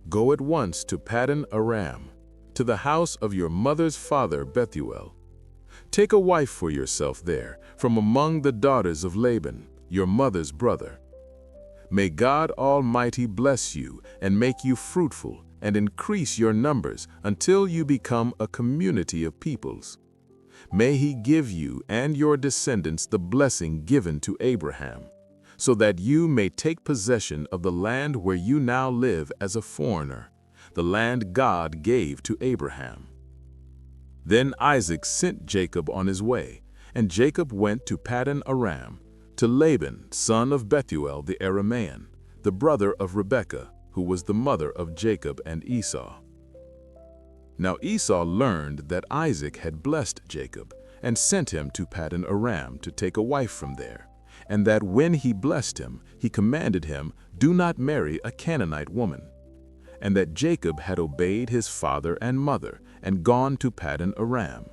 Go at once to Paddan Aram, to the house of your mother's father Bethuel. Take a wife for yourself there from among the daughters of Laban, your mother's brother. May God Almighty bless you and make you fruitful and increase your numbers until you become a community of peoples. May He give you and your descendants the blessing given to Abraham, so that you may take possession of the land where you now live as a foreigner, the land God gave to Abraham." Then Isaac sent Jacob on his way, and Jacob went to Paddan Aram, to Laban, son of Bethuel the Aramean, the brother of Rebekah, who was the mother of Jacob and Esau. Now Esau learned that Isaac had blessed Jacob, and sent him to Paddan Aram to take a wife from there, and that when he blessed him, he commanded him, "Do not marry a Canaanite woman," and that Jacob had obeyed his father and mother and gone to Paddan Aram.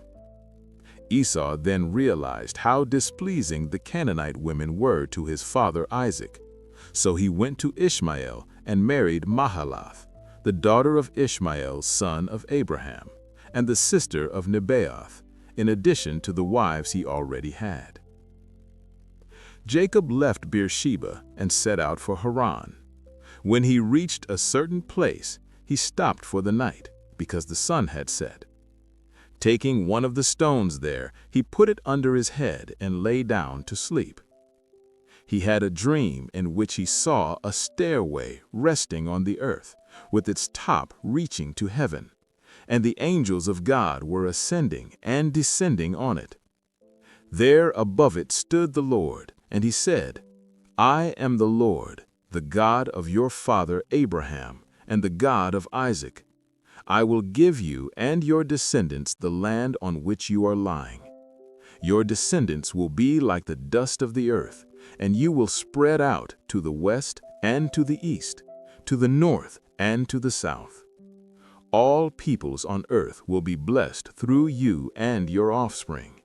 Esau then realized how displeasing the Canaanite women were to his father Isaac. So he went to Ishmael and married Mahalath, the daughter of Ishmael, son of Abraham, and the sister of Nebaioth, in addition to the wives he already had. Jacob left Beersheba and set out for Haran. When he reached a certain place, he stopped for the night, because the sun had set. Taking one of the stones there, he put it under his head and lay down to sleep. He had a dream in which he saw a stairway resting on the earth, with its top reaching to heaven, and the angels of God were ascending and descending on it. There above it stood the Lord, and he said, "I am the Lord, the God of your father Abraham, and the God of Isaac. I will give you and your descendants the land on which you are lying. Your descendants will be like the dust of the earth, and you will spread out to the west and to the east, to the north and to the south. All peoples on earth will be blessed through you and your offspring.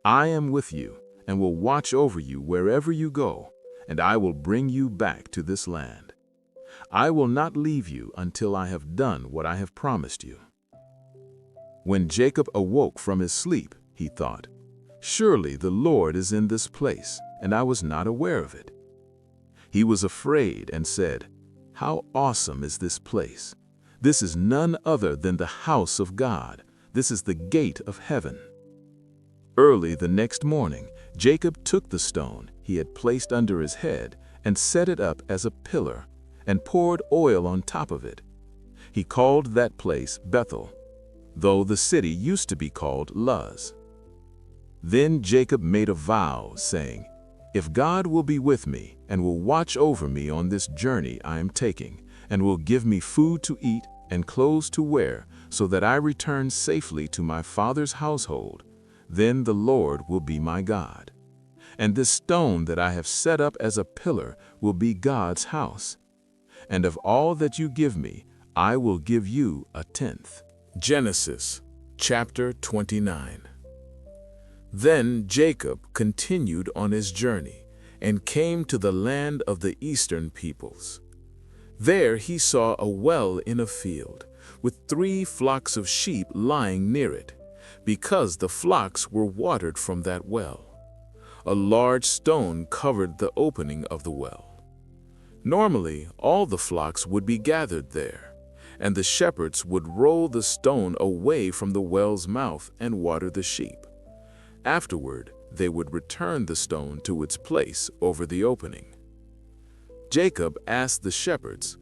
I am with you and will watch over you wherever you go, and I will bring you back to this land. I will not leave you until I have done what I have promised you." When Jacob awoke from his sleep, he thought, "Surely the Lord is in this place, and I was not aware of it." He was afraid and said, "How awesome is this place! This is none other than the house of God. This is the gate of heaven." Early the next morning, Jacob took the stone he had placed under his head and set it up as a pillar and poured oil on top of it. He called that place Bethel, though the city used to be called Luz. Then Jacob made a vow, saying, "If God will be with me and will watch over me on this journey I am taking, and will give me food to eat and clothes to wear, so that I return safely to my father's household, then the Lord will be my God. And this stone that I have set up as a pillar will be God's house. And of all that you give me, I will give you a tenth." Genesis chapter 29. Then Jacob continued on his journey and came to the land of the eastern peoples. There he saw a well in a field, with 3 flocks of sheep lying near it, because the flocks were watered from that well. A large stone covered the opening of the well. Normally, all the flocks would be gathered there, and the shepherds would roll the stone away from the well's mouth and water the sheep. Afterward, they would return the stone to its place over the opening. Jacob asked the shepherds,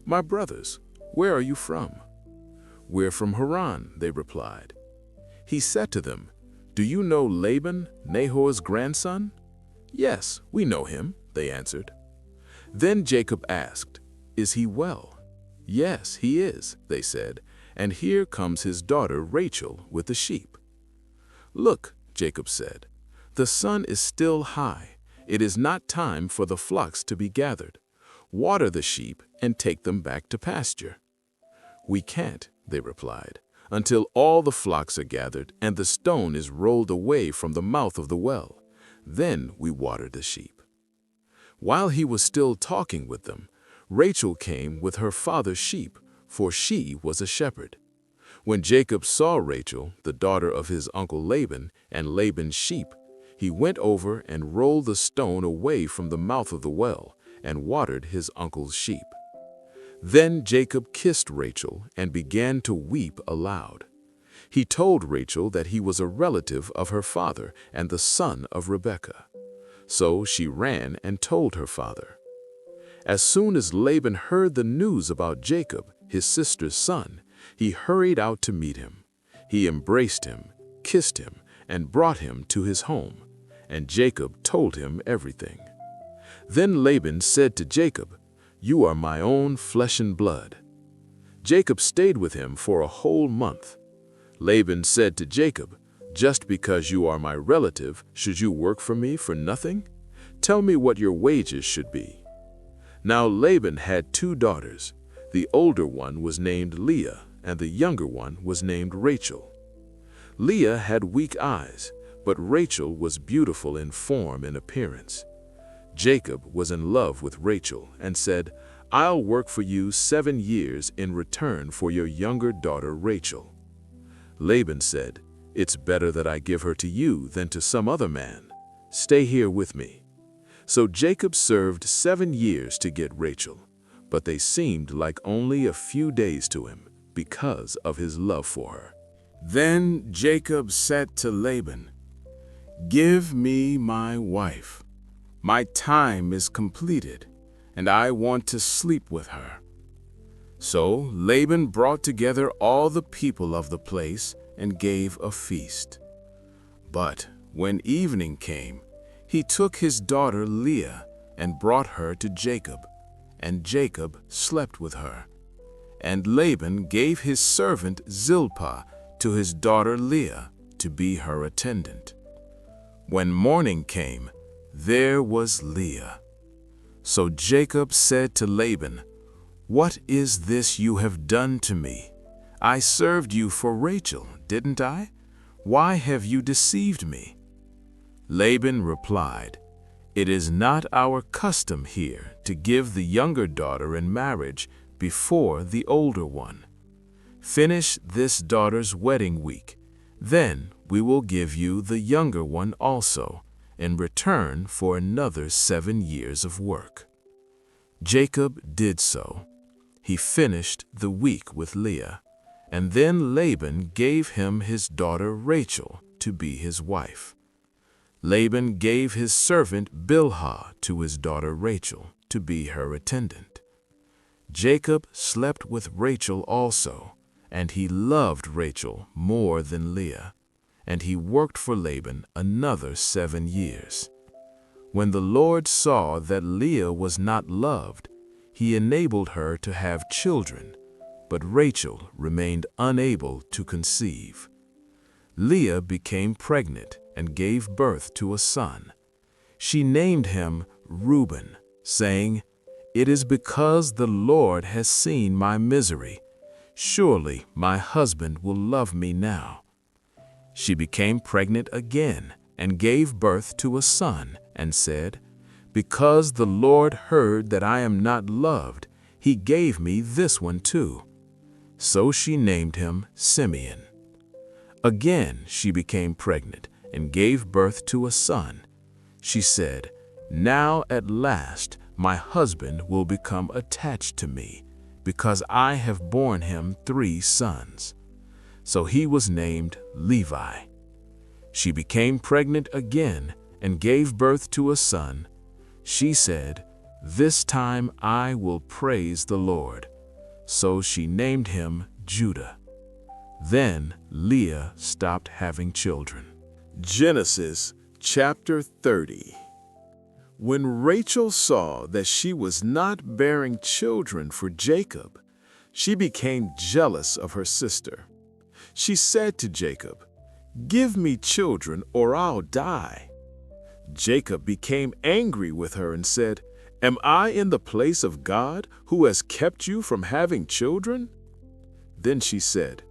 "My brothers, where are you from?" "We're from Haran," they replied. He said to them, "Do you know Laban, Nahor's grandson?" "Yes, we know him," they answered. Then Jacob asked, "Is he well?" "Yes, he is," they said, "and here comes his daughter Rachel with the sheep." "Look," Jacob said, "the sun is still high. It is not time for the flocks to be gathered. Water the sheep and take them back to pasture." "We can't," they replied, "until all the flocks are gathered and the stone is rolled away from the mouth of the well. Then we water the sheep." While he was still talking with them, Rachel came with her father's sheep, for she was a shepherd. When Jacob saw Rachel, the daughter of his uncle Laban, and Laban's sheep, he went over and rolled the stone away from the mouth of the well and watered his uncle's sheep. Then Jacob kissed Rachel and began to weep aloud. He told Rachel that he was a relative of her father and the son of Rebekah. So she ran and told her father. As soon as Laban heard the news about Jacob, his sister's son, he hurried out to meet him. He embraced him, kissed him, and brought him to his home, and Jacob told him everything. Then Laban said to Jacob, "You are my own flesh and blood." Jacob stayed with him for a whole month. Laban said to Jacob, "Just because you are my relative, should you work for me for nothing? Tell me what your wages should be." Now Laban had 2 daughters. The older one was named Leah, and the younger one was named Rachel. Leah had weak eyes, but Rachel was beautiful in form and appearance. Jacob was in love with Rachel and said, "I'll work for you 7 years in return for your younger daughter Rachel." Laban said, "It's better that I give her to you than to some other man. Stay here with me." So Jacob served 7 years to get Rachel, but they seemed like only a few days to him because of his love for her. Then Jacob said to Laban, "Give me my wife. My time is completed, and I want to sleep with her." So Laban brought together all the people of the place and gave a feast. But when evening came, he took his daughter Leah and brought her to Jacob, and Jacob slept with her. And Laban gave his servant Zilpah to his daughter Leah to be her attendant. When morning came, there was Leah. So Jacob said to Laban, "What is this you have done to me? I served you for Rachel, didn't I? Why have you deceived me?" Laban replied, "It is not our custom here to give the younger daughter in marriage before the older one. Finish this daughter's wedding week, then we will give you the younger one also, in return for another 7 years of work." Jacob did so. He finished the week with Leah, and then Laban gave him his daughter Rachel to be his wife. Laban gave his servant Bilhah to his daughter Rachel to be her attendant. Jacob slept with Rachel also, and he loved Rachel more than Leah, and he worked for Laban another 7 years. When the Lord saw that Leah was not loved, he enabled her to have children, but Rachel remained unable to conceive. Leah became pregnant and gave birth to a son. She named him Reuben, saying, "It is because the Lord has seen my misery. Surely my husband will love me now." She became pregnant again and gave birth to a son and said, "Because the Lord heard that I am not loved, he gave me this one too." So she named him Simeon. Again she became pregnant and gave birth to a son. She said, "Now at last my husband will become attached to me, because I have borne him 3 sons." So he was named Levi. She became pregnant again and gave birth to a son. She said, "This time I will praise the Lord." So she named him Judah. Then Leah stopped having children. Genesis chapter 30. When Rachel saw that she was not bearing children for Jacob, she became jealous of her sister. She said to Jacob, "Give me children or I'll die." Jacob became angry with her and said, "Am I in the place of God who has kept you from having children?" Then she said,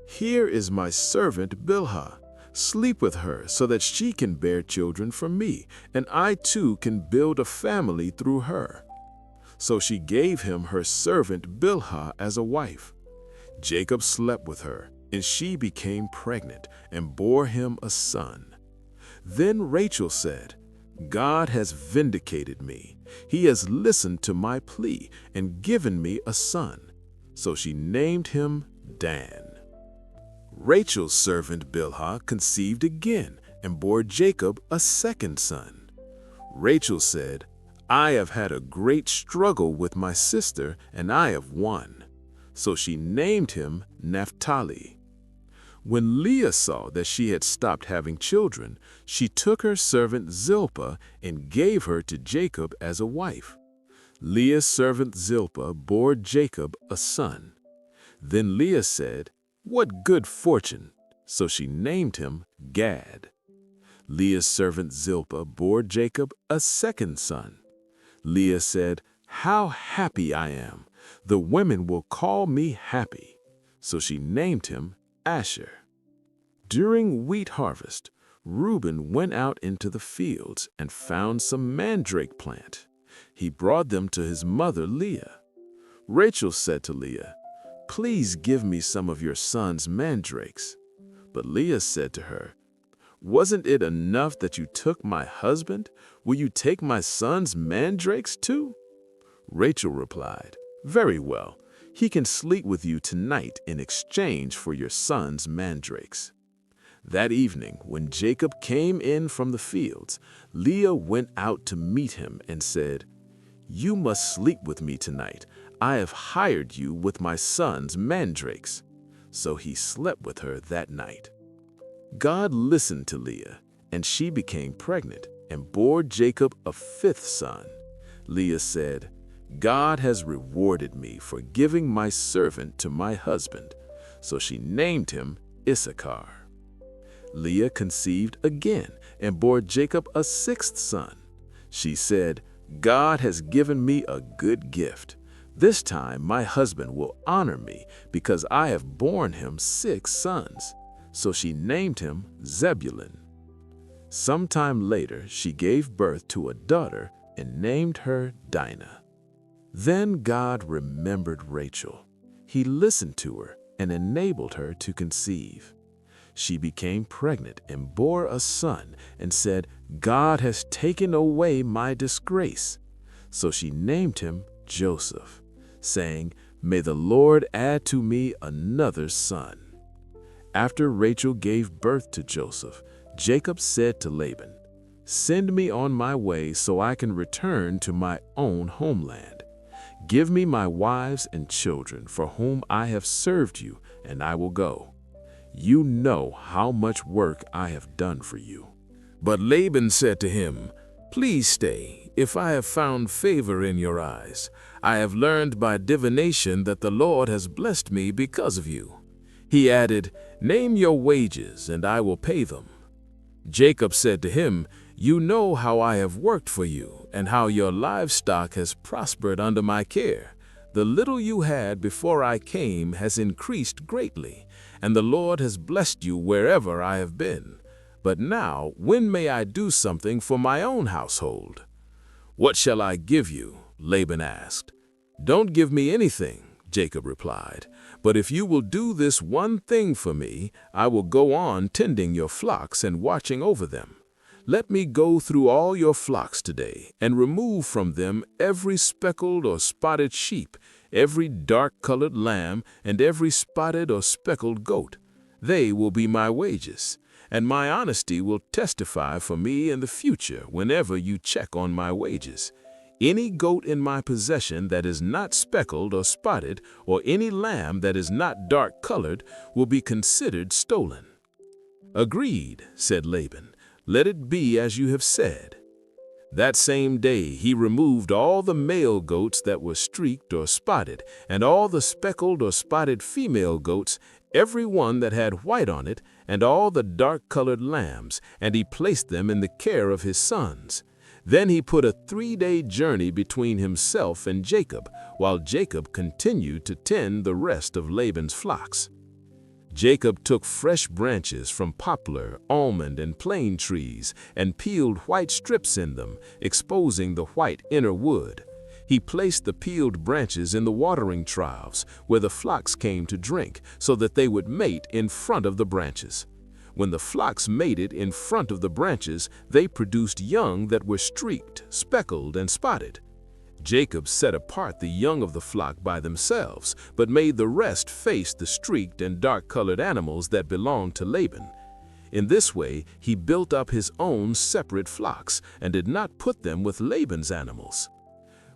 "Here is my servant Bilhah. Sleep with her so that she can bear children for me, and I too can build a family through her." So she gave him her servant Bilhah as a wife. Jacob slept with her, and she became pregnant and bore him a son. Then Rachel said, "God has vindicated me. He has listened to my plea and given me a son." So she named him Dan. Rachel's servant Bilhah conceived again and bore Jacob a second son. Rachel said, "I have had a great struggle with my sister, and I have won." So she named him Naphtali. When Leah saw that she had stopped having children, she took her servant Zilpah and gave her to Jacob as a wife. Leah's servant Zilpah bore Jacob a son. Then Leah said, "What good fortune!" So she named him Gad. Leah's servant Zilpah bore Jacob a second son. Leah said, "How happy I am! The women will call me happy." So she named him Asher. During wheat harvest, Reuben went out into the fields and found some mandrake plant. He brought them to his mother Leah. Rachel said to Leah, "Please give me some of your son's mandrakes." But Leah said to her, "Wasn't it enough that you took my husband? Will you take my son's mandrakes too?" Rachel replied, "Very well. He can sleep with you tonight in exchange for your son's mandrakes." That evening, when Jacob came in from the fields, Leah went out to meet him and said, "You must sleep with me tonight. I have hired you with my son's mandrakes." So he slept with her that night. God listened to Leah, and she became pregnant and bore Jacob a 5th son. Leah said, God has rewarded me for giving my servant to my husband." So she named him Issachar. Leah conceived again and bore Jacob a sixth son. She said, "God has given me a good gift. This time my husband will honor me because I have borne him 6 sons." So she named him Zebulun. Sometime later, she gave birth to a daughter and named her Dinah. Then God remembered Rachel. He listened to her and enabled her to conceive. She became pregnant and bore a son and said, "God has taken away my disgrace." So she named him Joseph, saying, "May the Lord add to me another son." After Rachel gave birth to Joseph, Jacob said to Laban, "Send me on my way so I can return to my own homeland. Give me my wives and children for whom I have served you, and I will go. You know how much work I have done for you." But Laban said to him, "Please stay, if I have found favor in your eyes. I have learned by divination that the Lord has blessed me because of you." He added, "Name your wages, and I will pay them." Jacob said to him, "You know how I have worked for you, and how your livestock has prospered under my care. The little you had before I came has increased greatly, and the Lord has blessed you wherever I have been. But now, when may I do something for my own household?" "What shall I give you?" Laban asked. "Don't give me anything," Jacob replied. "But if you will do this one thing for me, I will go on tending your flocks and watching over them. Let me go through all your flocks today and remove from them every speckled or spotted sheep, every dark-colored lamb, and every spotted or speckled goat. They will be my wages, and my honesty will testify for me in the future whenever you check on my wages. Any goat in my possession that is not speckled or spotted, or any lamb that is not dark-colored, will be considered stolen." "Agreed," said Laban. "Let it be as you have said." That same day he removed all the male goats that were streaked or spotted, and all the speckled or spotted female goats, every one that had white on it, and all the dark-colored lambs, and he placed them in the care of his sons. Then he put a 3-day journey between himself and Jacob, while Jacob continued to tend the rest of Laban's flocks. Jacob took fresh branches from poplar, almond, and plane trees, and peeled white strips in them, exposing the white inner wood. He placed the peeled branches in the watering troughs, where the flocks came to drink, so that they would mate in front of the branches. When the flocks mated in front of the branches, they produced young that were streaked, speckled, and spotted. Jacob set apart the young of the flock by themselves, but made the rest face the streaked and dark-colored animals that belonged to Laban. In this way, he built up his own separate flocks and did not put them with Laban's animals.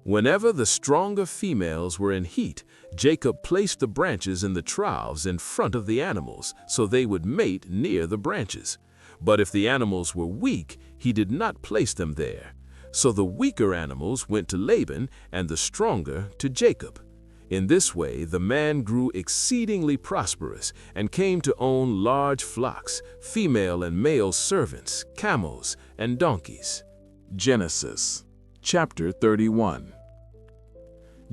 Whenever the stronger females were in heat, Jacob placed the branches in the troughs in front of the animals, so they would mate near the branches. But if the animals were weak, he did not place them there. So the weaker animals went to Laban and the stronger to Jacob. In this way, the man grew exceedingly prosperous and came to own large flocks, female and male servants, camels, and donkeys. Genesis chapter 31.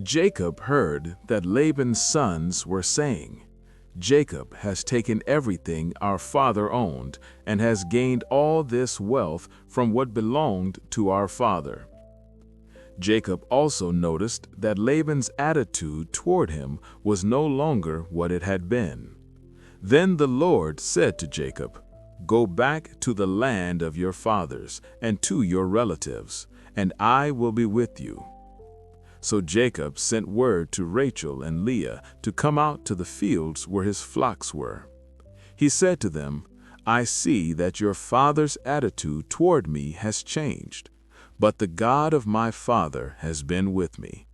Jacob heard that Laban's sons were saying, "Jacob has taken everything our father owned and has gained all this wealth from what belonged to our father." Jacob also noticed that Laban's attitude toward him was no longer what it had been. Then the Lord said to Jacob, "Go back to the land of your fathers and to your relatives, and I will be with you." So Jacob sent word to Rachel and Leah to come out to the fields where his flocks were. He said to them, "I see that your father's attitude toward me has changed, but the God of my father has been with me.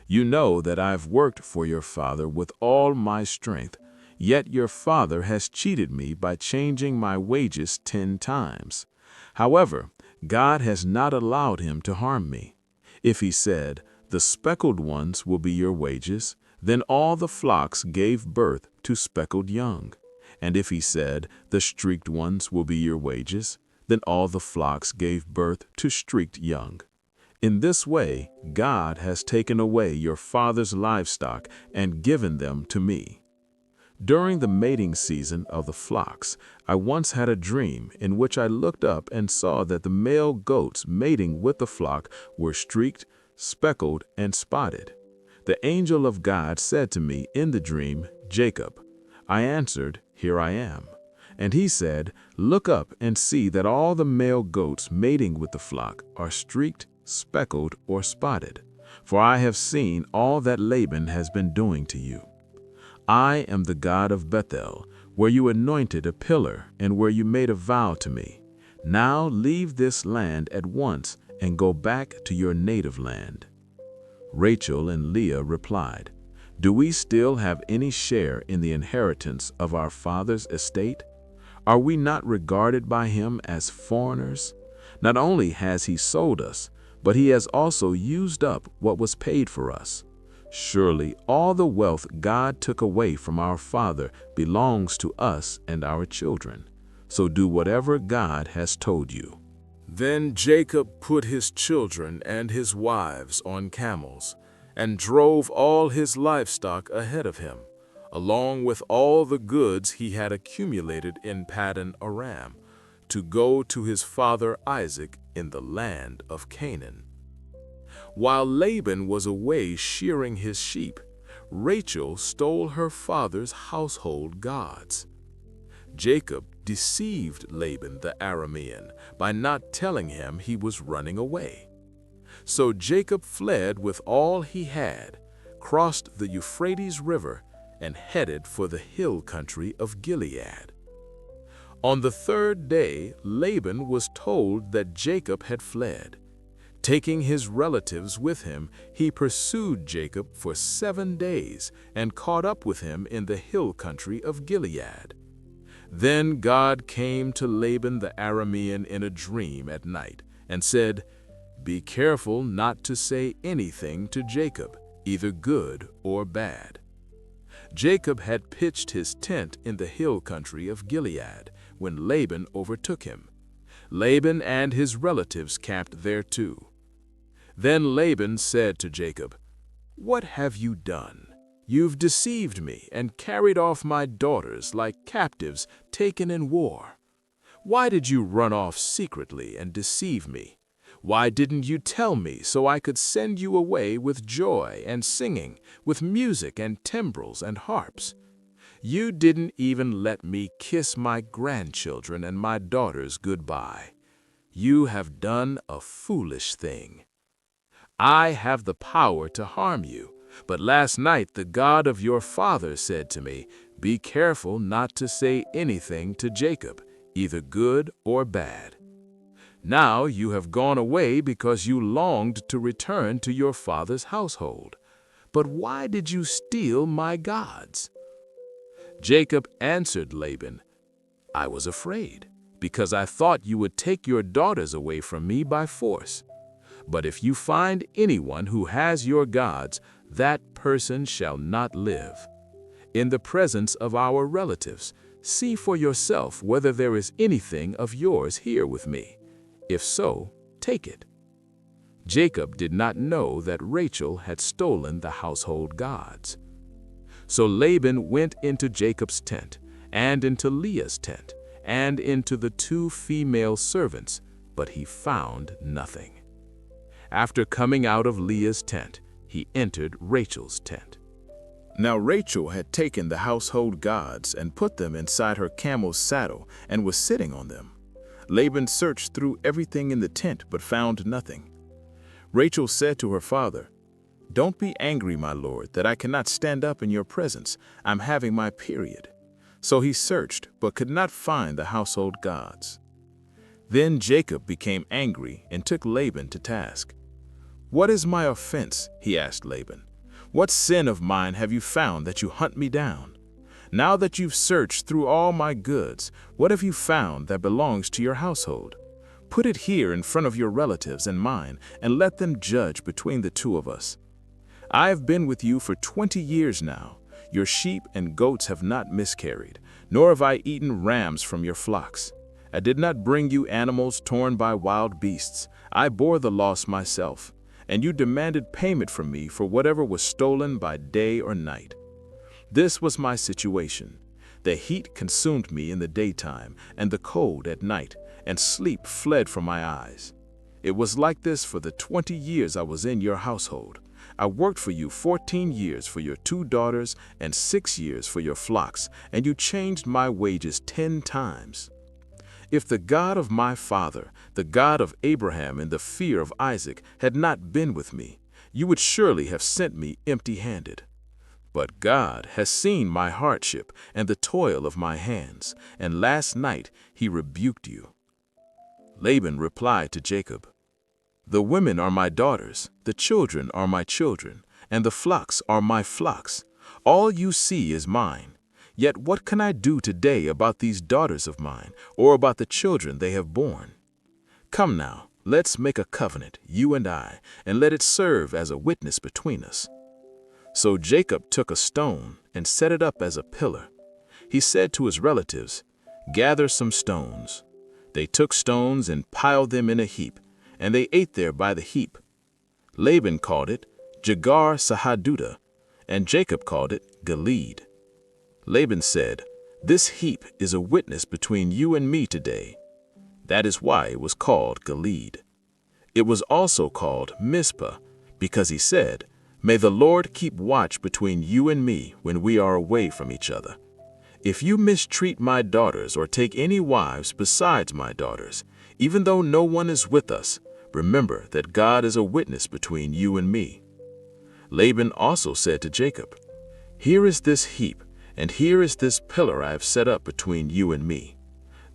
You know that I've worked for your father with all my strength, yet your father has cheated me by changing my wages 10 times. However, God has not allowed him to harm me. If he said, The speckled ones will be your wages. Then all the flocks gave birth to speckled young. And if he said, the streaked ones will be your wages, then all the flocks gave birth to streaked young. In this way, God has taken away your father's livestock and given them to me. During the mating season of the flocks, I once had a dream in which I looked up and saw that the male goats mating with the flock were streaked, speckled, and spotted. The angel of God said to me in the dream, Jacob. I answered, Here I am. And he said, Look up and see that all the male goats mating with the flock are streaked, speckled, or spotted. For I have seen all that Laban has been doing to you. I am the God of Bethel, where you anointed a pillar and where you made a vow to me. Now leave this land at once and go back to your native land. Rachel and Leah replied, Do we still have any share in the inheritance of our father's estate? Are we not regarded by him as foreigners? Not only has he sold us, but he has also used up what was paid for us. Surely all the wealth God took away from our father belongs to us and our children. So do whatever God has told you. Then Jacob put his children and his wives on camels and drove all his livestock ahead of him, along with all the goods he had accumulated in Paddan Aram, to go to his father Isaac in the land of Canaan. While Laban was away shearing his sheep, Rachel stole her father's household gods. Jacob deceived Laban the Aramean by not telling him he was running away. So Jacob fled with all he had, crossed the Euphrates River, and headed for the hill country of Gilead. On the third day, Laban was told that Jacob had fled. Taking his relatives with him, he pursued Jacob for 7 days and caught up with him in the hill country of Gilead. Then God came to Laban the Aramean in a dream at night and said, Be careful not to say anything to Jacob, either good or bad. Jacob had pitched his tent in the hill country of Gilead when Laban overtook him. Laban and his relatives camped there too. Then Laban said to Jacob, What have you done? You've deceived me and carried off my daughters like captives taken in war. Why did you run off secretly and deceive me? Why didn't you tell me so I could send you away with joy and singing, with music and timbrels and harps? You didn't even let me kiss my grandchildren and my daughters goodbye. You have done a foolish thing. I have the power to harm you, but last night the God of your father said to me, Be careful not to say anything to Jacob, either good or bad. Now you have gone away because you longed to return to your father's household. But why did you steal my gods? Jacob answered Laban, I was afraid, because I thought you would take your daughters away from me by force. But if you find anyone who has your gods, that person shall not live. In the presence of our relatives, see for yourself whether there is anything of yours here with me. If so, take it. Jacob did not know that Rachel had stolen the household gods. So Laban went into Jacob's tent, and into Leah's tent, and into the 2 female servants, but he found nothing. After coming out of Leah's tent, he entered Rachel's tent. Now Rachel had taken the household gods and put them inside her camel's saddle and was sitting on them. Laban searched through everything in the tent but found nothing. Rachel said to her father, Don't be angry, my lord, that I cannot stand up in your presence. I'm having my period. So he searched but could not find the household gods. Then Jacob became angry and took Laban to task. What is my offense? He asked Laban. What sin of mine have you found that you hunt me down? Now that you've searched through all my goods, what have you found that belongs to your household? Put it here in front of your relatives and mine, and let them judge between the two of us. I have been with you for 20 years now. Your sheep and goats have not miscarried, nor have I eaten rams from your flocks. I did not bring you animals torn by wild beasts. I bore the loss myself, and you demanded payment from me for whatever was stolen by day or night. This was my situation. The heat consumed me in the daytime, and the cold at night, and sleep fled from my eyes. It was like this for the 20 years I was in your household. I worked for you 14 years for your 2 daughters and 6 years for your flocks, and you changed my wages 10 times. If the God of my father, the God of Abraham and the fear of Isaac, had not been with me, you would surely have sent me empty-handed. But God has seen my hardship and the toil of my hands, and last night he rebuked you." Laban replied to Jacob, "The women are my daughters, the children are my children, and the flocks are my flocks. All you see is mine. Yet what can I do today about these daughters of mine, or about the children they have borne? Come now, let's make a covenant, you and I, and let it serve as a witness between us." So Jacob took a stone and set it up as a pillar. He said to his relatives, "Gather some stones." They took stones and piled them in a heap, and they ate there by the heap. Laban called it Jagar Sahaduta, and Jacob called it Gilead. Laban said, "This heap is a witness between you and me today." That is why it was called Gilead. It was also called Mizpah, because he said, "May the Lord keep watch between you and me when we are away from each other. If you mistreat my daughters or take any wives besides my daughters, even though no one is with us, remember that God is a witness between you and me." Laban also said to Jacob, "Here is this heap, and here is this pillar I have set up between you and me.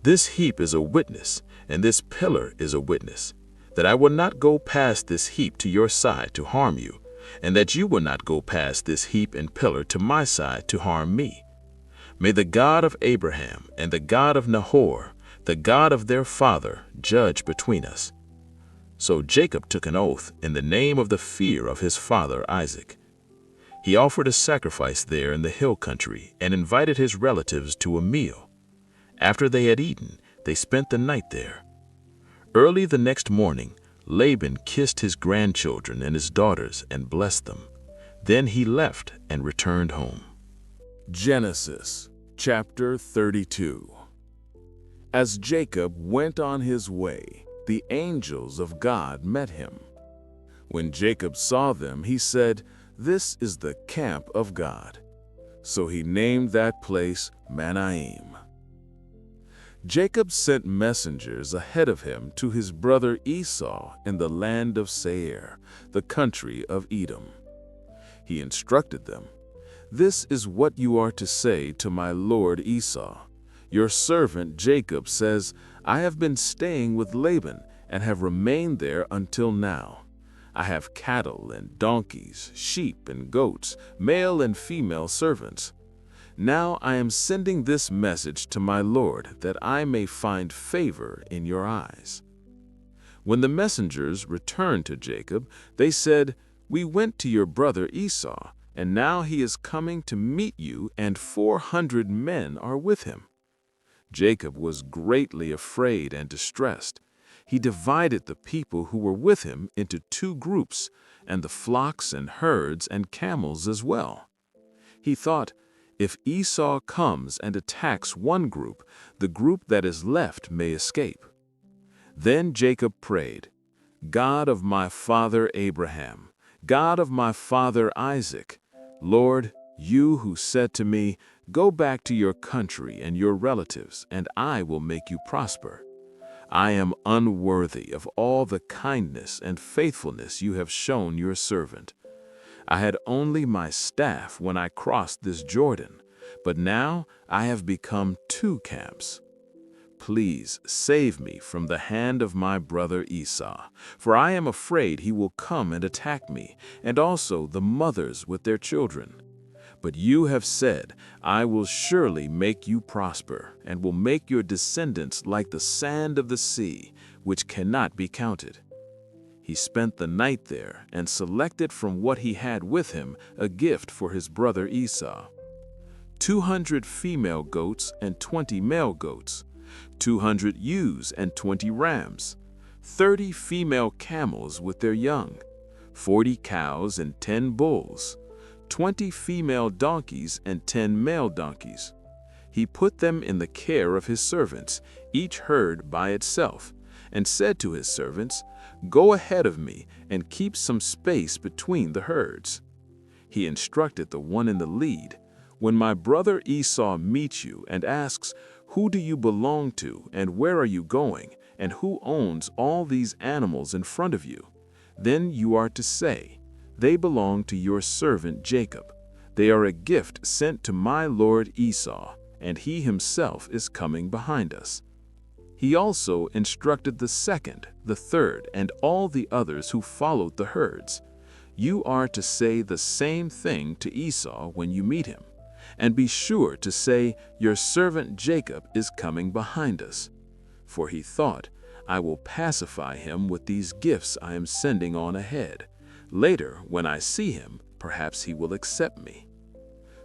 This heap is a witness, and this pillar is a witness, that I will not go past this heap to your side to harm you, and that you will not go past this heap and pillar to my side to harm me. May the God of Abraham and the God of Nahor, the God of their father, judge between us." So Jacob took an oath in the name of the fear of his father Isaac. He offered a sacrifice there in the hill country and invited his relatives to a meal. After they had eaten, they spent the night there. Early the next morning, Laban kissed his grandchildren and his daughters and blessed them. Then he left and returned home. Genesis chapter 32. As Jacob went on his way, the angels of God met him. When Jacob saw them, he said, "This is the camp of God." So he named that place Manaim. Jacob sent messengers ahead of him to his brother Esau in the land of Seir, the country of Edom. He instructed them, "This is what you are to say to my lord Esau. Your servant Jacob says, I have been staying with Laban and have remained there until now. I have cattle and donkeys, sheep and goats, male and female servants. Now I am sending this message to my lord that I may find favor in your eyes." When the messengers returned to Jacob, they said, "We went to your brother Esau, and now he is coming to meet you, and 400 men are with him." Jacob was greatly afraid and distressed. He divided the people who were with him into 2 groups, and the flocks and herds and camels as well. He thought, if Esau comes and attacks one group, the group that is left may escape. Then Jacob prayed, "God of my father Abraham, God of my father Isaac, Lord, you who said to me, 'Go back to your country and your relatives, and I will make you prosper.' I am unworthy of all the kindness and faithfulness you have shown your servant. I had only my staff when I crossed this Jordan, but now I have become 2 camps. Please save me from the hand of my brother Esau, for I am afraid he will come and attack me, and also the mothers with their children. But you have said, I will surely make you prosper, and will make your descendants like the sand of the sea, which cannot be counted. He spent the night there and selected from what he had with him a gift for his brother Esau: 200 female goats and 20 male goats, 200 ewes and 20 rams, 30 female camels with their young, 40 cows and 10 bulls, 20 female donkeys and 10 male donkeys. He put them in the care of his servants, each herd by itself, and said to his servants, "Go ahead of me and keep some space between the herds." He instructed the one in the lead, "When my brother Esau meets you and asks, 'Who do you belong to, and where are you going, and who owns all these animals in front of you?' then you are to say, 'They belong to your servant Jacob. They are a gift sent to my lord Esau, and he himself is coming behind us.'" He also instructed the second, the third, and all the others who followed the herds, "You are to say the same thing to Esau when you meet him, and be sure to say, 'Your servant Jacob is coming behind us.'" For he thought, "I will pacify him with these gifts I am sending on ahead. Later, when I see him, perhaps he will accept me."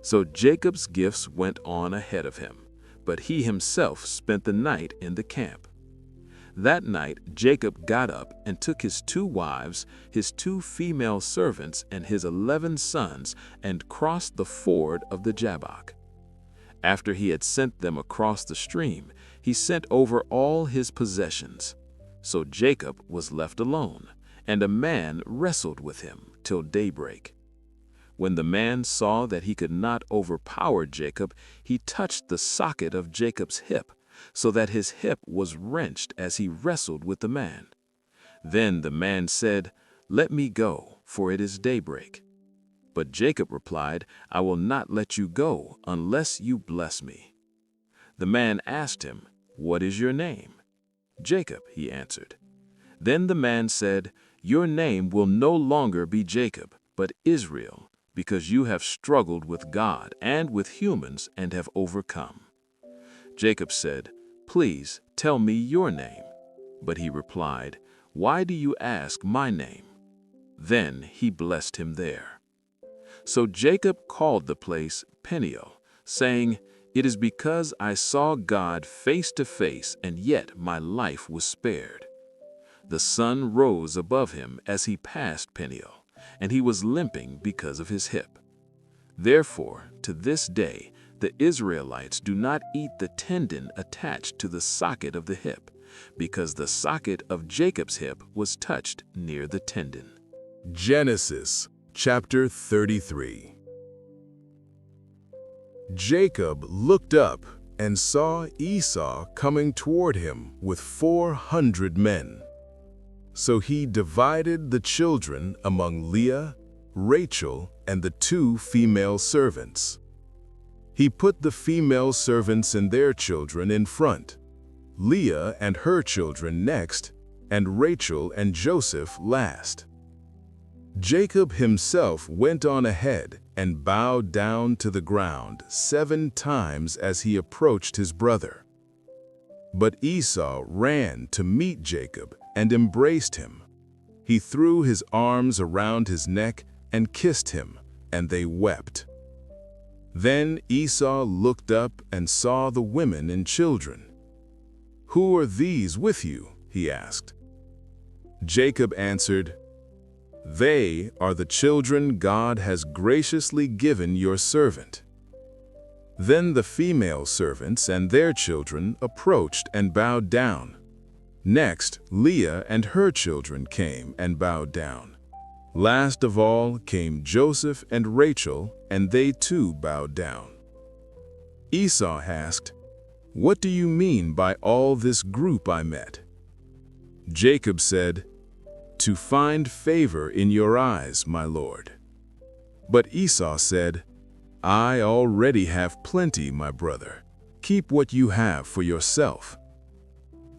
So Jacob's gifts went on ahead of him, but he himself spent the night in the camp. That night Jacob got up and took his 2 wives, his 2 female servants, and his 11 sons, and crossed the ford of the Jabbok. After he had sent them across the stream, he sent over all his possessions. So Jacob was left alone, and a man wrestled with him till daybreak. When the man saw that he could not overpower Jacob, he touched the socket of Jacob's hip, so that his hip was wrenched as he wrestled with the man. Then the man said, "Let me go, for it is daybreak." But Jacob replied, "I will not let you go unless you bless me." The man asked him, "What is your name?" "Jacob," he answered. Then the man said, "Your name will no longer be Jacob, but Israel, because you have struggled with God and with humans and have overcome." Jacob said, "Please tell me your name." But he replied, "Why do you ask my name?" Then he blessed him there. So Jacob called the place Peniel, saying, "It is because I saw God face to face, and yet my life was spared." The sun rose above him as he passed Peniel, and he was limping because of his hip. Therefore, to this day, the Israelites do not eat the tendon attached to the socket of the hip, because the socket of Jacob's hip was touched near the tendon. Genesis chapter 33. Jacob looked up and saw Esau coming toward him with 400 men. So he divided the children among Leah, Rachel, and the 2 female servants. He put the female servants and their children in front, Leah and her children next, and Rachel and Joseph last. Jacob himself went on ahead and bowed down to the ground 7 times as he approached his brother. But Esau ran to meet Jacob and embraced him. He threw his arms around his neck and kissed him, and they wept. Then Esau looked up and saw the women and children. "Who are these with you?" he asked. Jacob answered, "They are the children God has graciously given your servant." Then the female servants and their children approached and bowed down. Next, Leah and her children came and bowed down. Last of all came Joseph and Rachel, and they too bowed down. Esau asked, "What do you mean by all this group I met?" Jacob said, "To find favor in your eyes, my lord." But Esau said, "I already have plenty, my brother. Keep what you have for yourself."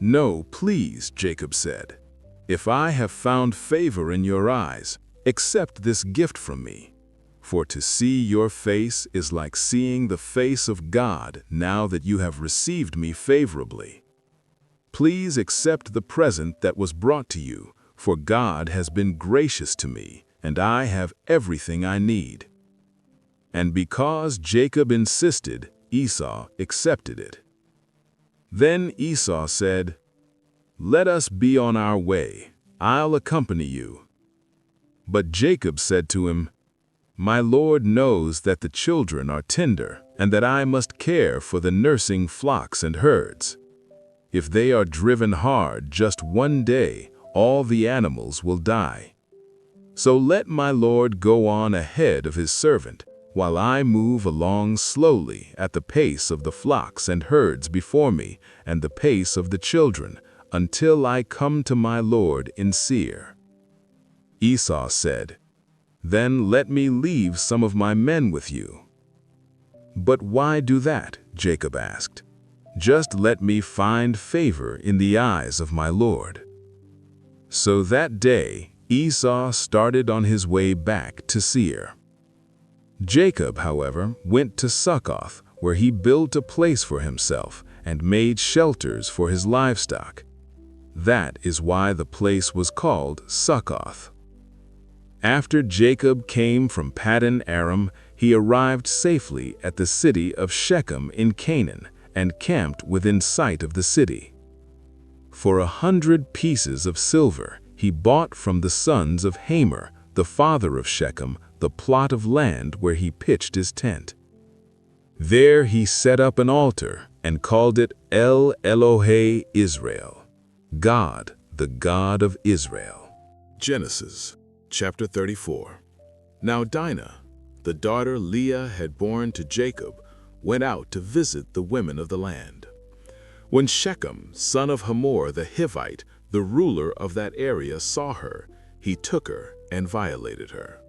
"No, please," Jacob said. "If I have found favor in your eyes, accept this gift from me. For to see your face is like seeing the face of God now that you have received me favorably." Please accept the present that was brought to you, for God has been gracious to me, and I have everything I need." And because Jacob insisted, Esau accepted it. Then Esau said, "Let us be on our way. I'll accompany you." But Jacob said to him, "My Lord knows that the children are tender, and that I must care for the nursing flocks and herds. If they are driven hard just one day, all the animals will die. So let my Lord go on ahead of his servant, while I move along slowly at the pace of the flocks and herds before me and the pace of the children, until I come to my Lord in Seir." Esau said, "Then let me leave some of my men with you." "But why do that?" Jacob asked. "Just let me find favor in the eyes of my Lord." So that day Esau started on his way back to Seir. Jacob, however, went to Succoth, where he built a place for himself and made shelters for his livestock. That is why the place was called Succoth. After Jacob came from Paddan Aram, he arrived safely at the city of Shechem in Canaan and camped within sight of the city. For 100 pieces of silver he bought from the sons of Hamor, the father of Shechem, the plot of land where he pitched his tent. There he set up an altar and called it El Elohe Israel, God, the God of Israel. Genesis chapter 34. Now Dinah, the daughter Leah had borne to Jacob, went out to visit the women of the land. When Shechem, son of Hamor the Hivite, the ruler of that area, saw her, he took her and violated her.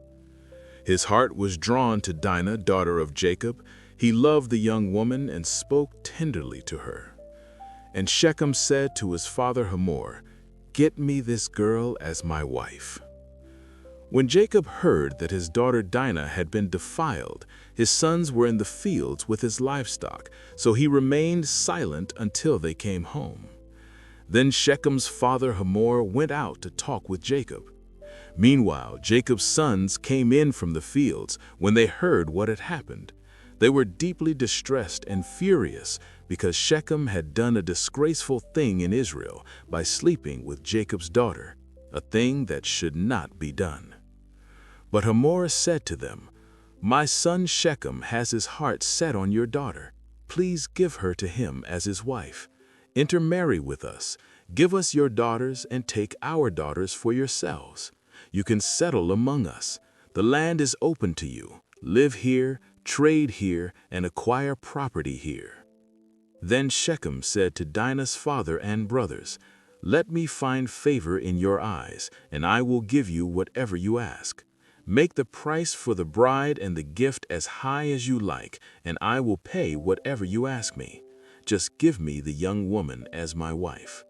His heart was drawn to Dinah, daughter of Jacob. He loved the young woman and spoke tenderly to her. And Shechem said to his father Hamor, "Get me this girl as my wife." When Jacob heard that his daughter Dinah had been defiled, his sons were in the fields with his livestock, so he remained silent until they came home. Then Shechem's father Hamor went out to talk with Jacob. Meanwhile, Jacob's sons came in from the fields when they heard what had happened. They were deeply distressed and furious because Shechem had done a disgraceful thing in Israel by sleeping with Jacob's daughter, a thing that should not be done. But Hamor said to them, "My son Shechem has his heart set on your daughter. Please give her to him as his wife. Intermarry with us. Give us your daughters and take our daughters for yourselves. You can settle among us. The land is open to you. Live here, trade here, and acquire property here." Then Shechem said to Dinah's father and brothers, "Let me find favor in your eyes, and I will give you whatever you ask. Make the price for the bride and the gift as high as you like, and I will pay whatever you ask me. Just give me the young woman as my wife."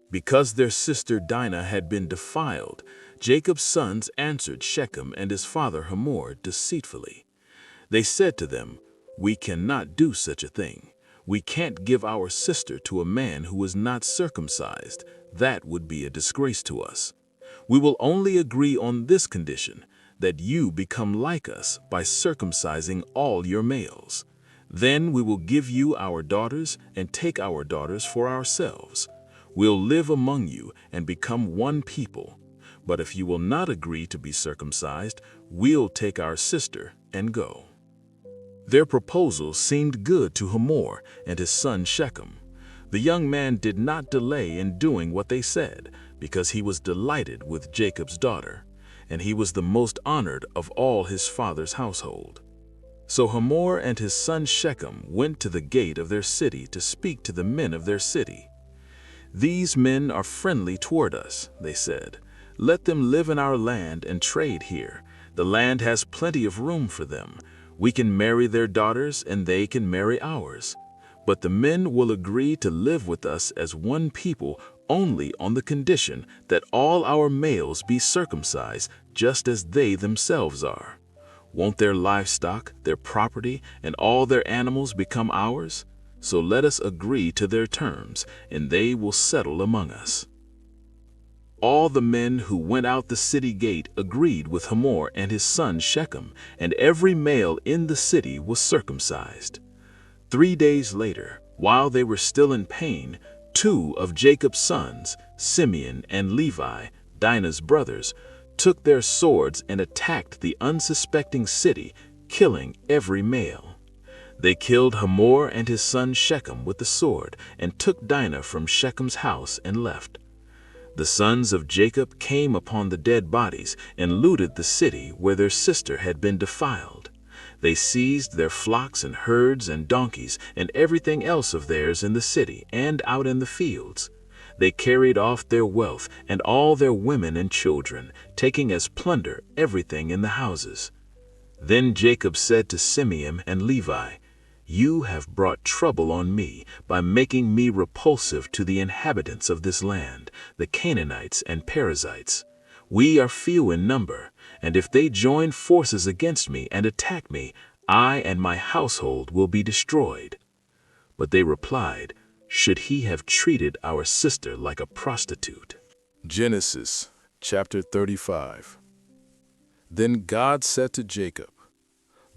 Because their sister Dinah had been defiled, Jacob's sons answered Shechem and his father Hamor deceitfully. They said to them, "We cannot do such a thing. We can't give our sister to a man who is not circumcised. That would be a disgrace to us. We will only agree on this condition, that you become like us by circumcising all your males. Then we will give you our daughters and take our daughters for ourselves. We'll live among you and become one people. But if you will not agree to be circumcised, we'll take our sister and go." Their proposal seemed good to Hamor and his son Shechem. The young man did not delay in doing what they said, because he was delighted with Jacob's daughter, and he was the most honored of all his father's household. So Hamor and his son Shechem went to the gate of their city to speak to the men of their city. "These men are friendly toward us," they said. "Let them live in our land and trade here. The land has plenty of room for them. We can marry their daughters and they can marry ours. But the men will agree to live with us as one people only on the condition that all our males be circumcised just as they themselves are. Won't their livestock, their property, and all their animals become ours? so let us agree to their terms, and they will settle among us." All the men who went out the city gate agreed with Hamor and his son Shechem, and every male in the city was circumcised. 3 days later, while they were still in pain, 2 of Jacob's sons, Simeon and Levi, Dinah's brothers, took their swords and attacked the unsuspecting city, killing every male. They killed Hamor and his son Shechem with the sword, and took Dinah from Shechem's house and left. The sons of Jacob came upon the dead bodies and looted the city where their sister had been defiled. They seized their flocks and herds and donkeys and everything else of theirs in the city and out in the fields. They carried off their wealth and all their women and children, taking as plunder everything in the houses. Then Jacob said to Simeon and Levi, "You have brought trouble on me by making me repulsive to the inhabitants of this land, the Canaanites and Perizzites. We are few in number, and if they join forces against me and attack me, I and my household will be destroyed." But they replied, "Should he have treated our sister like a prostitute?" Genesis chapter 35. Then God said to Jacob,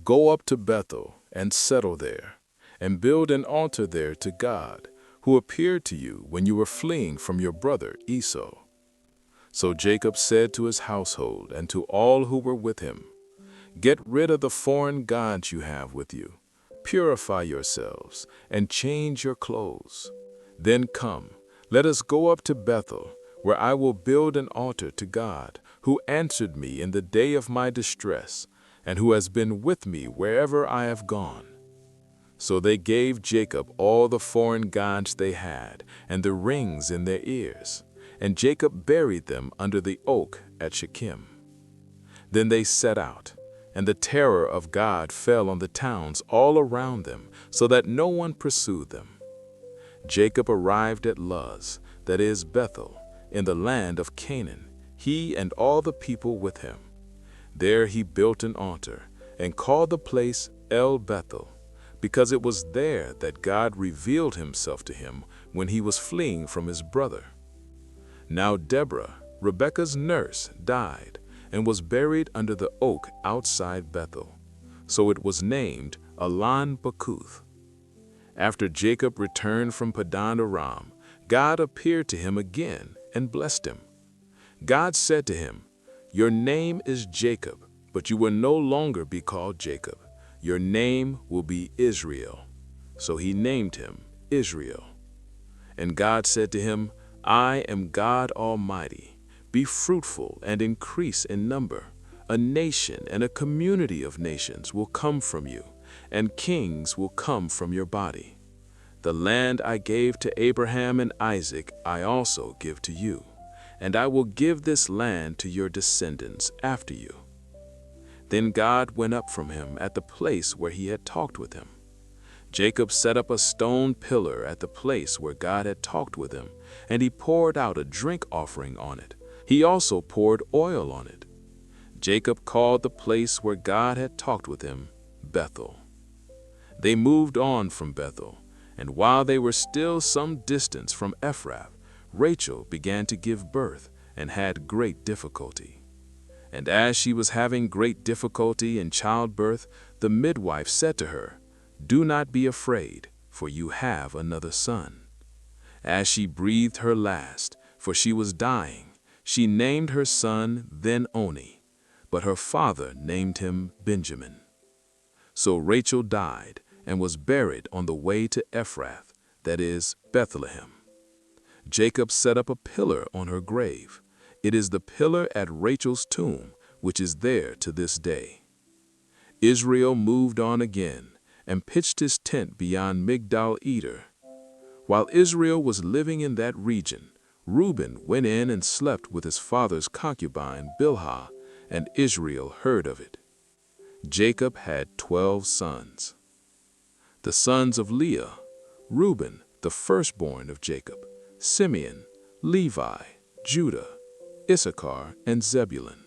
"Go up to Bethel and settle there, and build an altar there to God, who appeared to you when you were fleeing from your brother Esau." So Jacob said to his household and to all who were with him, "Get rid of the foreign gods you have with you. Purify yourselves and change your clothes. Then come, let us go up to Bethel, where I will build an altar to God, who answered me in the day of my distress, and who has been with me wherever I have gone." So they gave Jacob all the foreign gods they had, and the rings in their ears, and Jacob buried them under the oak at Shechem. Then they set out, and the terror of God fell on the towns all around them, so that no one pursued them. Jacob arrived at Luz, that is Bethel, in the land of Canaan, he and all the people with him. There he built an altar, and called the place El Bethel, because it was there that God revealed himself to him when he was fleeing from his brother. Now Deborah, Rebekah's nurse, died, and was buried under the oak outside Bethel. So it was named Allon Bakuth. After Jacob returned from Padan Aram, God appeared to him again and blessed him. God said to him, "Your name is Jacob, but you will no longer be called Jacob. Your name will be Israel." So he named him Israel. And God said to him, "I am God Almighty. Be fruitful and increase in number. A nation and a community of nations will come from you, and kings will come from your body. The land I gave to Abraham and Isaac I also give to you, and I will give this land to your descendants after you." Then God went up from him at the place where he had talked with him. Jacob set up a stone pillar at the place where God had talked with him, and he poured out a drink offering on it. He also poured oil on it. Jacob called the place where God had talked with him Bethel. They moved on from Bethel, and while they were still some distance from Ephrath, Rachel began to give birth and had great difficulty. And as she was having great difficulty in childbirth, the midwife said to her, "Do not be afraid, for you have another son." As she breathed her last, for she was dying, she named her son then Oni, but her father named him Benjamin. So Rachel died and was buried on the way to Ephrath, that is, Bethlehem. Jacob set up a pillar on her grave. It is the pillar at Rachel's tomb, which is there to this day. Israel moved on again and pitched his tent beyond Migdal-Eder. While Israel was living in that region, Reuben went in and slept with his father's concubine Bilhah, and Israel heard of it. Jacob had 12 sons. The sons of Leah: Reuben, the firstborn of Jacob, Simeon, Levi, Judah, Issachar, and Zebulun.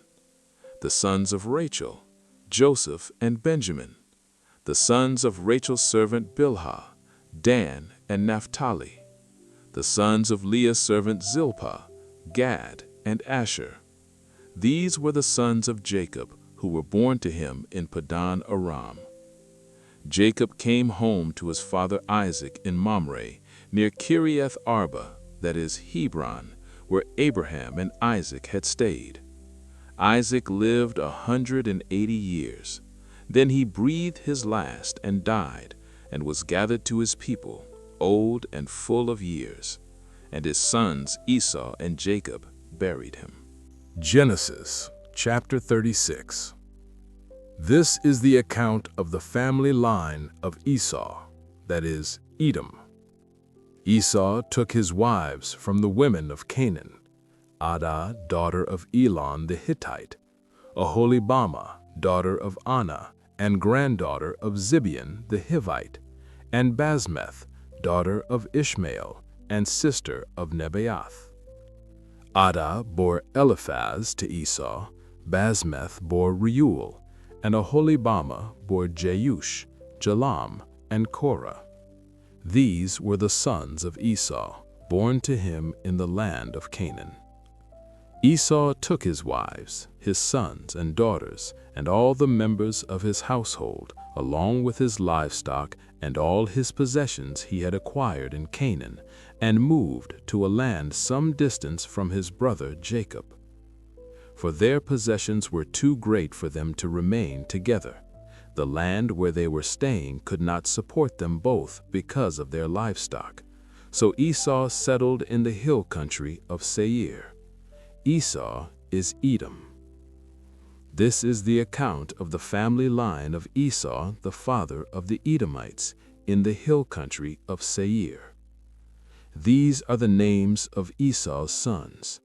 The sons of Rachel: Joseph and Benjamin. The sons of Rachel's servant Bilhah: Dan and Naphtali. The sons of Leah's servant Zilpah, Gad and Asher. These were the sons of Jacob, who were born to him in Padan Aram. Jacob came home to his father Isaac in Mamre, near Kiriath Arba, that is Hebron, where Abraham and Isaac had stayed. Isaac lived 180 years. Then he breathed his last and died, and was gathered to his people, old and full of years. And his sons Esau and Jacob buried him. Genesis chapter 36. This is the account of the family line of Esau, that is, Edom. Esau took his wives from the women of Canaan: Adah, daughter of Elon the Hittite; Aholibamah, daughter of Anah, and granddaughter of Zibeon the Hivite; and Basmeth, daughter of Ishmael, and sister of Nebaioth. Adah bore Eliphaz to Esau, Basmeth bore Reuel, and Aholibamah bore Jeush, Jalam, and Korah. These were the sons of Esau, born to him in the land of Canaan. Esau took his wives, his sons and daughters, and all the members of his household, along with his livestock and all his possessions he had acquired in Canaan, and moved to a land some distance from his brother Jacob. For their possessions were too great for them to remain together. The land where they were staying could not support them both because of their livestock. So Esau settled in the hill country of Seir. Esau is Edom. This is the account of the family line of Esau, the father of the Edomites, in the hill country of Seir. These are the names of Esau's sons: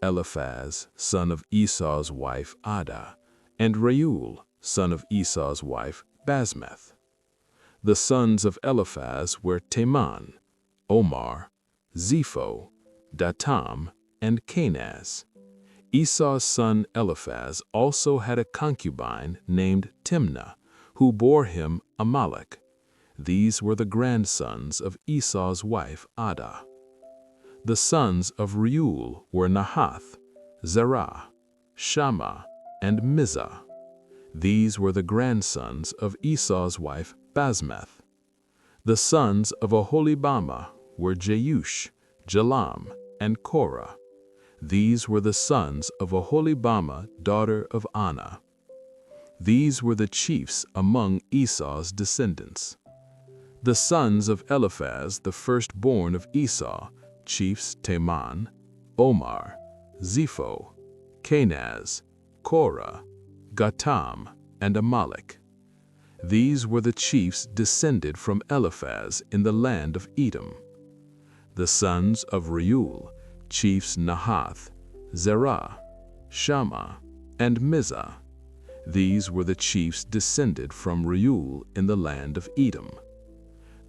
Eliphaz, son of Esau's wife Adah, and Reuel, son of Esau's wife Basmeth. The sons of Eliphaz were Teman, Omar, Zepho, Datam, and Kenaz. Esau's son Eliphaz also had a concubine named Timnah, who bore him Amalek. These were the grandsons of Esau's wife Adah. The sons of Reuel were Nahath, Zerah, Shammah, and Mizah. These were the grandsons of Esau's wife Basmeth. The sons of Aholibamah were Jeush, Jalam, and Korah. These were the sons of Aholibamah, daughter of Anah. These were the chiefs among Esau's descendants. The sons of Eliphaz, the firstborn of Esau, chiefs Teman, Omar, Zepho, Kenaz, Korah, Gatam, and Amalek. These were the chiefs descended from Eliphaz in the land of Edom. The sons of Reuel, chiefs Nahath, Zerah, Shammah, and Mizah. These were the chiefs descended from Reuel in the land of Edom.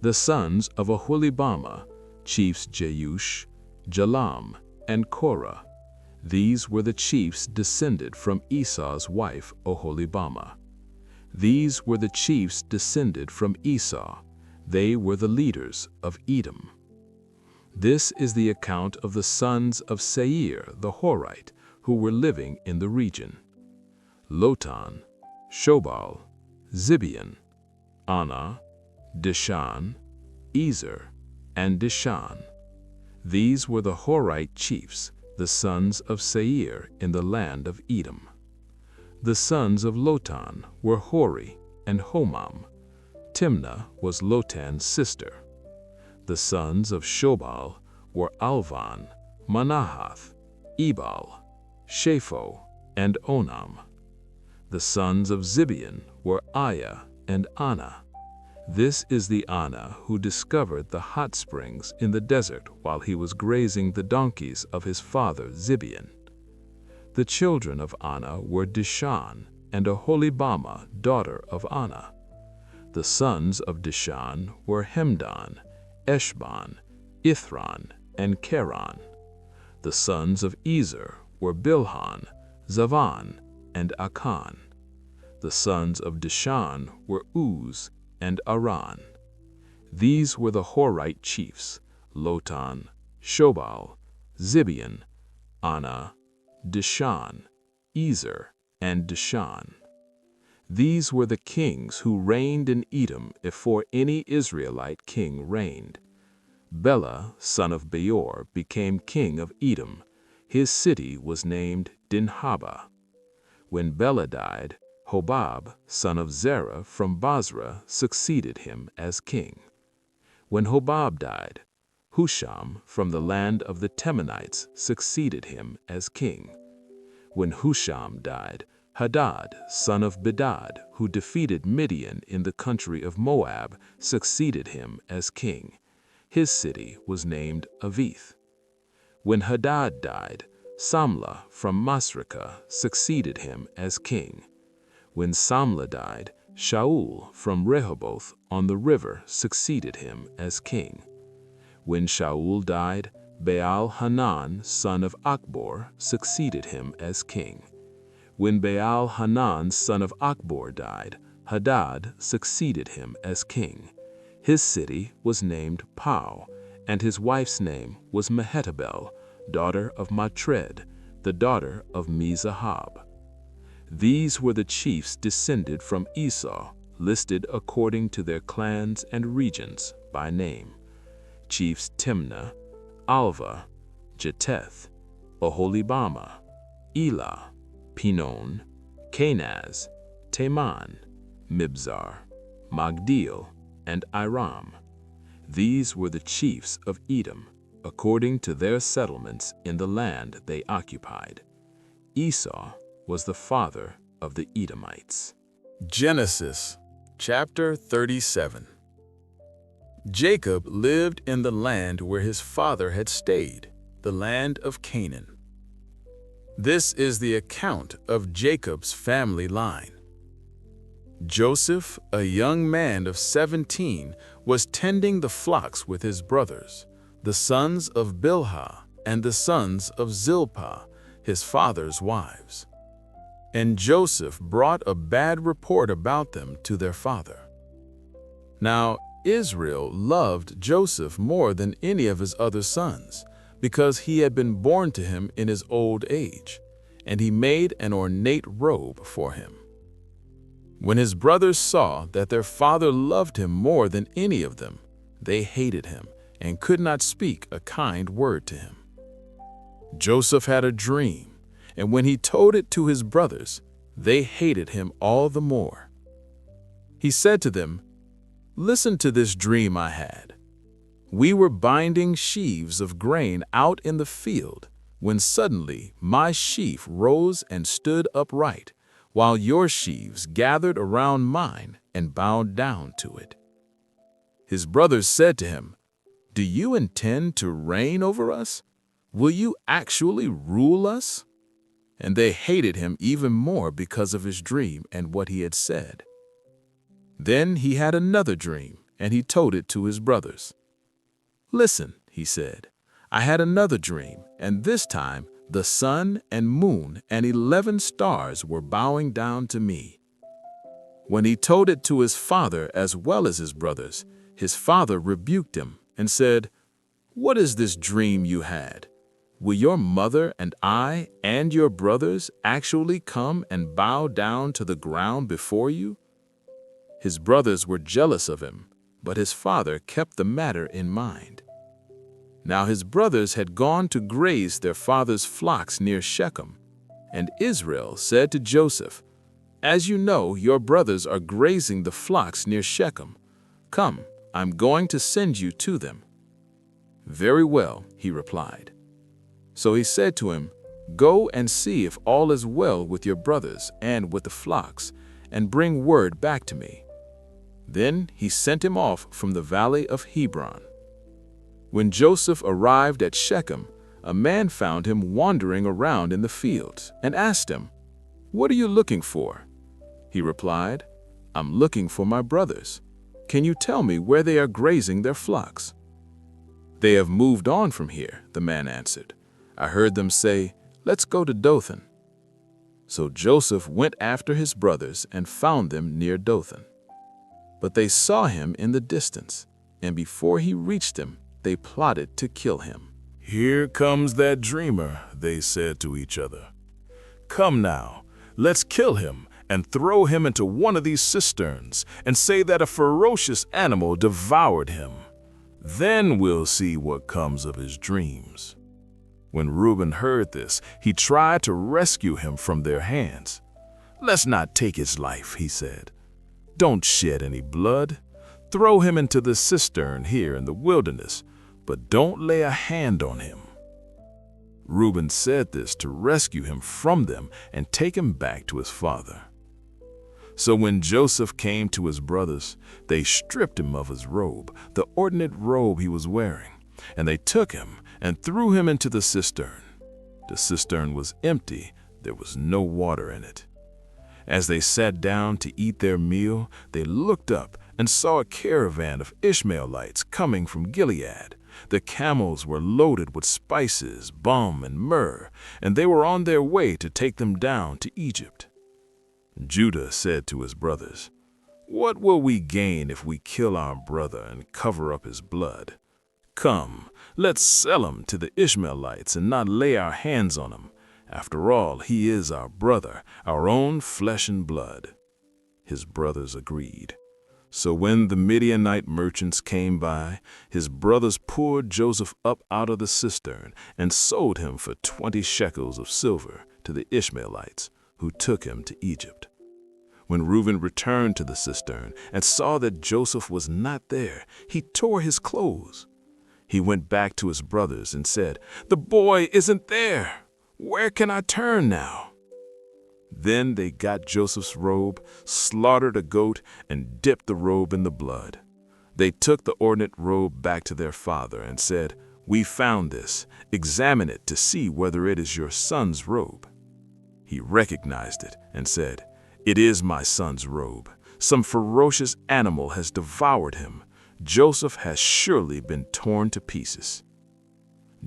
The sons of Aholibamah, chiefs Jeush, Jalam, and Korah. These were the chiefs descended from Esau's wife Aholibamah. These were the chiefs descended from Esau. They were the leaders of Edom. This is the account of the sons of Seir the Horite, who were living in the region: Lotan, Shobal, Zibeon, Anah, Dishan, Ezer, and Dishan. These were the Horite chiefs, the sons of Seir in the land of Edom. The sons of Lotan were Hori and Homam. Timnah was Lotan's sister. The sons of Shobal were Alvan, Manahath, Ebal, Shapho, and Onam. The sons of Zibeon were Aya and Anah. This is the Anah who discovered the hot springs in the desert while he was grazing the donkeys of his father Zibeon. The children of Anah were Dishan and Aholibamah, daughter of Anah. The sons of Dishan were Hemdan, Eshban, Ithran, and Keran. The sons of Ezer were Bilhan, Zavan, and Akan. The sons of Dishan were Uz and Aran. These were the Horite chiefs: Lotan, Shobal, Zibeon, Anah, Dishan, Ezer, and Dishan. These were the kings who reigned in Edom before any Israelite king reigned. Bela, son of Beor, became king of Edom. His city was named Dinhabah. When Bela died, Hobab, son of Zerah from Basra, succeeded him as king. When Hobab died, Husham from the land of the Temanites succeeded him as king. When Husham died, Hadad, son of Bedad, who defeated Midian in the country of Moab, succeeded him as king. His city was named Avith. When Hadad died, Samlah from Masrekah succeeded him as king. When Samlah died, Shaul from Rehoboth on the river succeeded him as king. When Shaul died, Baal-Hanan, son of Achbor, succeeded him as king. When Baal-Hanan, son of Achbor, died, Hadad succeeded him as king. His city was named Pau, and his wife's name was Mehetabel, daughter of Matred, the daughter of Mezahab. These were the chiefs descended from Esau, listed according to their clans and regions by name: chiefs Timnah, Alva, Jeteth, Oholibamah, Elah, Pinon, Kenaz, Teman, Mibzar, Magdiel, and Iram. These were the chiefs of Edom, according to their settlements in the land they occupied. Esau was the father of the Edomites. Genesis chapter 37. Jacob lived in the land where his father had stayed, the land of Canaan. This is the account of Jacob's family line. Joseph, a young man of 17, was tending the flocks with his brothers, the sons of Bilhah and the sons of Zilpah, his father's wives. And Joseph brought a bad report about them to their father. Now Israel loved Joseph more than any of his other sons, because he had been born to him in his old age, and he made an ornate robe for him. When his brothers saw that their father loved him more than any of them, they hated him and could not speak a kind word to him. Joseph had a dream, and when he told it to his brothers, they hated him all the more. He said to them, "Listen to this dream I had. We were binding sheaves of grain out in the field, when suddenly my sheaf rose and stood upright, while your sheaves gathered around mine and bowed down to it." His brothers said to him, "Do you intend to reign over us? Will you actually rule us?" And they hated him even more because of his dream and what he had said. Then he had another dream, and he told it to his brothers. "Listen," he said, "I had another dream, and this time the sun and moon and 11 stars were bowing down to me." When he told it to his father as well as his brothers, his father rebuked him and said, "What is this dream you had? Will your mother and I and your brothers actually come and bow down to the ground before you?" His brothers were jealous of him, but his father kept the matter in mind. Now his brothers had gone to graze their father's flocks near Shechem, and Israel said to Joseph, "As you know, your brothers are grazing the flocks near Shechem. Come, I'm going to send you to them." "Very well," he replied. So he said to him, "Go and see if all is well with your brothers and with the flocks, and bring word back to me." Then he sent him off from the valley of Hebron. When Joseph arrived at Shechem, a man found him wandering around in the fields and asked him, "What are you looking for?" He replied, "I'm looking for my brothers. Can you tell me where they are grazing their flocks?" "They have moved on from here," the man answered. "I heard them say, 'Let's go to Dothan.'" So Joseph went after his brothers and found them near Dothan. But they saw him in the distance, and before he reached him, they plotted to kill him. "Here comes that dreamer," they said to each other. "Come now, let's kill him and throw him into one of these cisterns and say that a ferocious animal devoured him. Then we'll see what comes of his dreams." When Reuben heard this, he tried to rescue him from their hands. "Let's not take his life," he said. "Don't shed any blood. Throw him into the cistern here in the wilderness, but don't lay a hand on him." Reuben said this to rescue him from them and take him back to his father. So when Joseph came to his brothers, they stripped him of his robe, the ornate robe he was wearing, and they took him and threw him into the cistern. The cistern was empty, there was no water in it. As they sat down to eat their meal, they looked up and saw a caravan of Ishmaelites coming from Gilead. The camels were loaded with spices, balm, and myrrh, and they were on their way to take them down to Egypt. Judah said to his brothers, "What will we gain if we kill our brother and cover up his blood? Come, let's sell him to the Ishmaelites and not lay our hands on him. After all, he is our brother, our own flesh and blood." His brothers agreed. So when the Midianite merchants came by, his brothers poured Joseph up out of the cistern and sold him for 20 shekels of silver to the Ishmaelites, who took him to Egypt. When Reuben returned to the cistern and saw that Joseph was not there, he tore his clothes. He went back to his brothers and said, "The boy isn't there. Where can I turn now?" Then they got Joseph's robe, slaughtered a goat, and dipped the robe in the blood. They took the ornate robe back to their father and said, "We found this. Examine it to see whether it is your son's robe." He recognized it and said, "It is my son's robe. Some ferocious animal has devoured him. Joseph has surely been torn to pieces."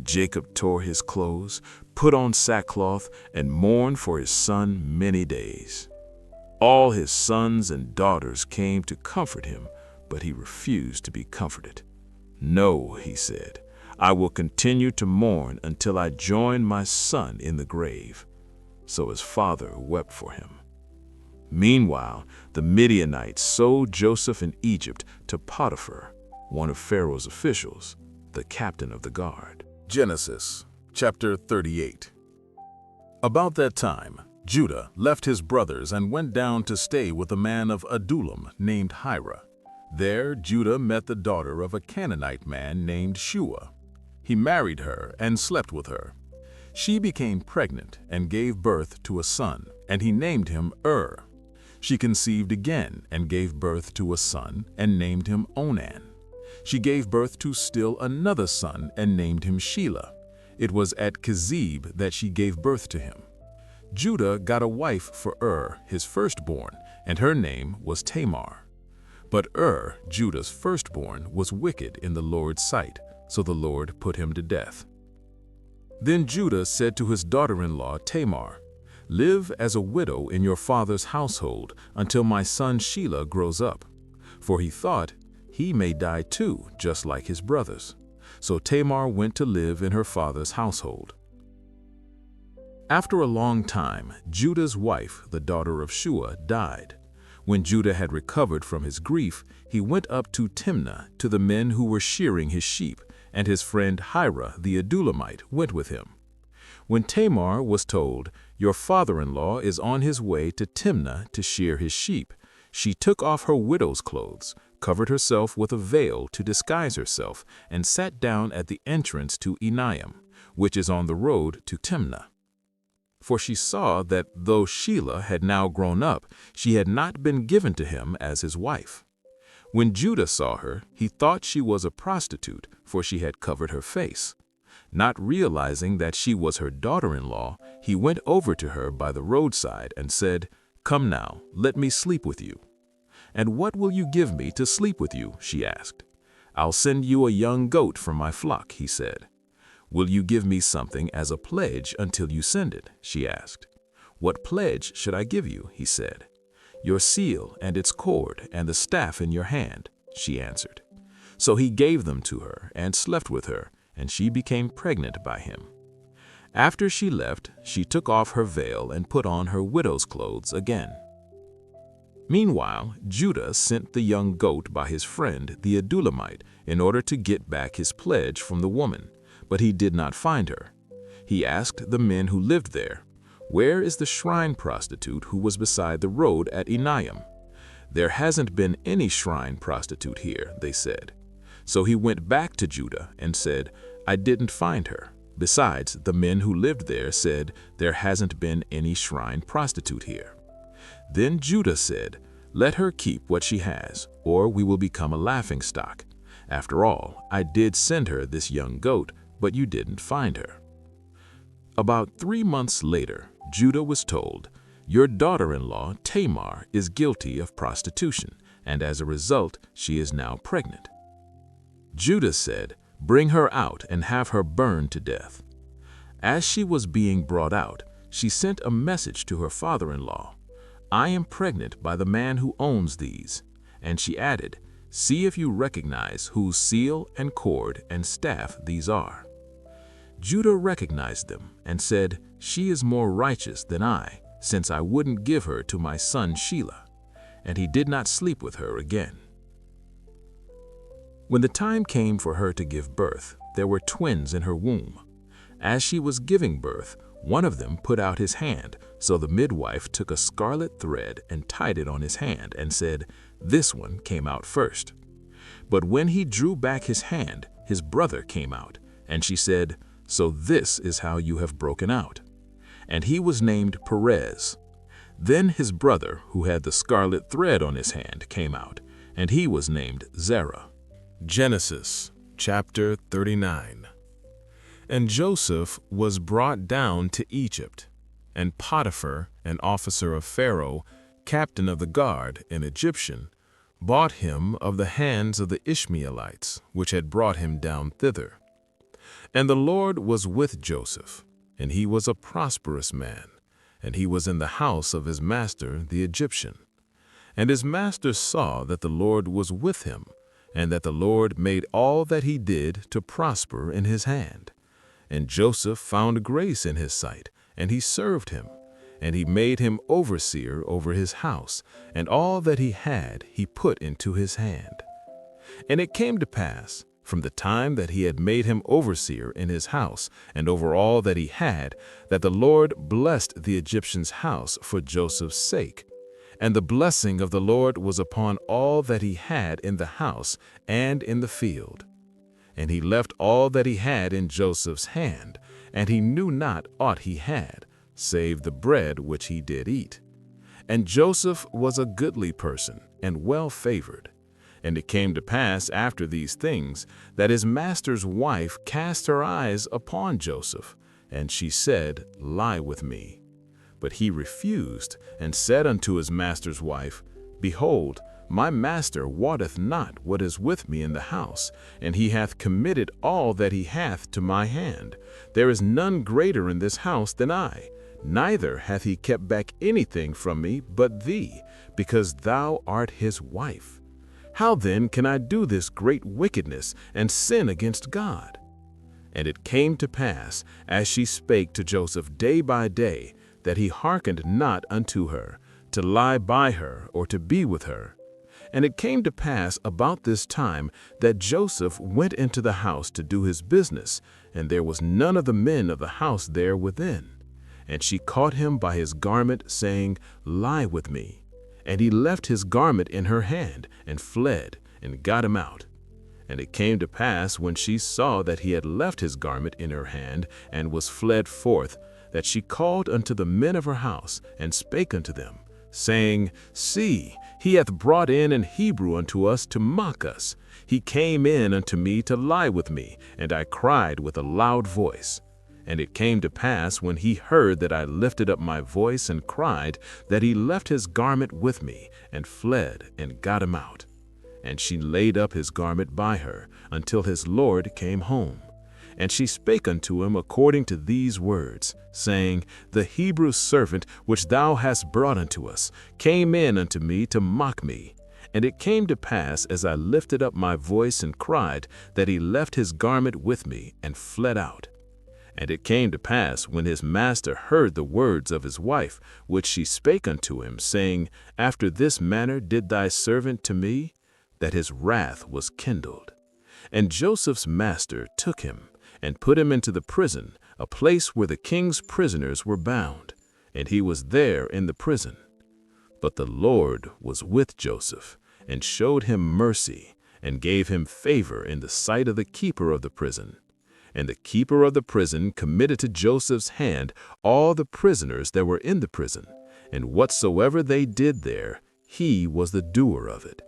Jacob tore his clothes, put on sackcloth, and mourned for his son many days. All his sons and daughters came to comfort him, but he refused to be comforted. "No," he said, "I will continue to mourn until I join my son in the grave." So his father wept for him. Meanwhile, the Midianites sold Joseph in Egypt to Potiphar, one of Pharaoh's officials, the captain of the guard. Genesis chapter 38. About that time, Judah left his brothers and went down to stay with a man of Adullam named Hira. There Judah met the daughter of a Canaanite man named Shua. He married her and slept with her. She became pregnant and gave birth to a son, and he named him She conceived again and gave birth to a son and named him Onan. She gave birth to still another son and named him Shelah. It was at Kezib that she gave birth to him. Judah got a wife for his firstborn, and her name was Tamar. But Judah's firstborn, was wicked in the Lord's sight, so the Lord put him to death. Then Judah said to his daughter-in-law Tamar, "Live as a widow in your father's household until my son Shelah grows up." For he thought, he may die too, just like his brothers. So Tamar went to live in her father's household. After a long time, Judah's wife, the daughter of Shua, died. When Judah had recovered from his grief, he went up to Timnah to the men who were shearing his sheep, and his friend Hira the Adullamite went with him. When Tamar was told, "Your father-in-law is on his way to Timnah to shear his sheep," she took off her widow's clothes, covered herself with a veil to disguise herself, and sat down at the entrance to Enaim, which is on the road to Timnah. For she saw that though Shelah had now grown up, she had not been given to him as his wife. When Judah saw her, he thought she was a prostitute, for she had covered her face. Not realizing that she was her daughter-in-law, he went over to her by the roadside and said, "Come now, let me sleep with you." "And what will you give me to sleep with you?" she asked. "I'll send you a young goat from my flock," he said. "Will you give me something as a pledge until you send it?" she asked. "What pledge should I give you?" he said. "Your seal and its cord and the staff in your hand," she answered. So he gave them to her and slept with her, and she became pregnant by him. After she left, she took off her veil and put on her widow's clothes again. Meanwhile, Judah sent the young goat by his friend the Adullamite in order to get back his pledge from the woman, but he did not find her. He asked the men who lived there, "Where is the shrine prostitute who was beside the road at Enaim?" "There hasn't been any shrine prostitute here," they said. So he went back to Judah and said, "I didn't find her. Besides, the men who lived there said, there hasn't been any shrine prostitute here." Then Judah said, "Let her keep what she has, or we will become a laughingstock. After all, I did send her this young goat, but you didn't find her." About 3 months later, Judah was told, "Your daughter-in-law, Tamar, is guilty of prostitution, and as a result, she is now pregnant." Judah said, "Bring her out and have her burned to death." As she was being brought out, she sent a message to her father-in-law, "I am pregnant by the man who owns these." And she added, "See if you recognize whose seal and cord and staff these are." Judah recognized them and said, "She is more righteous than I, since I wouldn't give her to my son Shelah." And he did not sleep with her again. When the time came for her to give birth, there were twins in her womb. As she was giving birth, one of them put out his hand, so the midwife took a scarlet thread and tied it on his hand and said, "This one came out first." But when he drew back his hand, his brother came out, and she said, "So this is how you have broken out." And he was named Perez. Then his brother, who had the scarlet thread on his hand, came out, and he was named Zerah. Genesis chapter 39. And Joseph was brought down to Egypt, and Potiphar, an officer of Pharaoh, captain of the guard, an Egyptian, bought him of the hands of the Ishmaelites, which had brought him down thither. And the Lord was with Joseph, and he was a prosperous man, and he was in the house of his master the Egyptian. And his master saw that the Lord was with him, and that the Lord made all that he did to prosper in his hand. And Joseph found grace in his sight, and he served him, and he made him overseer over his house, and all that he had he put into his hand. And it came to pass, from the time that he had made him overseer in his house, and over all that he had, that the Lord blessed the Egyptian's house for Joseph's sake. And the blessing of the Lord was upon all that he had in the house and in the field. And he left all that he had in Joseph's hand, and he knew not aught he had, save the bread which he did eat. And Joseph was a goodly person, and well favored. And it came to pass after these things, that his master's wife cast her eyes upon Joseph, and she said, "Lie with me." But he refused, and said unto his master's wife, "Behold, my master wotteth not what is with me in the house, and he hath committed all that he hath to my hand. There is none greater in this house than I, neither hath he kept back anything from me but thee, because thou art his wife. How then can I do this great wickedness and sin against God?" And it came to pass, as she spake to Joseph day by day, that he hearkened not unto her, to lie by her or to be with her. And it came to pass about this time that Joseph went into the house to do his business, and there was none of the men of the house there within. And she caught him by his garment, saying, "Lie with me." And he left his garment in her hand, and fled, and got him out. And it came to pass, when she saw that he had left his garment in her hand, and was fled forth, that she called unto the men of her house, and spake unto them, saying, "See, he hath brought in an Hebrew unto us to mock us. He came in unto me to lie with me, and I cried with a loud voice. And it came to pass, when he heard that I lifted up my voice and cried, that he left his garment with me, and fled, and got him out. And she laid up his garment by her, until his Lord came home. And she spake unto him according to these words, saying, The Hebrew servant which thou hast brought unto us came in unto me to mock me. And it came to pass, as I lifted up my voice and cried, that he left his garment with me and fled out. And it came to pass, when his master heard the words of his wife, which she spake unto him, saying, After this manner did thy servant to me, that his wrath was kindled. And Joseph's master took him, and put him into the prison, a place where the king's prisoners were bound, and he was there in the prison. But the Lord was with Joseph, and showed him mercy, and gave him favor in the sight of the keeper of the prison. And the keeper of the prison committed to Joseph's hand all the prisoners that were in the prison, and whatsoever they did there, he was the doer of it.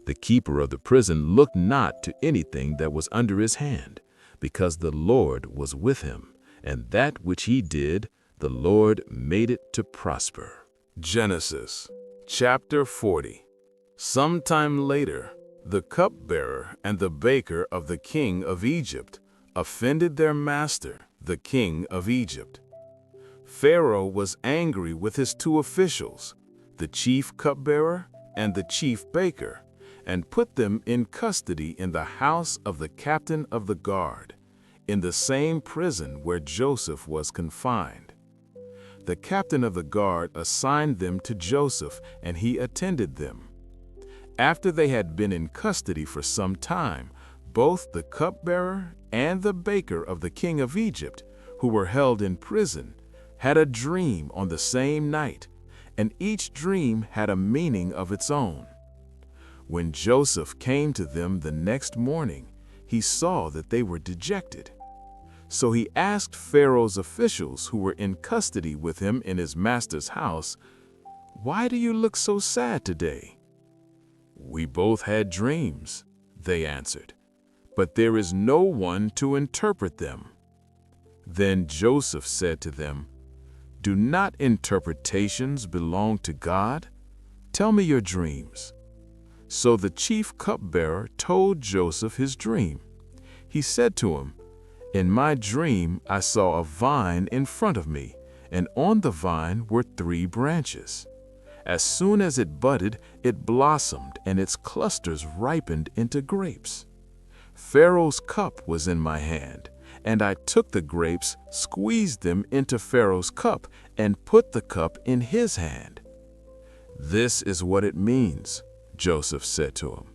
The keeper of the prison looked not to anything that was under his hand, because the Lord was with him, and that which he did, the Lord made it to prosper. Genesis chapter 40. Sometime later, the cupbearer and the baker of the king of Egypt offended their master, the king of Egypt. Pharaoh was angry with his two officials, the chief cupbearer and the chief baker, and put them in custody in the house of the captain of the guard, in the same prison where Joseph was confined. The captain of the guard assigned them to Joseph, and he attended them. After they had been in custody for some time, both the cupbearer and the baker of the king of Egypt, who were held in prison, had a dream on the same night, and each dream had a meaning of its own. When Joseph came to them the next morning, he saw that they were dejected. So he asked Pharaoh's officials who were in custody with him in his master's house, "Why do you look so sad today?" "We both had dreams," they answered, "but there is no one to interpret them." Then Joseph said to them, "Do not interpretations belong to God? Tell me your dreams." So the chief cupbearer told Joseph his dream. He said to him, "In my dream I saw a vine in front of me, and on the vine were 3 branches. As soon as it budded, it blossomed, and its clusters ripened into grapes. Pharaoh's cup was in my hand, and I took the grapes, squeezed them into Pharaoh's cup, and put the cup in his hand." "This is what it means," Joseph said to him.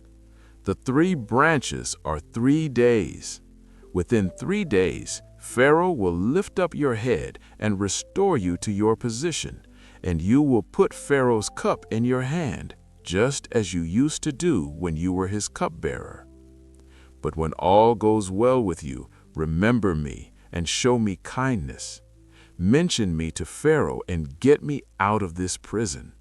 "The 3 branches are 3 days. Within 3 days, Pharaoh will lift up your head and restore you to your position, and you will put Pharaoh's cup in your hand, just as you used to do when you were his cupbearer. But when all goes well with you, remember me and show me kindness. Mention me to Pharaoh and get me out of this prison.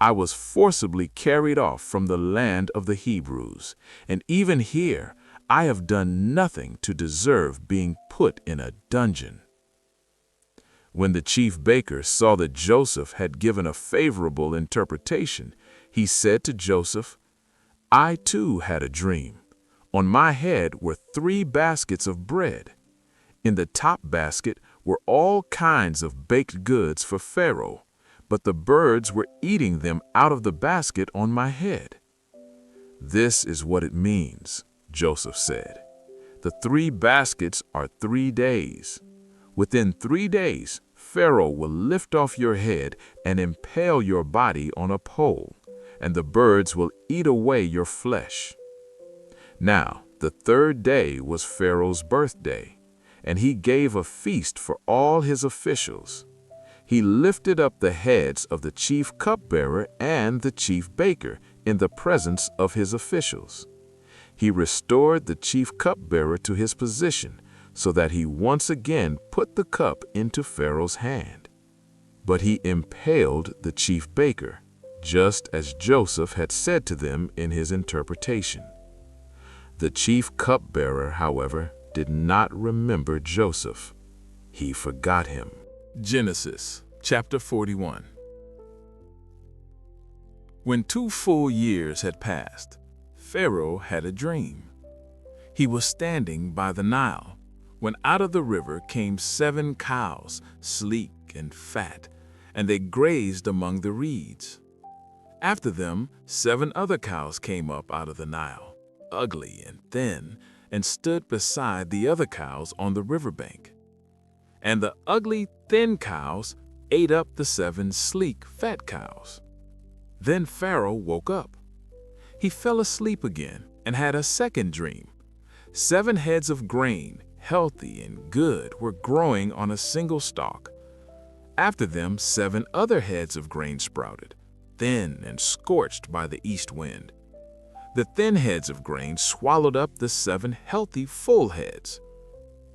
I was forcibly carried off from the land of the Hebrews, and even here I have done nothing to deserve being put in a dungeon." When the chief baker saw that Joseph had given a favorable interpretation, he said to Joseph, "I too had a dream. On my head were 3 baskets of bread. In the top basket were all kinds of baked goods for Pharaoh, but the birds were eating them out of the basket on my head." "This is what it means," Joseph said. "The 3 baskets are 3 days. Within 3 days, Pharaoh will lift off your head and impale your body on a pole, and the birds will eat away your flesh." Now, the 3rd day was Pharaoh's birthday, and he gave a feast for all his officials. He lifted up the heads of the chief cupbearer and the chief baker in the presence of his officials. He restored the chief cupbearer to his position, so that he once again put the cup into Pharaoh's hand. But he impaled the chief baker, just as Joseph had said to them in his interpretation. The chief cupbearer, however, did not remember Joseph. He forgot him. Genesis chapter 41. When 2 full years had passed, Pharaoh had a dream. He was standing by the Nile, when out of the river came 7 cows, sleek and fat, and they grazed among the reeds. After them, 7 other cows came up out of the Nile, ugly and thin, and stood beside the other cows on the riverbank. And the ugly, thin cows ate up the 7 sleek, fat cows. Then Pharaoh woke up. He fell asleep again and had a second dream. 7 heads of grain, healthy and good, were growing on a single stalk. After them, 7 other heads of grain sprouted, thin and scorched by the east wind. The thin heads of grain swallowed up the 7 healthy, full heads.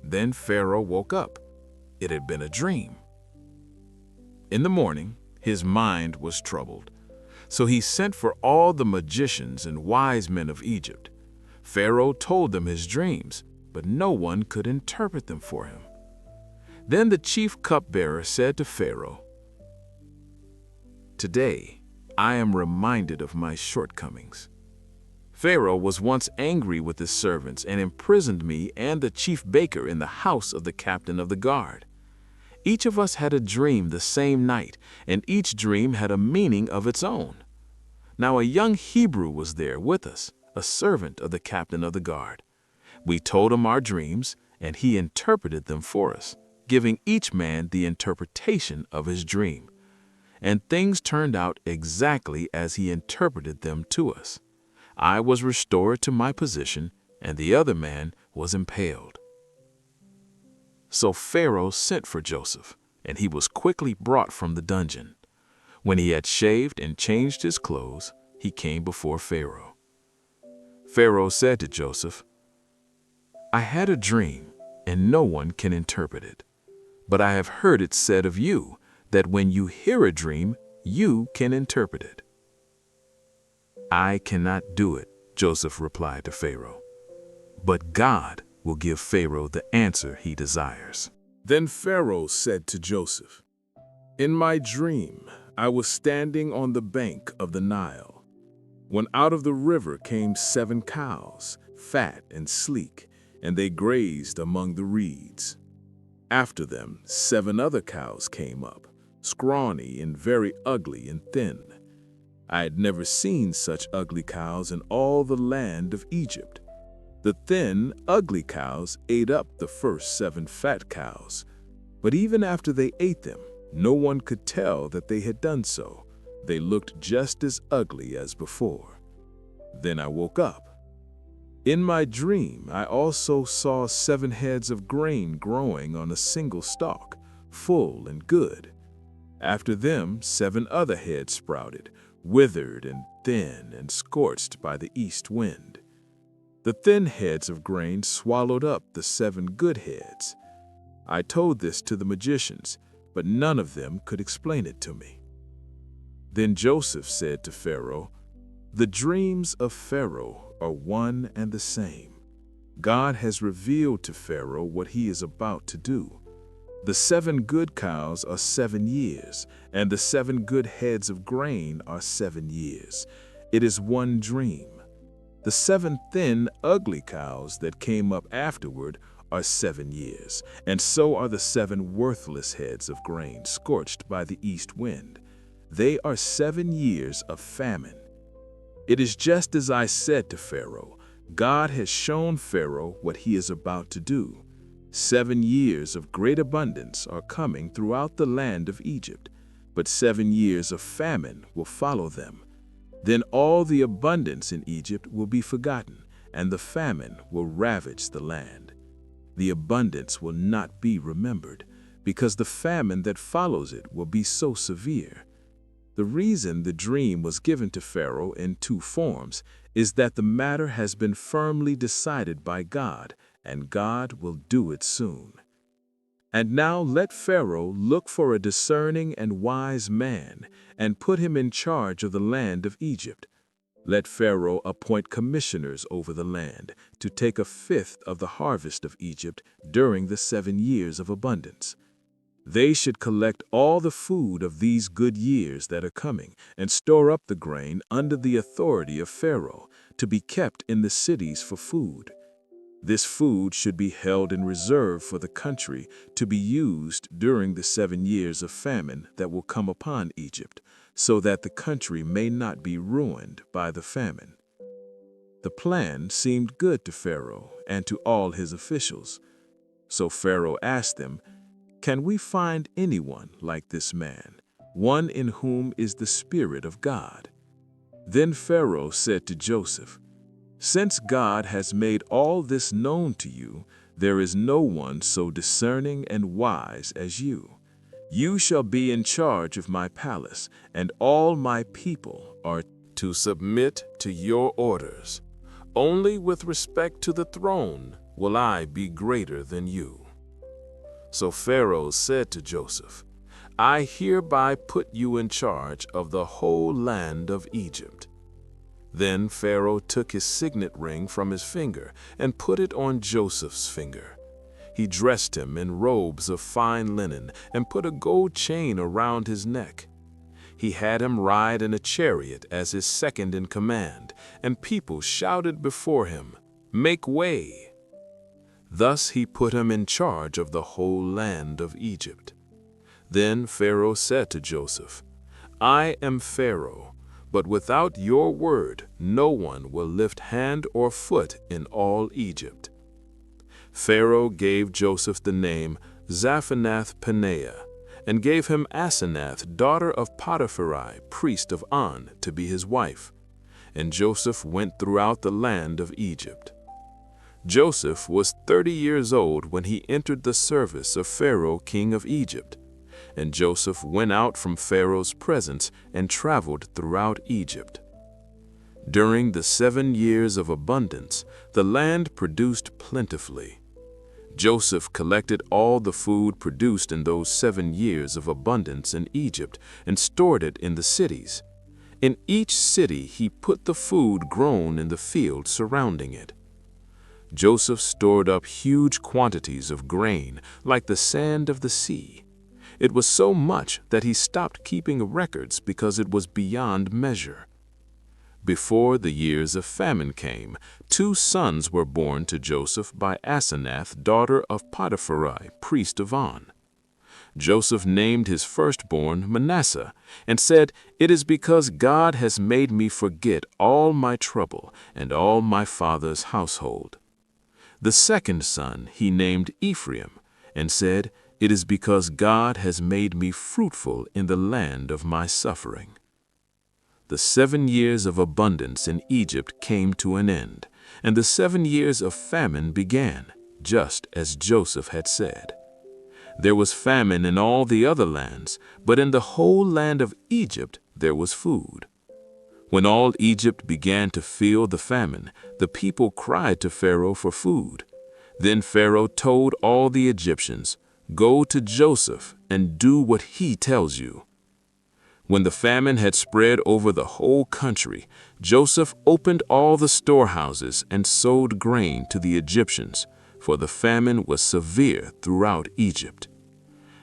Then Pharaoh woke up. It had been a dream. In the morning, his mind was troubled. So he sent for all the magicians and wise men of Egypt. Pharaoh told them his dreams, but no one could interpret them for him. Then the chief cupbearer said to Pharaoh, "Today I am reminded of my shortcomings. Pharaoh was once angry with his servants and imprisoned me and the chief baker in the house of the captain of the guard. Each of us had a dream the same night, and each dream had a meaning of its own. Now a young Hebrew was there with us, a servant of the captain of the guard. We told him our dreams, and he interpreted them for us, giving each man the interpretation of his dream. And things turned out exactly as he interpreted them to us. I was restored to my position, and the other man was impaled." So Pharaoh sent for Joseph, and he was quickly brought from the dungeon. When he had shaved and changed his clothes, he came before Pharaoh. Pharaoh said to Joseph, "I had a dream, and no one can interpret it. But I have heard it said of you that when you hear a dream, you can interpret it." "I cannot do it," Joseph replied to Pharaoh. "But God will give Pharaoh the answer he desires." Then Pharaoh said to Joseph, "In my dream, I was standing on the bank of the Nile, when out of the river came 7 cows, fat and sleek, and they grazed among the reeds. After them, 7 other cows came up, scrawny and very ugly and thin. I had never seen such ugly cows in all the land of Egypt. The thin, ugly cows ate up the first 7 fat cows, but even after they ate them, no one could tell that they had done so. They looked just as ugly as before. Then I woke up. In my dream, I also saw 7 heads of grain growing on a single stalk, full and good. After them, 7 other heads sprouted, withered and thin and scorched by the east wind. The thin heads of grain swallowed up the 7 good heads. I told this to the magicians, but none of them could explain it to me." Then Joseph said to Pharaoh, "The dreams of Pharaoh are one and the same. God has revealed to Pharaoh what he is about to do. The 7 good cows are 7 years, and the 7 good heads of grain are 7 years. It is one dream. The 7 thin, ugly cows that came up afterward are 7 years, and so are the 7 worthless heads of grain scorched by the east wind. They are 7 years of famine. It is just as I said to Pharaoh. God has shown Pharaoh what he is about to do. 7 years of great abundance are coming throughout the land of Egypt, but 7 years of famine will follow them. Then all the abundance in Egypt will be forgotten, and the famine will ravage the land. The abundance will not be remembered, because the famine that follows it will be so severe. The reason the dream was given to Pharaoh in 2 forms is that the matter has been firmly decided by God, and God will do it soon. And now let Pharaoh look for a discerning and wise man and put him in charge of the land of Egypt. Let Pharaoh appoint commissioners over the land to take 1/5 of the harvest of Egypt during the 7 years of abundance. They should collect all the food of these good years that are coming and store up the grain under the authority of Pharaoh to be kept in the cities for food. This food should be held in reserve for the country to be used during the 7 years of famine that will come upon Egypt, so that the country may not be ruined by the famine. The plan seemed good to Pharaoh and to all his officials. So Pharaoh asked them, "Can we find anyone like this man, one in whom is the Spirit of God?" Then Pharaoh said to Joseph, "Since God has made all this known to you, there is no one so discerning and wise as you. You shall be in charge of my palace, and all my people are to submit to your orders. Only with respect to the throne will I be greater than you." So Pharaoh said to Joseph, "I hereby put you in charge of the whole land of Egypt." Then Pharaoh took his signet ring from his finger and put it on Joseph's finger. He dressed him in robes of fine linen and put a gold chain around his neck. He had him ride in a chariot as his second in command, and people shouted before him, "Make way!" Thus he put him in charge of the whole land of Egypt. Then Pharaoh said to Joseph, "I am Pharaoh, but without your word no one will lift hand or foot in all Egypt." Pharaoh gave Joseph the name Zaphenath-Paneah, and gave him Asenath, daughter of Potiphar, priest of On, to be his wife. And Joseph went throughout the land of Egypt. Joseph was 30 years old when he entered the service of Pharaoh, king of Egypt. And Joseph went out from Pharaoh's presence and traveled throughout Egypt. During the 7 years of abundance, the land produced plentifully. Joseph collected all the food produced in those 7 years of abundance in Egypt and stored it in the cities. In each city he put the food grown in the field surrounding it. Joseph stored up huge quantities of grain, like the sand of the sea. It was so much that he stopped keeping records because it was beyond measure. Before the years of famine came, 2 sons were born to Joseph by Asenath, daughter of Potiphar, priest of On. Joseph named his firstborn Manasseh and said, "It is because God has made me forget all my trouble and all my father's household." The second son he named Ephraim and said, "It is because God has made me fruitful in the land of my suffering." The 7 years of abundance in Egypt came to an end, and the 7 years of famine began, just as Joseph had said. There was famine in all the other lands, but in the whole land of Egypt there was food. When all Egypt began to feel the famine, the people cried to Pharaoh for food. Then Pharaoh told all the Egyptians, "Go to Joseph and do what he tells you." When the famine had spread over the whole country, Joseph opened all the storehouses and sold grain to the Egyptians, for the famine was severe throughout Egypt.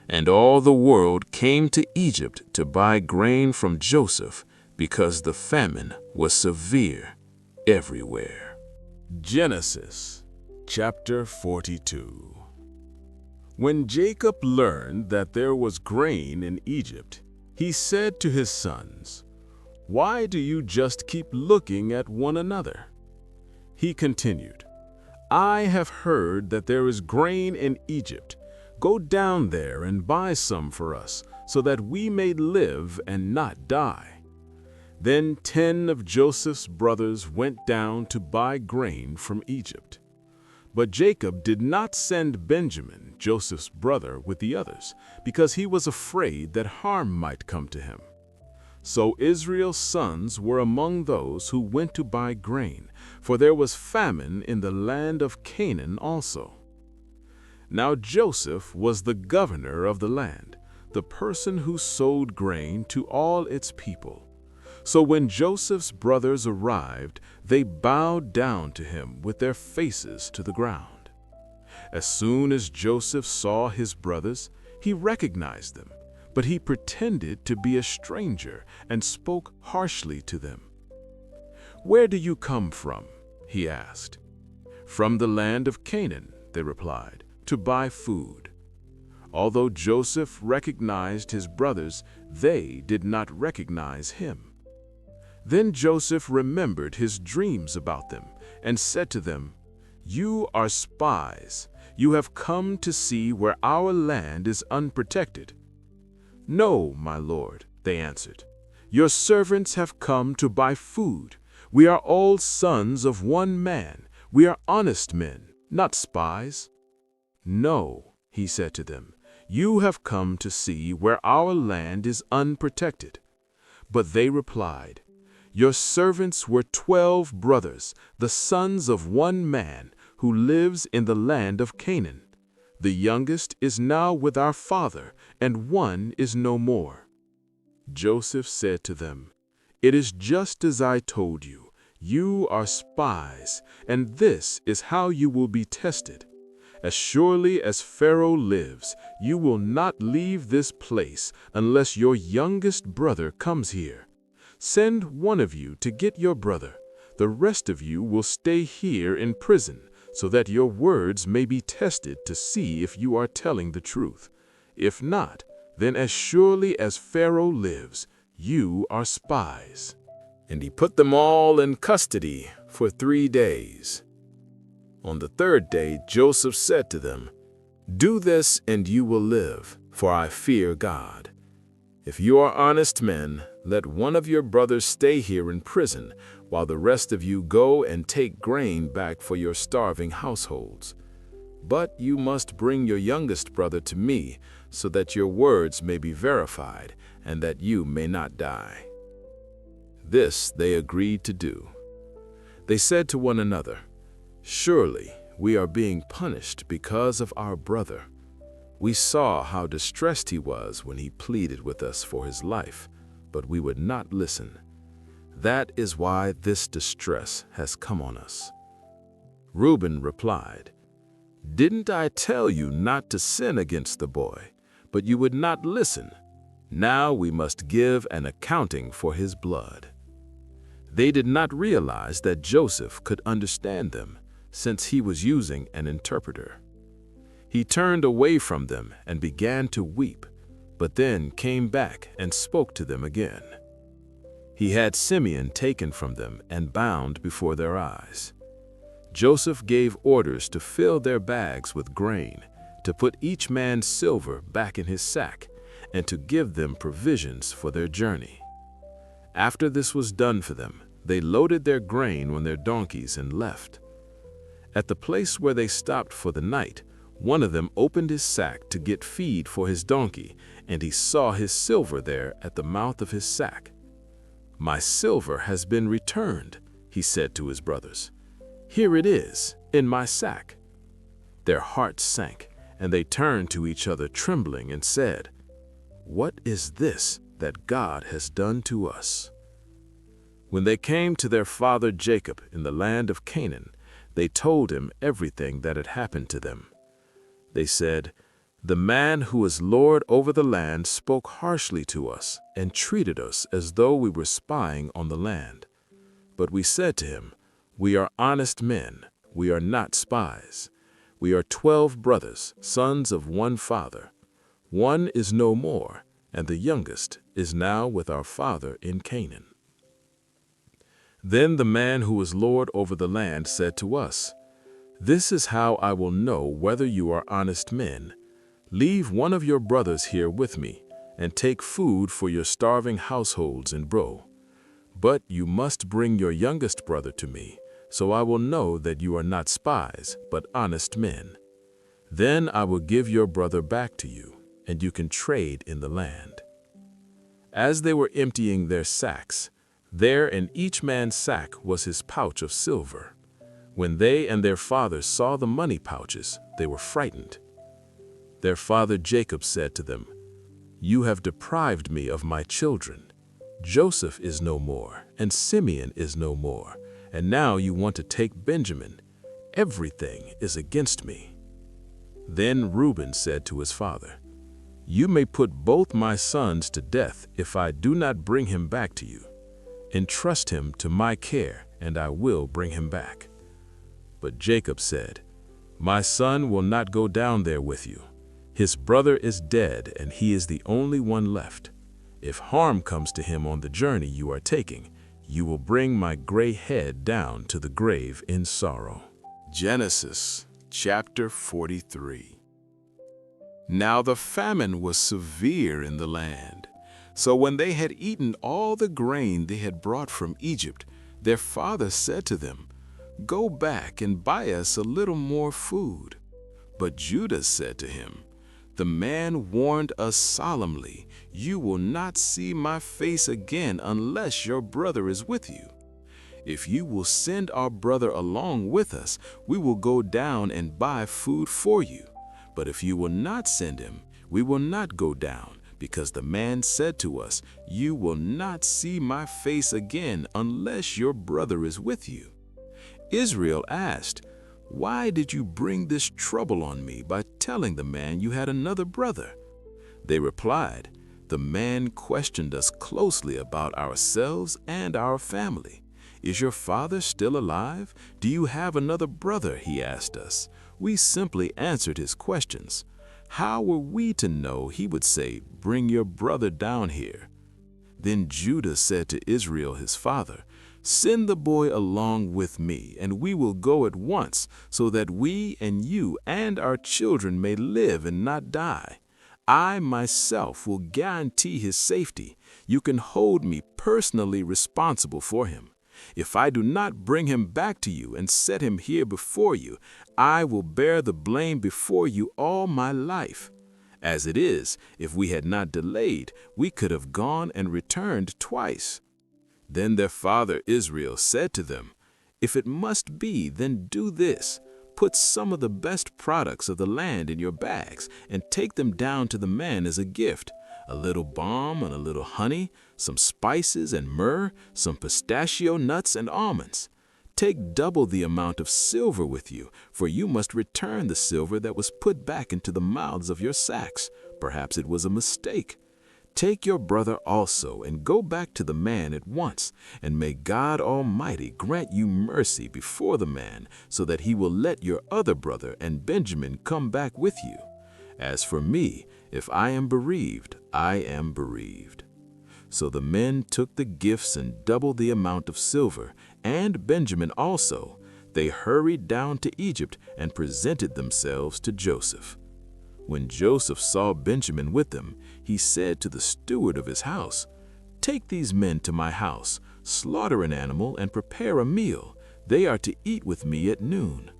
And all the world came to Egypt to buy grain from Joseph, because the famine was severe everywhere. Genesis chapter 42. When Jacob learned that there was grain in Egypt, he said to his sons, "Why do you just keep looking at one another?" He continued, "I have heard that there is grain in Egypt. Go down there and buy some for us, so that we may live and not die." Then 10 of Joseph's brothers went down to buy grain from Egypt. But Jacob did not send Benjamin, Joseph's brother, with the others, because he was afraid that harm might come to him. So Israel's sons were among those who went to buy grain, for there was famine in the land of Canaan also. Now Joseph was the governor of the land, the person who sold grain to all its people. So when Joseph's brothers arrived, they bowed down to him with their faces to the ground. As soon as Joseph saw his brothers, he recognized them, but he pretended to be a stranger and spoke harshly to them. "Where do you come from?" he asked. "From the land of Canaan," they replied, "to buy food." Although Joseph recognized his brothers, they did not recognize him. Then Joseph remembered his dreams about them and said to them, "You are spies. You have come to see where our land is unprotected." "No, my lord," they answered. "Your servants have come to buy food. We are all sons of one man. We are honest men, not spies." "No," he said to them, "you have come to see where our land is unprotected." But they replied, "Your servants were 12 brothers, the sons of one man, who lives in the land of Canaan. The youngest is now with our father, and one is no more." Joseph said to them, "It is just as I told you. You are spies, and this is how you will be tested. As surely as Pharaoh lives, you will not leave this place unless your youngest brother comes here. Send one of you to get your brother. The rest of you will stay here in prison, so that your words may be tested to see if you are telling the truth. If not, then as surely as Pharaoh lives, you are spies." And he put them all in custody for 3 days. On the 3rd day, Joseph said to them, "Do this and you will live, for I fear God. If you are honest men, let one of your brothers stay here in prison, while the rest of you go and take grain back for your starving households. But you must bring your youngest brother to me, so that your words may be verified, and that you may not die." This they agreed to do. They said to one another, "Surely we are being punished because of our brother. We saw how distressed he was when he pleaded with us for his life, but we would not listen. That is why this distress has come on us." Reuben replied, "Didn't I tell you not to sin against the boy? But you would not listen. Now we must give an accounting for his blood." They did not realize that Joseph could understand them, since he was using an interpreter. He turned away from them and began to weep, but then came back and spoke to them again. He had Simeon taken from them and bound before their eyes. Joseph gave orders to fill their bags with grain, to put each man's silver back in his sack, and to give them provisions for their journey. After this was done for them, they loaded their grain on their donkeys and left. At the place where they stopped for the night, one of them opened his sack to get feed for his donkey, and he saw his silver there at the mouth of his sack. "My silver has been returned," he said to his brothers. "Here it is, in my sack." Their hearts sank, and they turned to each other trembling and said, "What is this that God has done to us?" When they came to their father Jacob in the land of Canaan, they told him everything that had happened to them. They said, "The man who is lord over the land spoke harshly to us and treated us as though we were spying on the land. But we said to him, 'We are honest men, we are not spies. We are 12 brothers, sons of one father. One is no more, and the youngest is now with our father in Canaan.' Then the man who was lord over the land said to us, 'This is how I will know whether you are honest men. Leave one of your brothers here with me, and take food for your starving households in Bro. But you must bring your youngest brother to me, so I will know that you are not spies, but honest men. Then I will give your brother back to you, and you can trade in the land.' As they were emptying their sacks, there in each man's sack was his pouch of silver. When they and their father saw the money pouches, they were frightened. Their father Jacob said to them, 'You have deprived me of my children. Joseph is no more, and Simeon is no more, and now you want to take Benjamin. Everything is against me.' Then Reuben said to his father, 'You may put both my sons to death if I do not bring him back to you. Entrust him to my care, and I will bring him back.' But Jacob said, 'My son will not go down there with you. His brother is dead, and he is the only one left. If harm comes to him on the journey you are taking, you will bring my gray head down to the grave in sorrow." Genesis chapter 43. Now the famine was severe in the land. So when they had eaten all the grain they had brought from Egypt, their father said to them, "Go back and buy us a little more food." But Judah said to him, "The man warned us solemnly, 'You will not see my face again unless your brother is with you.' If you will send our brother along with us, we will go down and buy food for you. But if you will not send him, we will not go down, because the man said to us, 'You will not see my face again unless your brother is with you.' Israel asked, 'Why did you bring this trouble on me by telling the man you had another brother?' They replied, 'The man questioned us closely about ourselves and our family. 'Is your father still alive? Do you have another brother?' he asked us. We simply answered his questions. How were we to know he would say, 'Bring your brother down here'?" Then Judah said to Israel his father, "Send the boy along with me, and we will go at once, so that we and you and our children may live and not die. I myself will guarantee his safety. You can hold me personally responsible for him. If I do not bring him back to you and set him here before you, I will bear the blame before you all my life. As it is, if we had not delayed, we could have gone and returned twice." Then their father Israel said to them, "If it must be, then do this. Put some of the best products of the land in your bags and take them down to the man as a gift. A little balm and a little honey, some spices and myrrh, some pistachio nuts and almonds. Take double the amount of silver with you, for you must return the silver that was put back into the mouths of your sacks. Perhaps it was a mistake. Take your brother also and go back to the man at once, and may God Almighty grant you mercy before the man, so that he will let your other brother and Benjamin come back with you. As for me, if I am bereaved, I am bereaved." So the men took the gifts and doubled the amount of silver, and Benjamin also. They hurried down to Egypt and presented themselves to Joseph. When Joseph saw Benjamin with them, he said to the steward of his house, "Take these men to my house, slaughter an animal, and prepare a meal. They are to eat with me at noon."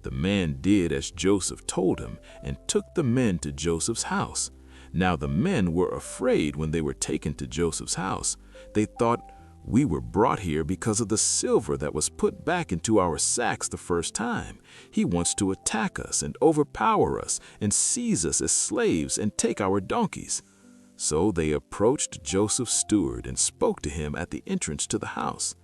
The man did as Joseph told him and took the men to Joseph's house. Now the men were afraid when they were taken to Joseph's house. They thought, "We were brought here because of the silver that was put back into our sacks the first time. He wants to attack us and overpower us and seize us as slaves and take our donkeys." So they approached Joseph's steward and spoke to him at the entrance to the house.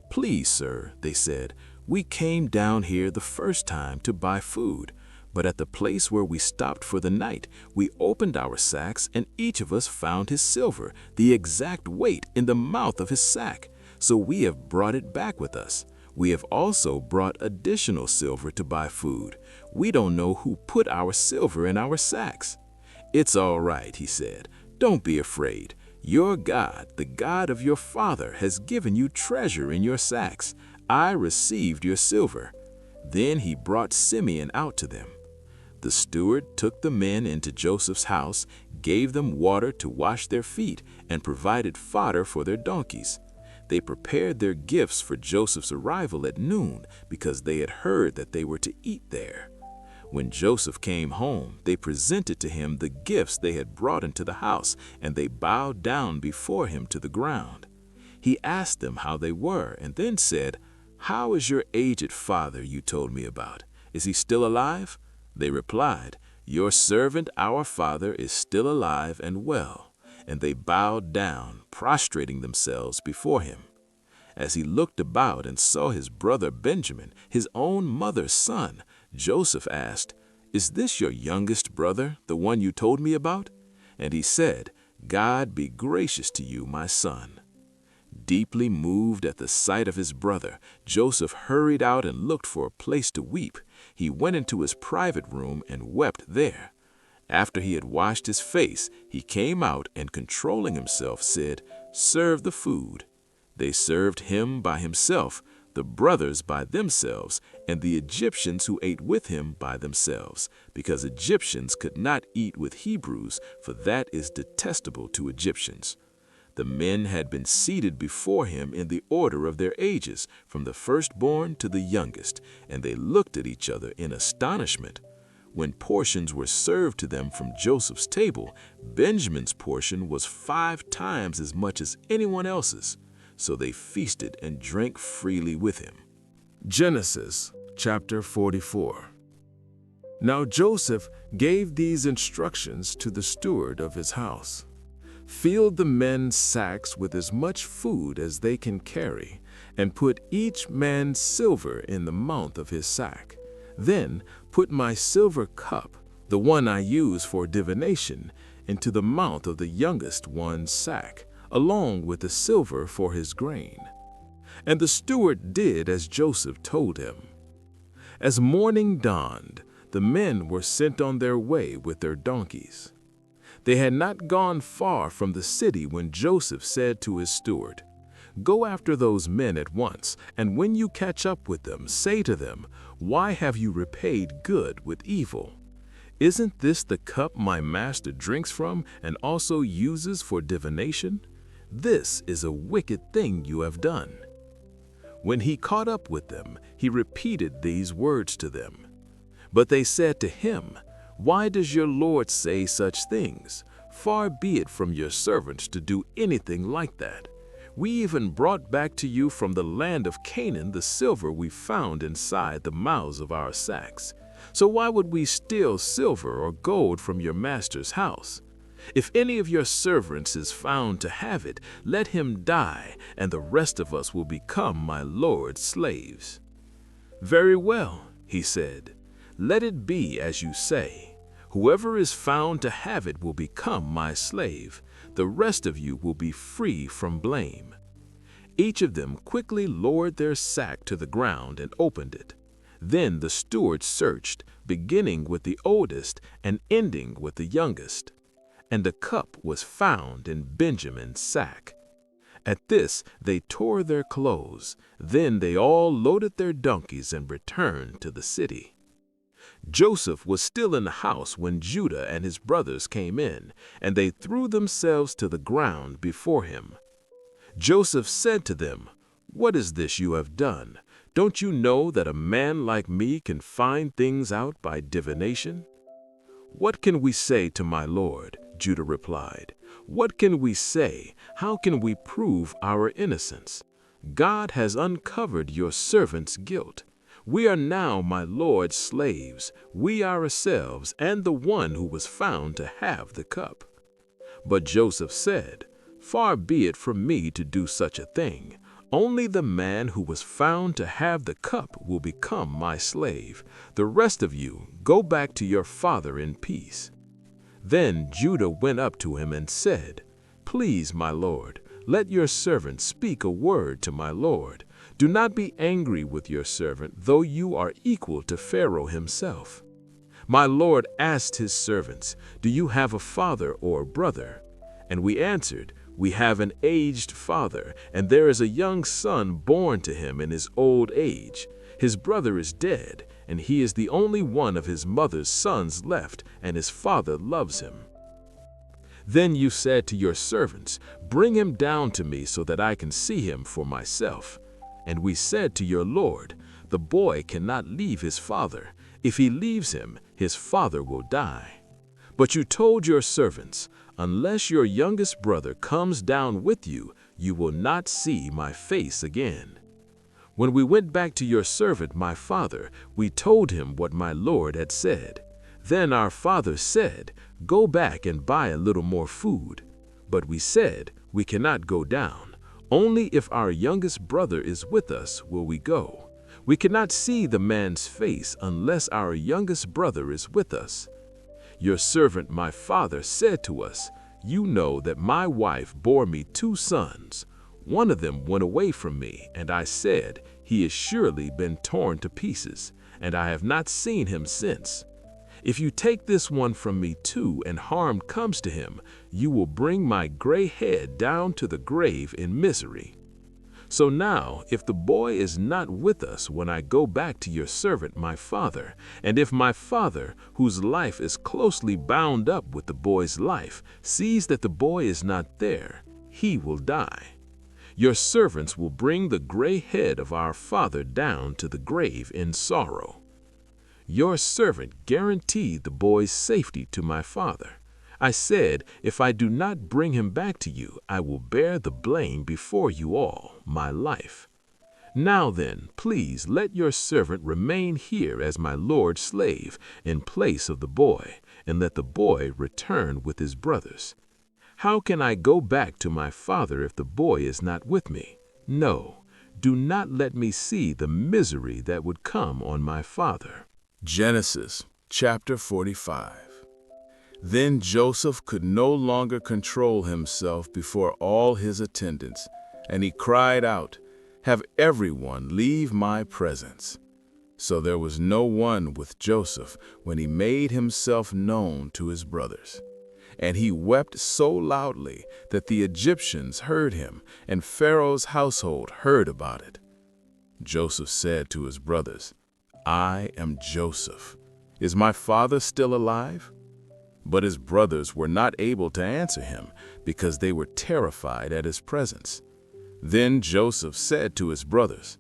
"Please, sir," they said, "we came down here the first time to buy food, but at the place where we stopped for the night, we opened our sacks and each of us found his silver, the exact weight, in the mouth of his sack. So we have brought it back with us. We have also brought additional silver to buy food. We don't know who put our silver in our sacks." "It's all right," he said. "Don't be afraid. Your God, the God of your father, has given you treasure in your sacks. I received your silver." Then he brought Simeon out to them. The steward took the men into Joseph's house, gave them water to wash their feet, and provided fodder for their donkeys. They prepared their gifts for Joseph's arrival at noon, because they had heard that they were to eat there. When Joseph came home, they presented to him the gifts they had brought into the house, and they bowed down before him to the ground. He asked them how they were, and then said, "How is your aged father you told me about? Is he still alive?" They replied, "Your servant, our father, is still alive and well." And they bowed down, prostrating themselves before him. As he looked about and saw his brother Benjamin, his own mother's son, Joseph asked, "Is this your youngest brother, the one you told me about?" And he said, "God be gracious to you, my son." Deeply moved at the sight of his brother, Joseph hurried out and looked for a place to weep. He went into his private room and wept there. After he had washed his face, he came out and, controlling himself, said, "Serve the food." They served him by himself, the brothers by themselves, and the Egyptians who ate with him by themselves, because Egyptians could not eat with Hebrews, for that is detestable to Egyptians. The men had been seated before him in the order of their ages, from the firstborn to the youngest, and they looked at each other in astonishment. When portions were served to them from Joseph's table, Benjamin's portion was 5 times as much as anyone else's. So they feasted and drank freely with him. Genesis chapter 44. Now Joseph gave these instructions to the steward of his house. Fill the men's sacks with as much food as they can carry, and put each man's silver in the mouth of his sack. Then put my silver cup, the one I use for divination, into the mouth of the youngest one's sack, along with the silver for his grain. And the steward did as Joseph told him. As morning dawned, the men were sent on their way with their donkeys. They had not gone far from the city when Joseph said to his steward, "Go after those men at once, and when you catch up with them, say to them, 'Why have you repaid good with evil? Isn't this the cup my master drinks from and also uses for divination? This is a wicked thing you have done.'" When he caught up with them, he repeated these words to them. But they said to him, "Why does your Lord say such things? Far be it from your servants to do anything like that. We even brought back to you from the land of Canaan the silver we found inside the mouths of our sacks. So why would we steal silver or gold from your master's house? If any of your servants is found to have it, let him die, and the rest of us will become my lord's slaves." "Very well," he said, "let it be as you say. Whoever is found to have it will become my slave. The rest of you will be free from blame." Each of them quickly lowered their sack to the ground and opened it. Then the steward searched, beginning with the oldest and ending with the youngest. And the cup was found in Benjamin's sack. At this they tore their clothes. Then they all loaded their donkeys and returned to the city. Joseph was still in the house when Judah and his brothers came in, and they threw themselves to the ground before him. Joseph said to them, "What is this you have done? Don't you know that a man like me can find things out by divination?" "What can we say to my lord?" Judah replied. "What can we say? How can we prove our innocence? God has uncovered your servant's guilt. We are now my lord's slaves, we ourselves, and the one who was found to have the cup." But Joseph said, "Far be it from me to do such a thing. Only the man who was found to have the cup will become my slave. The rest of you go back to your father in peace." Then Judah went up to him and said, "Please, my lord, let your servant speak a word to my lord. Do not be angry with your servant, though you are equal to Pharaoh himself." My lord asked his servants, "Do you have a father or a brother?" And we answered, "We have an aged father, and there is a young son born to him in his old age. His brother is dead, and he is the only one of his mother's sons left, and his father loves him." Then you said to your servants, "Bring him down to me so that I can see him for myself." And we said to your lord, "The boy cannot leave his father. If he leaves him, his father will die." But you told your servants, "Unless your youngest brother comes down with you, you will not see my face again." When we went back to your servant my father, we told him what my lord had said. Then our father said, "Go back and buy a little more food." But we said, "We cannot go down. Only if our youngest brother is with us will we go. We cannot see the man's face unless our youngest brother is with us." Your servant my father said to us, "You know that my wife bore me 2 sons. One of them went away from me, and I said, 'He has surely been torn to pieces,' and I have not seen him since. If you take this one from me too, and harm comes to him, you will bring my gray head down to the grave in misery. So now, if the boy is not with us when I go back to your servant my father, and if my father, whose life is closely bound up with the boy's life, sees that the boy is not there, he will die. Your servants will bring the gray head of our father down to the grave in sorrow. Your servant guaranteed the boy's safety to my father. I said, if I do not bring him back to you, I will bear the blame before you all my life. Now then, please let your servant remain here as my lord's slave in place of the boy, and let the boy return with his brothers. How can I go back to my father if the boy is not with me? No, do not let me see the misery that would come on my father. Genesis chapter 45. Then Joseph could no longer control himself before all his attendants, and he cried out, "Have everyone leave my presence." So there was no one with Joseph when he made himself known to his brothers. And he wept so loudly that the Egyptians heard him, and Pharaoh's household heard about it. Joseph said to his brothers, "I am Joseph. Is my father still alive?" But his brothers were not able to answer him because they were terrified at his presence. Then Joseph said to his brothers,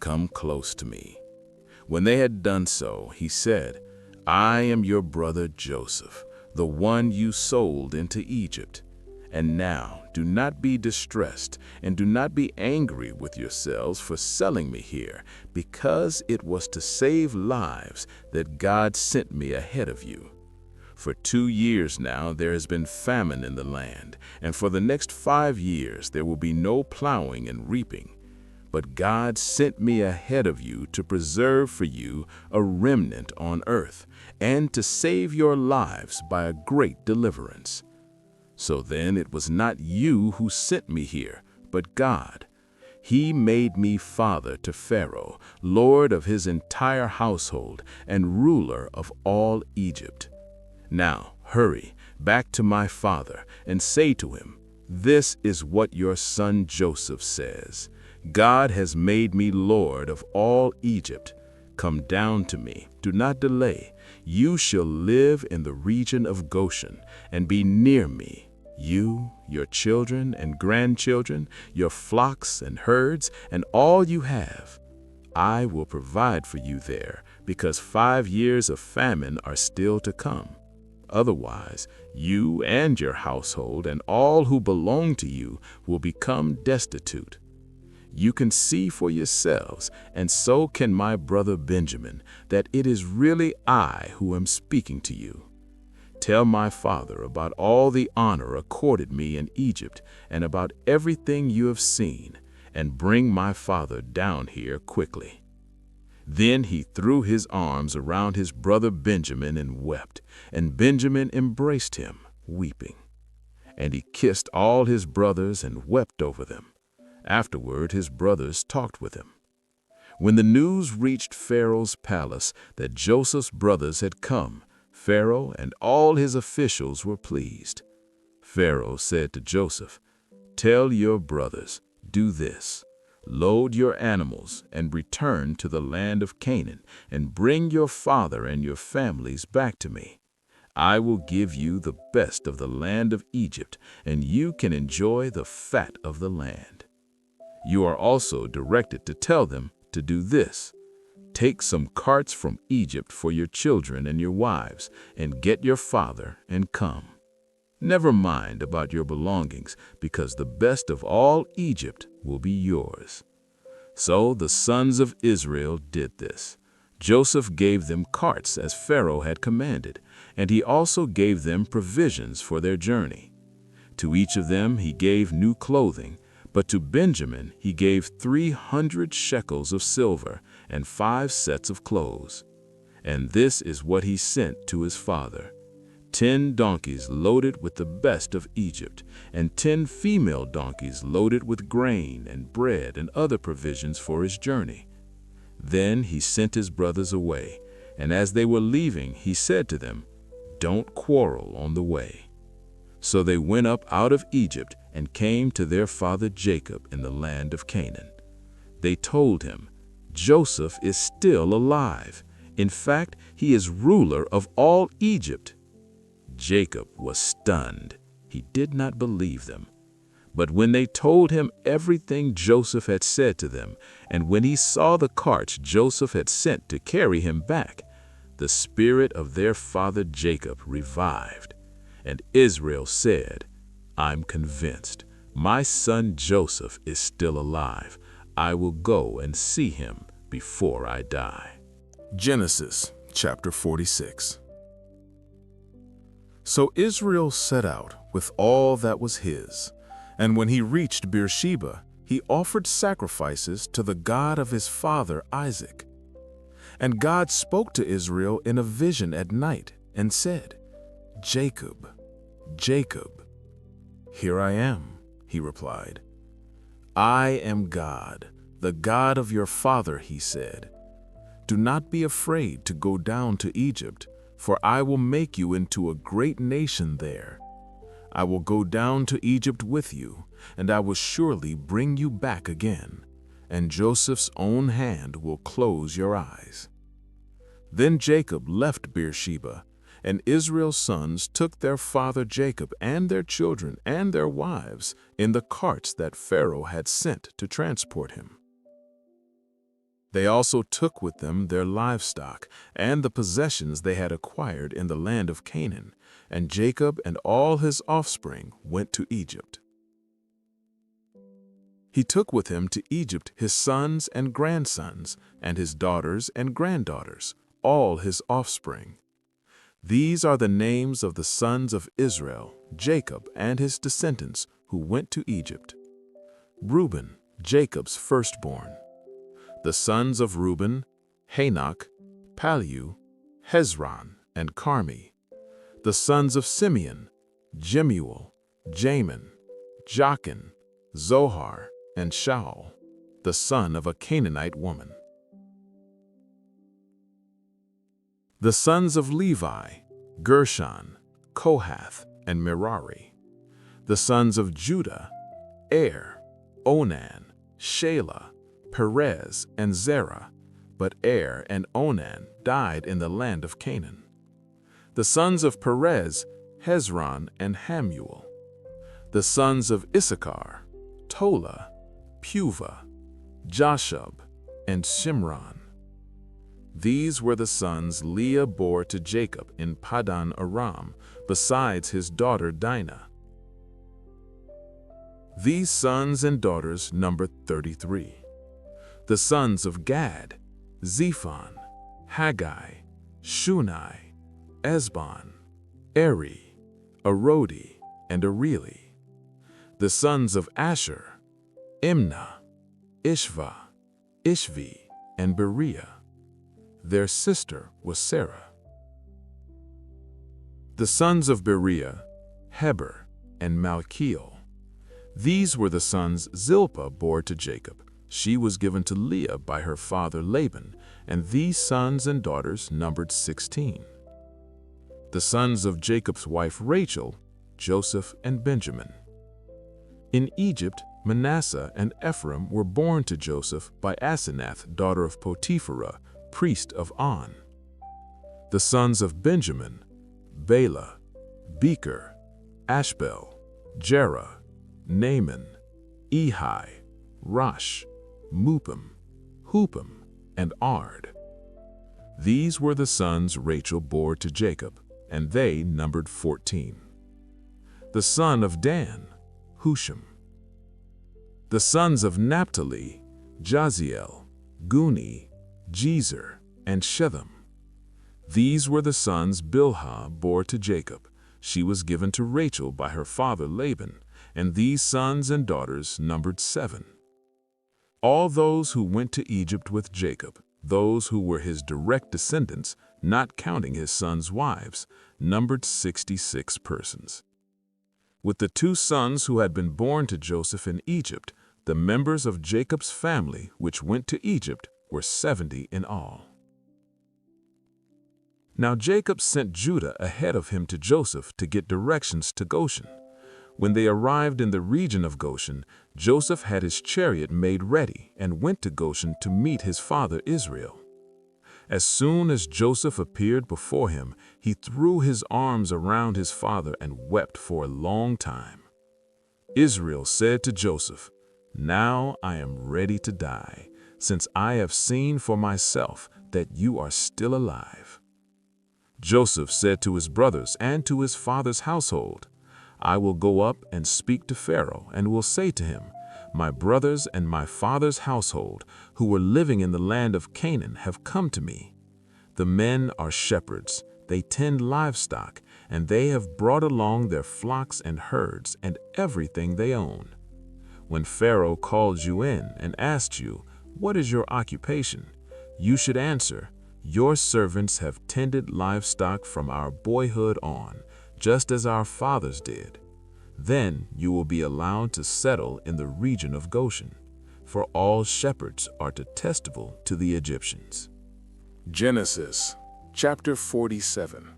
"Come close to me." When they had done so, he said, "I am your brother Joseph, the one you sold into Egypt. And now do not be distressed and do not be angry with yourselves for selling me here, because it was to save lives that God sent me ahead of you. For 2 years now there has been famine in the land, and for the next 5 years there will be no plowing and reaping. But God sent me ahead of you to preserve for you a remnant on earth, and to save your lives by a great deliverance. So then it was not you who sent me here, but God. He made me father to Pharaoh, lord of his entire household, and ruler of all Egypt. Now hurry back to my father and say to him, 'This is what your son Joseph says. God has made me lord of all Egypt. Come down to me, do not delay. You shall live in the region of Goshen and be near me, you, your children and grandchildren, your flocks and herds, and all you have. I will provide for you there, because 5 years of famine are still to come. Otherwise, you and your household and all who belong to you will become destitute. You can see for yourselves, and so can my brother Benjamin, that it is really I who am speaking to you. Tell my father about all the honor accorded me in Egypt and about everything you have seen, and bring my father down here quickly." Then he threw his arms around his brother Benjamin and wept, and Benjamin embraced him, weeping. And he kissed all his brothers and wept over them. Afterward his brothers talked with him. When the news reached Pharaoh's palace that Joseph's brothers had come, Pharaoh and all his officials were pleased. Pharaoh said to Joseph, "Tell your brothers, do this. Load your animals and return to the land of Canaan, and bring your father and your families back to me. I will give you the best of the land of Egypt, and you can enjoy the fat of the land." You are also directed to tell them to do this. Take some carts from Egypt for your children and your wives, and get your father and come. Never mind about your belongings, because the best of all Egypt will be yours. So the sons of Israel did this. Joseph gave them carts as Pharaoh had commanded, and he also gave them provisions for their journey. To each of them he gave new clothing, but to Benjamin he gave 300 shekels of silver and 5 sets of clothes. And this is what he sent to his father: 10 donkeys loaded with the best of Egypt, and 10 female donkeys loaded with grain and bread and other provisions for his journey. Then he sent his brothers away, And as they were leaving, he said to them, "Don't quarrel on the way." So they went up out of Egypt and came to their father Jacob in the land of Canaan. They told him, "Joseph is still alive. In fact, he is ruler of all Egypt." Jacob was stunned. He did not believe them. But when they told him everything Joseph had said to them, and when he saw the carts Joseph had sent to carry him back, the spirit of their father Jacob revived. And Israel said, "I'm convinced. My son Joseph is still alive. I will go and see him before I die." Genesis chapter 46. So Israel set out with all that was his, and when he reached Beersheba, he offered sacrifices to the God of his father Isaac. And God spoke to Israel in a vision at night and said, "Jacob, Jacob." "Here I am," he replied. "I am God, the God of your father," he said. "Do not be afraid to go down to Egypt, for I will make you into a great nation there. I will go down to Egypt with you, and I will surely bring you back again, and Joseph's own hand will close your eyes." Then Jacob left Beersheba, and Israel's sons took their father Jacob and their children and their wives in the carts that Pharaoh had sent to transport him. They also took with them their livestock and the possessions they had acquired in the land of Canaan, and Jacob and all his offspring went to Egypt. He took with him to Egypt his sons and grandsons, and his daughters and granddaughters, all his offspring. These are the names of the sons of Israel, Jacob and his descendants, who went to Egypt. Reuben, Jacob's firstborn. The sons of Reuben, Hanok, Pallu, Hezron, and Carmi. The sons of Simeon, Jemuel, Jamin, Jachin, Zohar, and Shaul, the son of a Canaanite woman. The sons of Levi, Gershon, Kohath, and Merari. The sons of Judah, Onan, Shelah, Perez, and Zerah, but and Onan died in the land of Canaan. The sons of Perez, Hezron, and Hamuel. The sons of Issachar, Tola, Puvah, Jashub, and Shimron. These were the sons Leah bore to Jacob in Paddan Aram, besides his daughter Dinah. These sons and daughters numbered 33. The sons of Gad, Zephon, Haggai, Shunai, Esbon, Eri, Arodi, and Areli. The sons of Asher, Imnah, Ishva, Ishvi, and Beriah. Their sister was Sarah. The sons of Beriah, Heber, and Malchiel. These were the sons Zilpah bore to Jacob. She was given to Leah by her father Laban, and these sons and daughters numbered 16. The sons of Jacob's wife Rachel, Joseph and Benjamin. In Egypt, Manasseh and Ephraim were born to Joseph by Asenath, daughter of Potipharah, priest of On. The sons of Benjamin, Bela, Becher, Ashbel, Jerah, Naaman, Ehi, Rosh, Mupim, Hupim, and Ard. These were the sons Rachel bore to Jacob, and they numbered 14. The son of Dan, Hushim. The sons of Naphtali, Jaziel, Guni, Jezer, and Shetham. These were the sons Bilhah bore to Jacob. She was given to Rachel by her father Laban, and these sons and daughters numbered 7. All those who went to Egypt with Jacob, those who were his direct descendants, not counting his sons' wives, numbered 66 persons. With the 2 sons who had been born to Joseph in Egypt, the members of Jacob's family which went to Egypt were 70 in all. Now Jacob sent Judah ahead of him to Joseph to get directions to Goshen. When they arrived in the region of Goshen, Joseph had his chariot made ready and went to Goshen to meet his father Israel. As soon as Joseph appeared before him, he threw his arms around his father and wept for a long time. Israel said to Joseph, "Now I am ready to die, since I have seen for myself that you are still alive." Joseph said to his brothers and to his father's household, "I will go up and speak to Pharaoh and will say to him, 'My brothers and my father's household, who were living in the land of Canaan, have come to me. The men are shepherds, they tend livestock, and they have brought along their flocks and herds and everything they own.' When Pharaoh calls you in and asks you, 'What is your occupation?' you should answer, 'Your servants have tended livestock from our boyhood on, just as our fathers did.' Then you will be allowed to settle in the region of Goshen, for all shepherds are detestable to the Egyptians." Genesis chapter 47.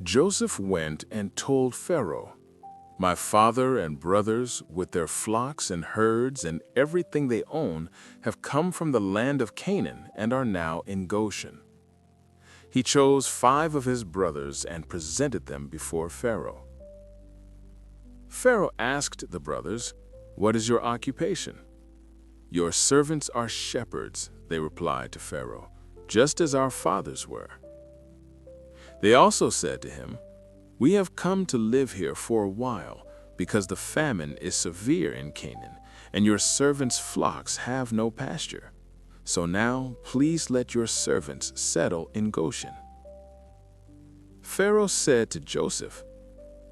Joseph went and told Pharaoh, "My father and brothers, with their flocks and herds and everything they own, have come from the land of Canaan and are now in Goshen." He chose 5 of his brothers and presented them before Pharaoh. Pharaoh asked the brothers, "What is your occupation?" "Your servants are shepherds," they replied to Pharaoh, "just as our fathers were." They also said to him, "We have come to live here for a while, because the famine is severe in Canaan, and your servants' flocks have no pasture. So now please let your servants settle in Goshen." Pharaoh said to Joseph,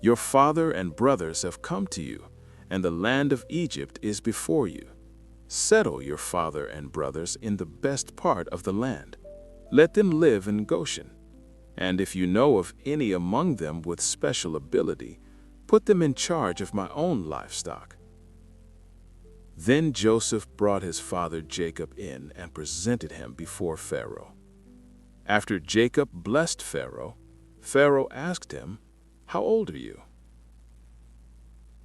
"Your father and brothers have come to you, and the land of Egypt is before you. Settle your father and brothers in the best part of the land. Let them live in Goshen. And if you know of any among them with special ability, put them in charge of my own livestock." Then Joseph brought his father Jacob in and presented him before Pharaoh. After Jacob blessed Pharaoh, Pharaoh asked him, "How old are you?"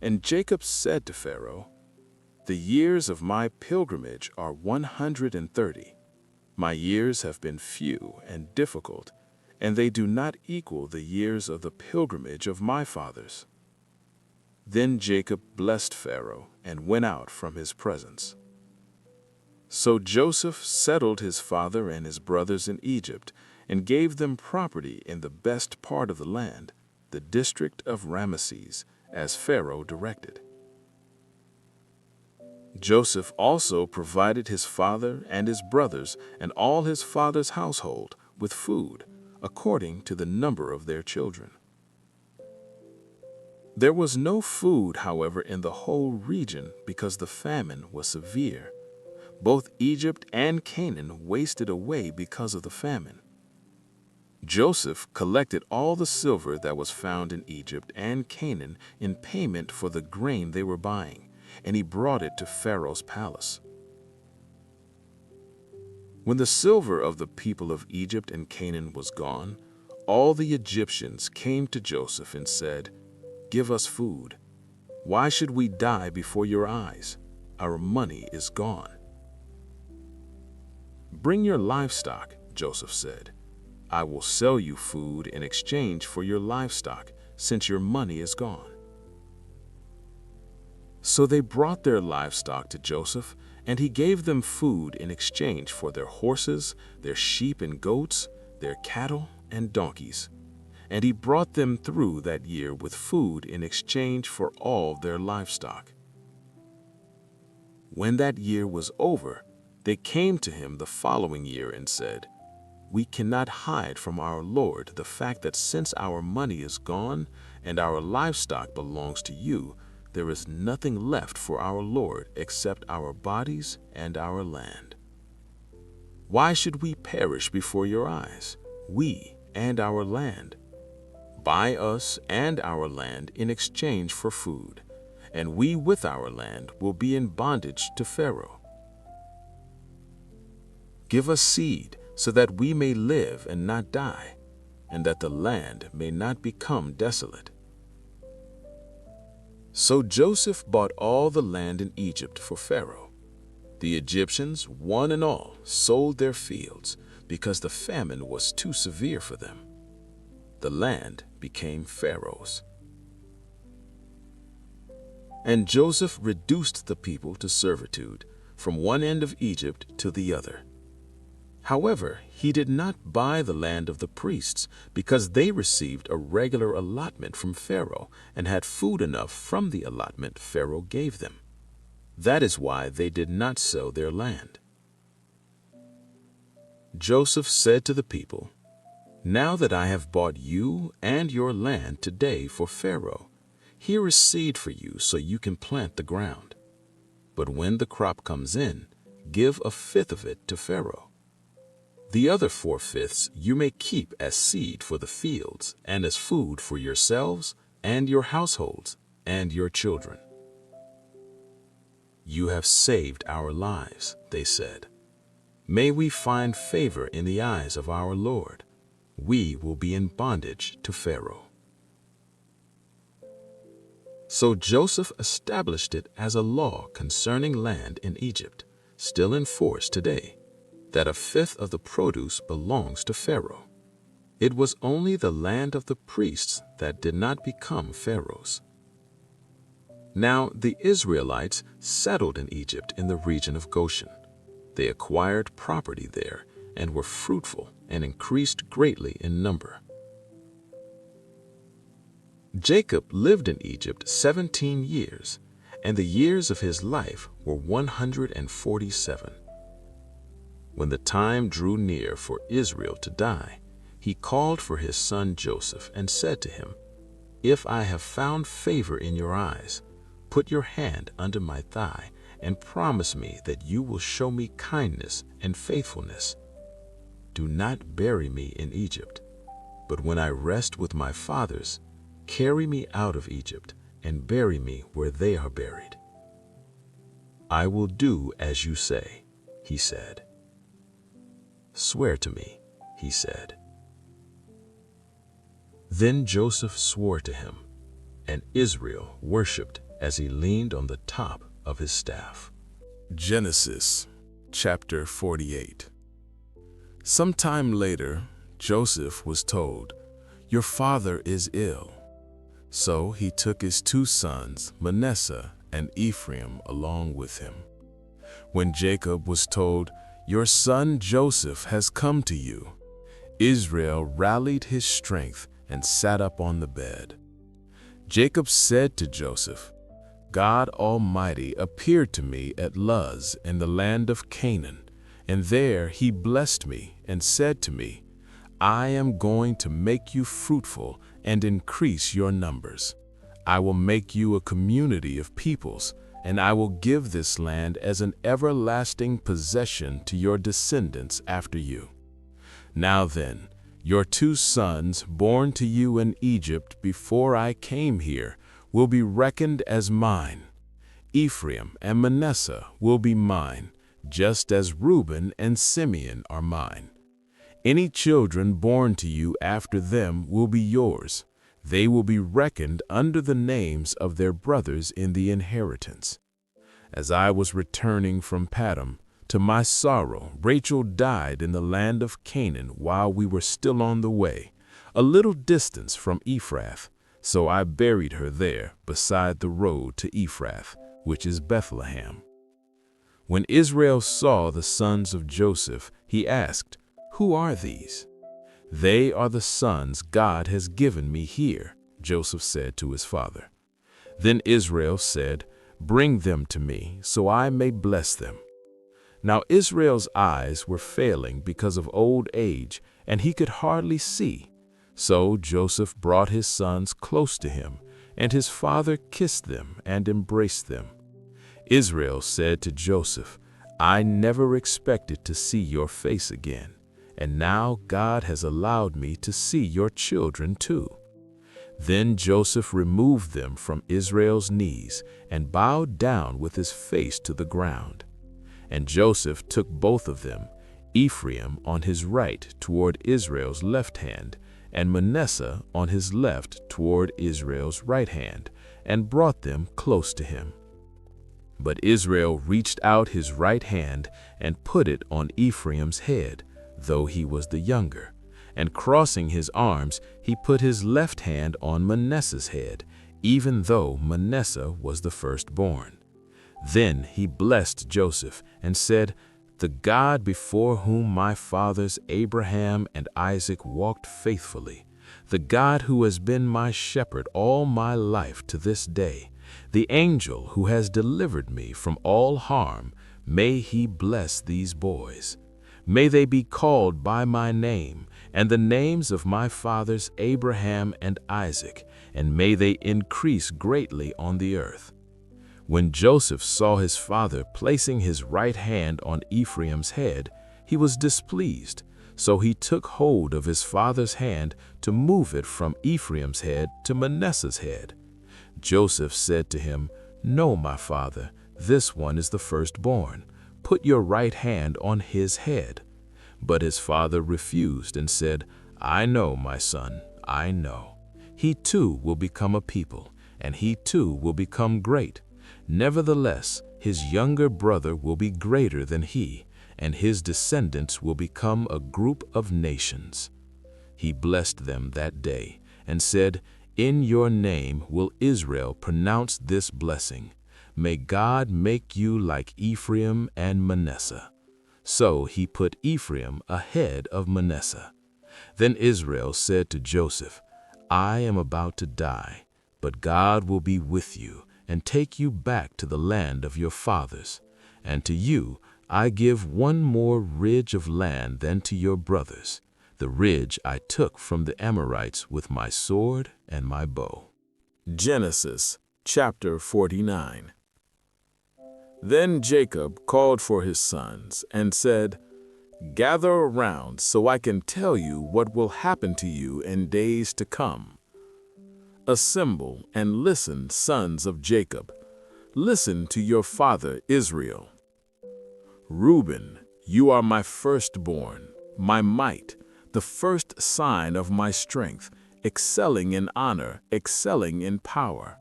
And Jacob said to Pharaoh, "The years of my pilgrimage are 130. My years have been few and difficult, and they do not equal the years of the pilgrimage of my fathers." Then Jacob blessed Pharaoh and went out from his presence. So Joseph settled his father and his brothers in Egypt and gave them property in the best part of the land, the district of Ramesses, as Pharaoh directed. Joseph also provided his father and his brothers and all his father's household with food, according to the number of their children. There was no food, however, in the whole region because the famine was severe. Both Egypt and Canaan wasted away because of the famine. Joseph collected all the silver that was found in Egypt and Canaan in payment for the grain they were buying, and he brought it to Pharaoh's palace. When the silver of the people of Egypt and Canaan was gone, all the Egyptians came to Joseph and said, "Give us food. Why should we die before your eyes? Our money is gone." "Bring your livestock," Joseph said. "I will sell you food in exchange for your livestock, since your money is gone." So they brought their livestock to Joseph, and he gave them food in exchange for their horses, their sheep and goats, their cattle and donkeys. And he brought them through that year with food in exchange for all their livestock. When that year was over, they came to him the following year and said, "We cannot hide from our Lord the fact that since our money is gone and our livestock belongs to you, there is nothing left for our Lord except our bodies and our land. Why should we perish before your eyes, we and our land? Buy us and our land in exchange for food, and we with our land will be in bondage to Pharaoh. Give us seed so that we may live and not die, and that the land may not become desolate." So Joseph bought all the land in Egypt for Pharaoh. The Egyptians, one and all, sold their fields because the famine was too severe for them. The land became Pharaoh's. And Joseph reduced the people to servitude from one end of Egypt to the other. However, he did not buy the land of the priests because they received a regular allotment from Pharaoh and had food enough from the allotment Pharaoh gave them. That is why they did not sell their land. Joseph said to the people, "Now that I have bought you and your land today for Pharaoh, here is seed for you so you can plant the ground. But when the crop comes in, give a fifth of it to Pharaoh. The other 4/5 you may keep as seed for the fields and as food for yourselves and your households and your children." "You have saved our lives," they said. "May we find favor in the eyes of our Lord. We will be in bondage to Pharaoh." So Joseph established it as a law concerning land in Egypt, still in force today, that a fifth of the produce belongs to Pharaoh. It was only the land of the priests that did not become Pharaoh's. Now the Israelites settled in Egypt in the region of Goshen. They acquired property there and were fruitful and increased greatly in number. Jacob lived in Egypt 17 years, and the years of his life were 147. When the time drew near for Israel to die, he called for his son Joseph and said to him, "If I have found favor in your eyes, put your hand under my thigh and promise me that you will show me kindness and faithfulness. Do not bury me in Egypt, but when I rest with my fathers, carry me out of Egypt and bury me where they are buried." "I will do as you say," he said. "Swear to me," he said. Then Joseph swore to him, and Israel worshipped as he leaned on the top of his staff. Genesis chapter 48. Sometime later, Joseph was told, "Your father is ill." So he took his 2 sons, Manasseh and Ephraim, along with him. When Jacob was told, "Your son Joseph has come to you," Israel rallied his strength and sat up on the bed. Jacob said to Joseph, "God Almighty appeared to me at Luz in the land of Canaan, and there he blessed me and said to me, 'I am going to make you fruitful and increase your numbers. I will make you a community of peoples, and I will give this land as an everlasting possession to your descendants after you.' Now then, your 2 sons born to you in Egypt before I came here will be reckoned as mine. Ephraim and Manasseh will be mine, just as Reuben and Simeon are mine. Any children born to you after them will be yours. They will be reckoned under the names of their brothers in the inheritance. As I was returning from Paddan, to my sorrow, Rachel died in the land of Canaan while we were still on the way, a little distance from Ephrath. So I buried her there beside the road to Ephrath, which is Bethlehem." When Israel saw the sons of Joseph, he asked, "Who are these?" "They are the sons God has given me here," Joseph said to his father. Then Israel said, "Bring them to me, so I may bless them." Now Israel's eyes were failing because of old age, and he could hardly see. So Joseph brought his sons close to him, and his father kissed them and embraced them. Israel said to Joseph, "I never expected to see your face again, and now God has allowed me to see your children too." Then Joseph removed them from Israel's knees and bowed down with his face to the ground. And Joseph took both of them, Ephraim on his right toward Israel's left hand, and Manasseh on his left toward Israel's right hand, and brought them close to him. But Israel reached out his right hand and put it on Ephraim's head, though he was the younger, and crossing his arms, he put his left hand on Manasseh's head, even though Manasseh was the firstborn. Then he blessed Joseph and said, "The God before whom my fathers Abraham and Isaac walked faithfully, the God who has been my shepherd all my life to this day, the angel who has delivered me from all harm, may he bless these boys. May they be called by my name and the names of my fathers Abraham and Isaac, and may they increase greatly on the earth." When Joseph saw his father placing his right hand on Ephraim's head, he was displeased, so he took hold of his father's hand to move it from Ephraim's head to Manasseh's head. Joseph said to him, "No, my father, this one is the firstborn. Put your right hand on his head." But his father refused and said, "I know, my son, I know. He too will become a people, and he too will become great. Nevertheless, his younger brother will be greater than he, and his descendants will become a group of nations." He blessed them that day and said, "In your name will Israel pronounce this blessing. May God make you like Ephraim and Manasseh." So he put Ephraim ahead of Manasseh. Then Israel said to Joseph, "I am about to die, but God will be with you and take you back to the land of your fathers. And to you I give one more ridge of land than to your brothers, the ridge I took from the Amorites with my sword and my bow." Genesis chapter 49. Then Jacob called for his sons and said, "Gather around so I can tell you what will happen to you in days to come. Assemble and listen, sons of Jacob. Listen to your father Israel. Reuben, you are my firstborn, my might, the first sign of my strength, excelling in honor, excelling in power.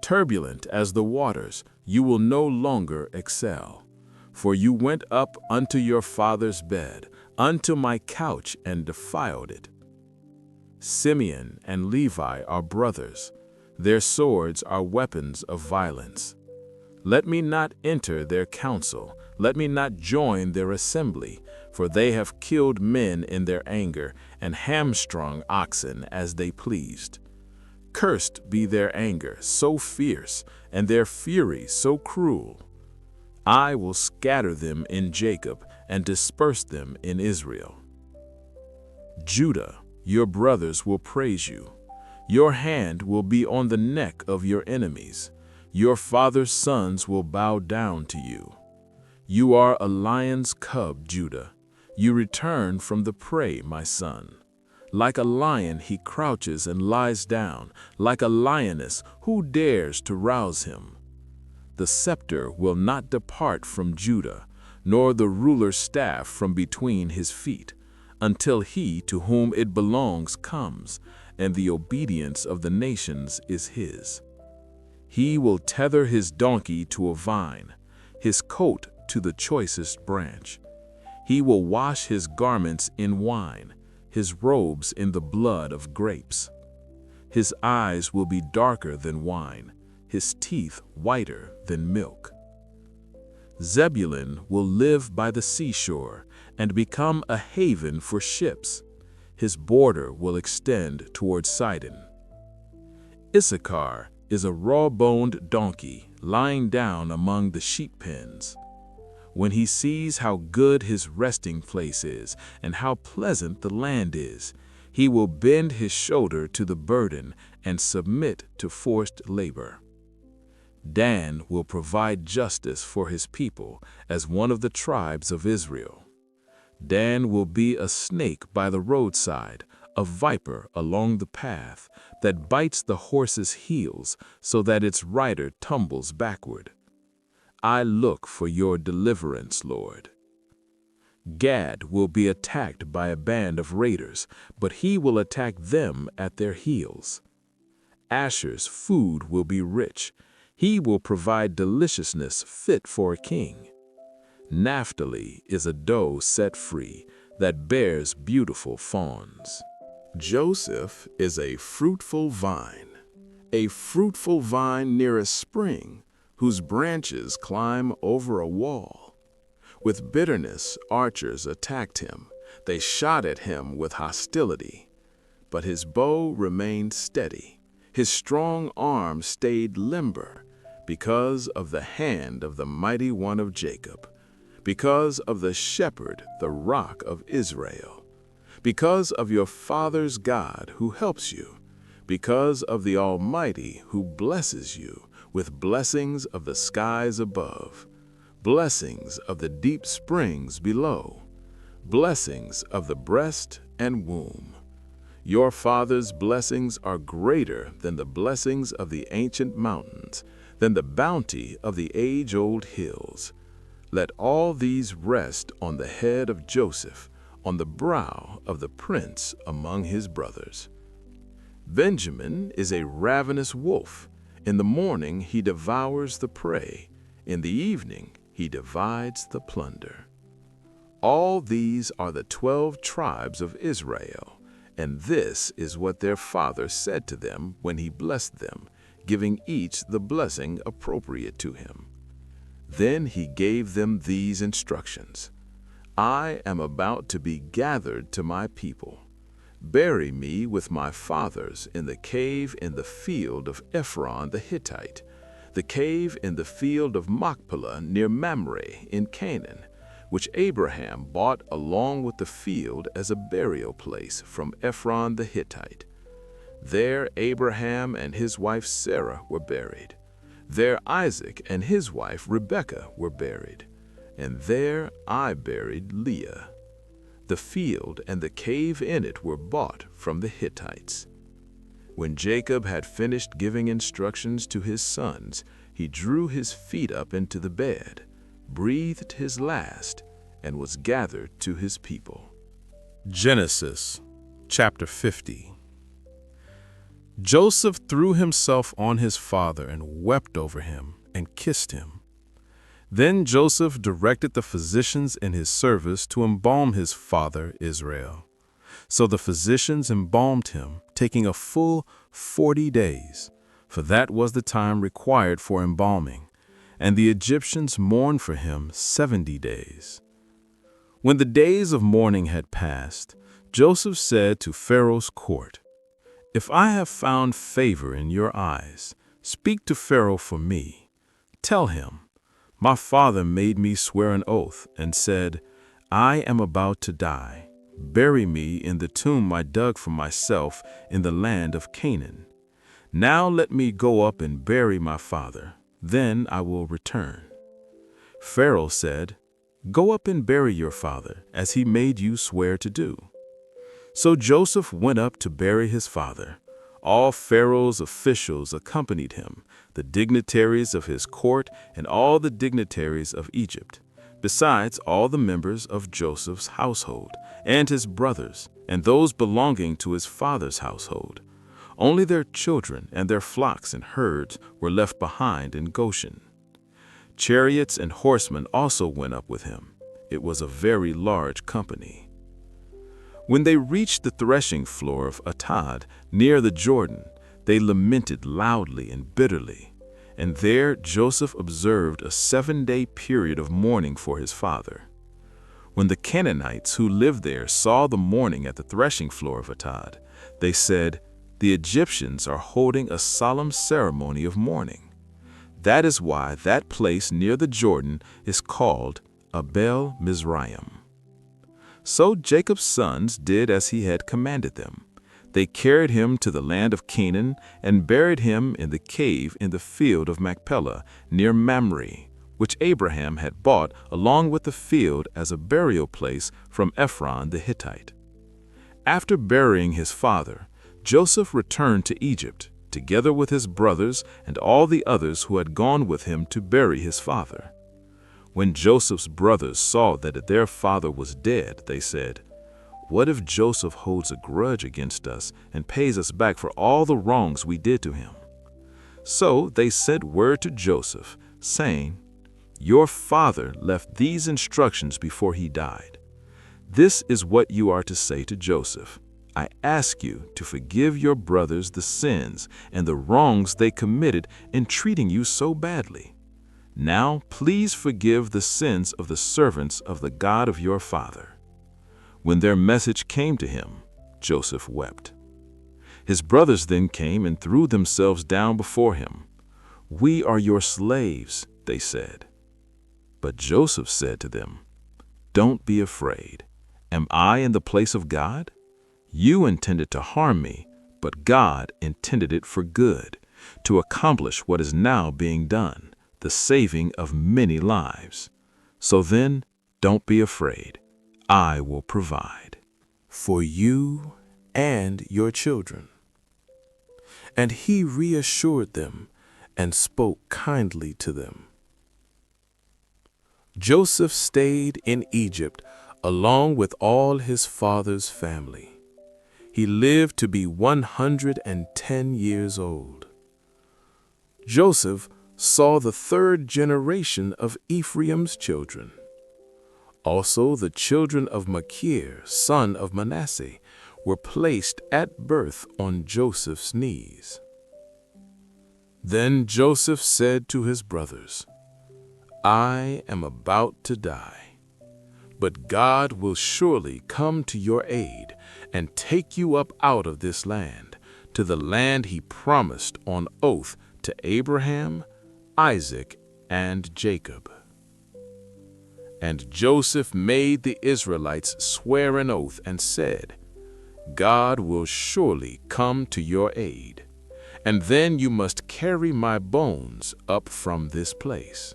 Turbulent as the waters, you will no longer excel. For you went up unto your father's bed, unto my couch, and defiled it. Simeon and Levi are brothers. Their swords are weapons of violence. Let me not enter their council, let me not join their assembly, for they have killed men in their anger, and hamstrung oxen as they pleased. Cursed be their anger, so fierce, and their fury so cruel. I will scatter them in Jacob, and disperse them in Israel. Judah, your brothers will praise you. Your hand will be on the neck of your enemies. Your father's sons will bow down to you. You are a lion's cub, Judah. You return from the prey, my son. Like a lion he crouches and lies down, like a lioness, who dares to rouse him? The scepter will not depart from Judah, nor the ruler's staff from between his feet, until he to whom it belongs comes, and the obedience of the nations is his. He will tether his donkey to a vine, his coat to the choicest branch. He will wash his garments in wine, his robes in the blood of grapes. His eyes will be darker than wine, his teeth whiter than milk. Zebulun will live by the seashore and become a haven for ships. His border will extend toward Sidon. Issachar is a raw-boned donkey lying down among the sheep pens. When he sees how good his resting place is and how pleasant the land is, he will bend his shoulder to the burden and submit to forced labor. Dan will provide justice for his people as one of the tribes of Israel. Dan will be a snake by the roadside, a viper along the path that bites the horse's heels so that its rider tumbles backward. I look for your deliverance, Lord. Gad will be attacked by a band of raiders, but he will attack them at their heels. Asher's food will be rich. He will provide deliciousness fit for a king. Naphtali is a doe set free that bears beautiful fawns. Joseph is a fruitful vine near a spring, whose branches climb over a wall. With bitterness, archers attacked him. They shot at him with hostility. But his bow remained steady. His strong arm stayed limber because of the hand of the mighty one of Jacob, because of the shepherd, the rock of Israel, because of your father's God who helps you, because of the Almighty who blesses you with blessings of the skies above, blessings of the deep springs below, blessings of the breast and womb. Your father's blessings are greater than the blessings of the ancient mountains, than the bounty of the age-old hills. Let all these rest on the head of Joseph, on the brow of the prince among his brothers. Benjamin is a ravenous wolf. In the morning he devours the prey. In the evening he divides the plunder. All these are the 12 tribes of Israel, and this is what their father said to them when he blessed them, giving each the blessing appropriate to him. Then he gave them these instructions. I am about to be gathered to my people. Bury me with my fathers in the cave in the field of Ephron the Hittite, the cave in the field of Machpelah near Mamre in Canaan, which Abraham bought along with the field as a burial place from Ephron the Hittite. There Abraham and his wife Sarah were buried. There Isaac and his wife Rebekah were buried. And there I buried Leah. The field and the cave in it were bought from the Hittites. When Jacob had finished giving instructions to his sons, he drew his feet up into the bed, breathed his last, and was gathered to his people. Genesis chapter 50. Joseph threw himself on his father and wept over him and kissed him. Then Joseph directed the physicians in his service to embalm his father Israel. So the physicians embalmed him, taking a full 40 days, for that was the time required for embalming, and the Egyptians mourned for him 70 days. When the days of mourning had passed, Joseph said to Pharaoh's court, "If I have found favor in your eyes, speak to Pharaoh for me. Tell him, my father made me swear an oath and said, I am about to die. Bury me in the tomb I dug for myself in the land of Canaan. Now let me go up and bury my father, then I will return." Pharaoh said, "Go up and bury your father, as he made you swear to do." So Joseph went up to bury his father. All Pharaoh's officials accompanied him, the dignitaries of his court and all the dignitaries of Egypt, besides all the members of Joseph's household, and his brothers, and those belonging to his father's household. Only their children and their flocks and herds were left behind in Goshen. Chariots and horsemen also went up with him. It was a very large company. When they reached the threshing floor of Atad, near the Jordan, they lamented loudly and bitterly. And there Joseph observed a 7-day period of mourning for his father. When the Canaanites who lived there saw the mourning at the threshing floor of Atad, they said, "The Egyptians are holding a solemn ceremony of mourning." That is why that place near the Jordan is called Abel Mizraim. So Jacob's sons did as he had commanded them. They carried him to the land of Canaan and buried him in the cave in the field of Machpelah near Mamre, which Abraham had bought along with the field as a burial place from Ephron the Hittite. After burying his father, Joseph returned to Egypt, together with his brothers and all the others who had gone with him to bury his father. When Joseph's brothers saw that their father was dead, they said, "What if Joseph holds a grudge against us and pays us back for all the wrongs we did to him?" So they sent word to Joseph, saying, "Your father left these instructions before he died. This is what you are to say to Joseph. I ask you to forgive your brothers the sins and the wrongs they committed in treating you so badly. Now please forgive the sins of the servants of the God of your father." When their message came to him, Joseph wept. His brothers then came and threw themselves down before him. "We are your slaves," they said. But Joseph said to them, "Don't be afraid. Am I in the place of God? You intended to harm me, but God intended it for good, to accomplish what is now being done, the saving of many lives. So then, don't be afraid. I will provide for you and your children." And he reassured them and spoke kindly to them. Joseph stayed in Egypt along with all his father's family. He lived to be 110 years old. Joseph saw the third generation of Ephraim's children. Also the children of Machir, son of Manasseh, were placed at birth on Joseph's knees. Then Joseph said to his brothers, "I am about to die, but God will surely come to your aid and take you up out of this land, to the land he promised on oath to Abraham, Isaac, and Jacob." And Joseph made the Israelites swear an oath and said, "God will surely come to your aid, and then you must carry my bones up from this place."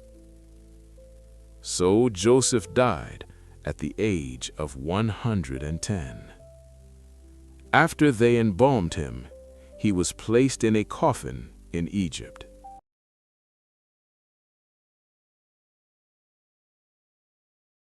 So Joseph died at the age of 110. After they embalmed him, he was placed in a coffin in Egypt.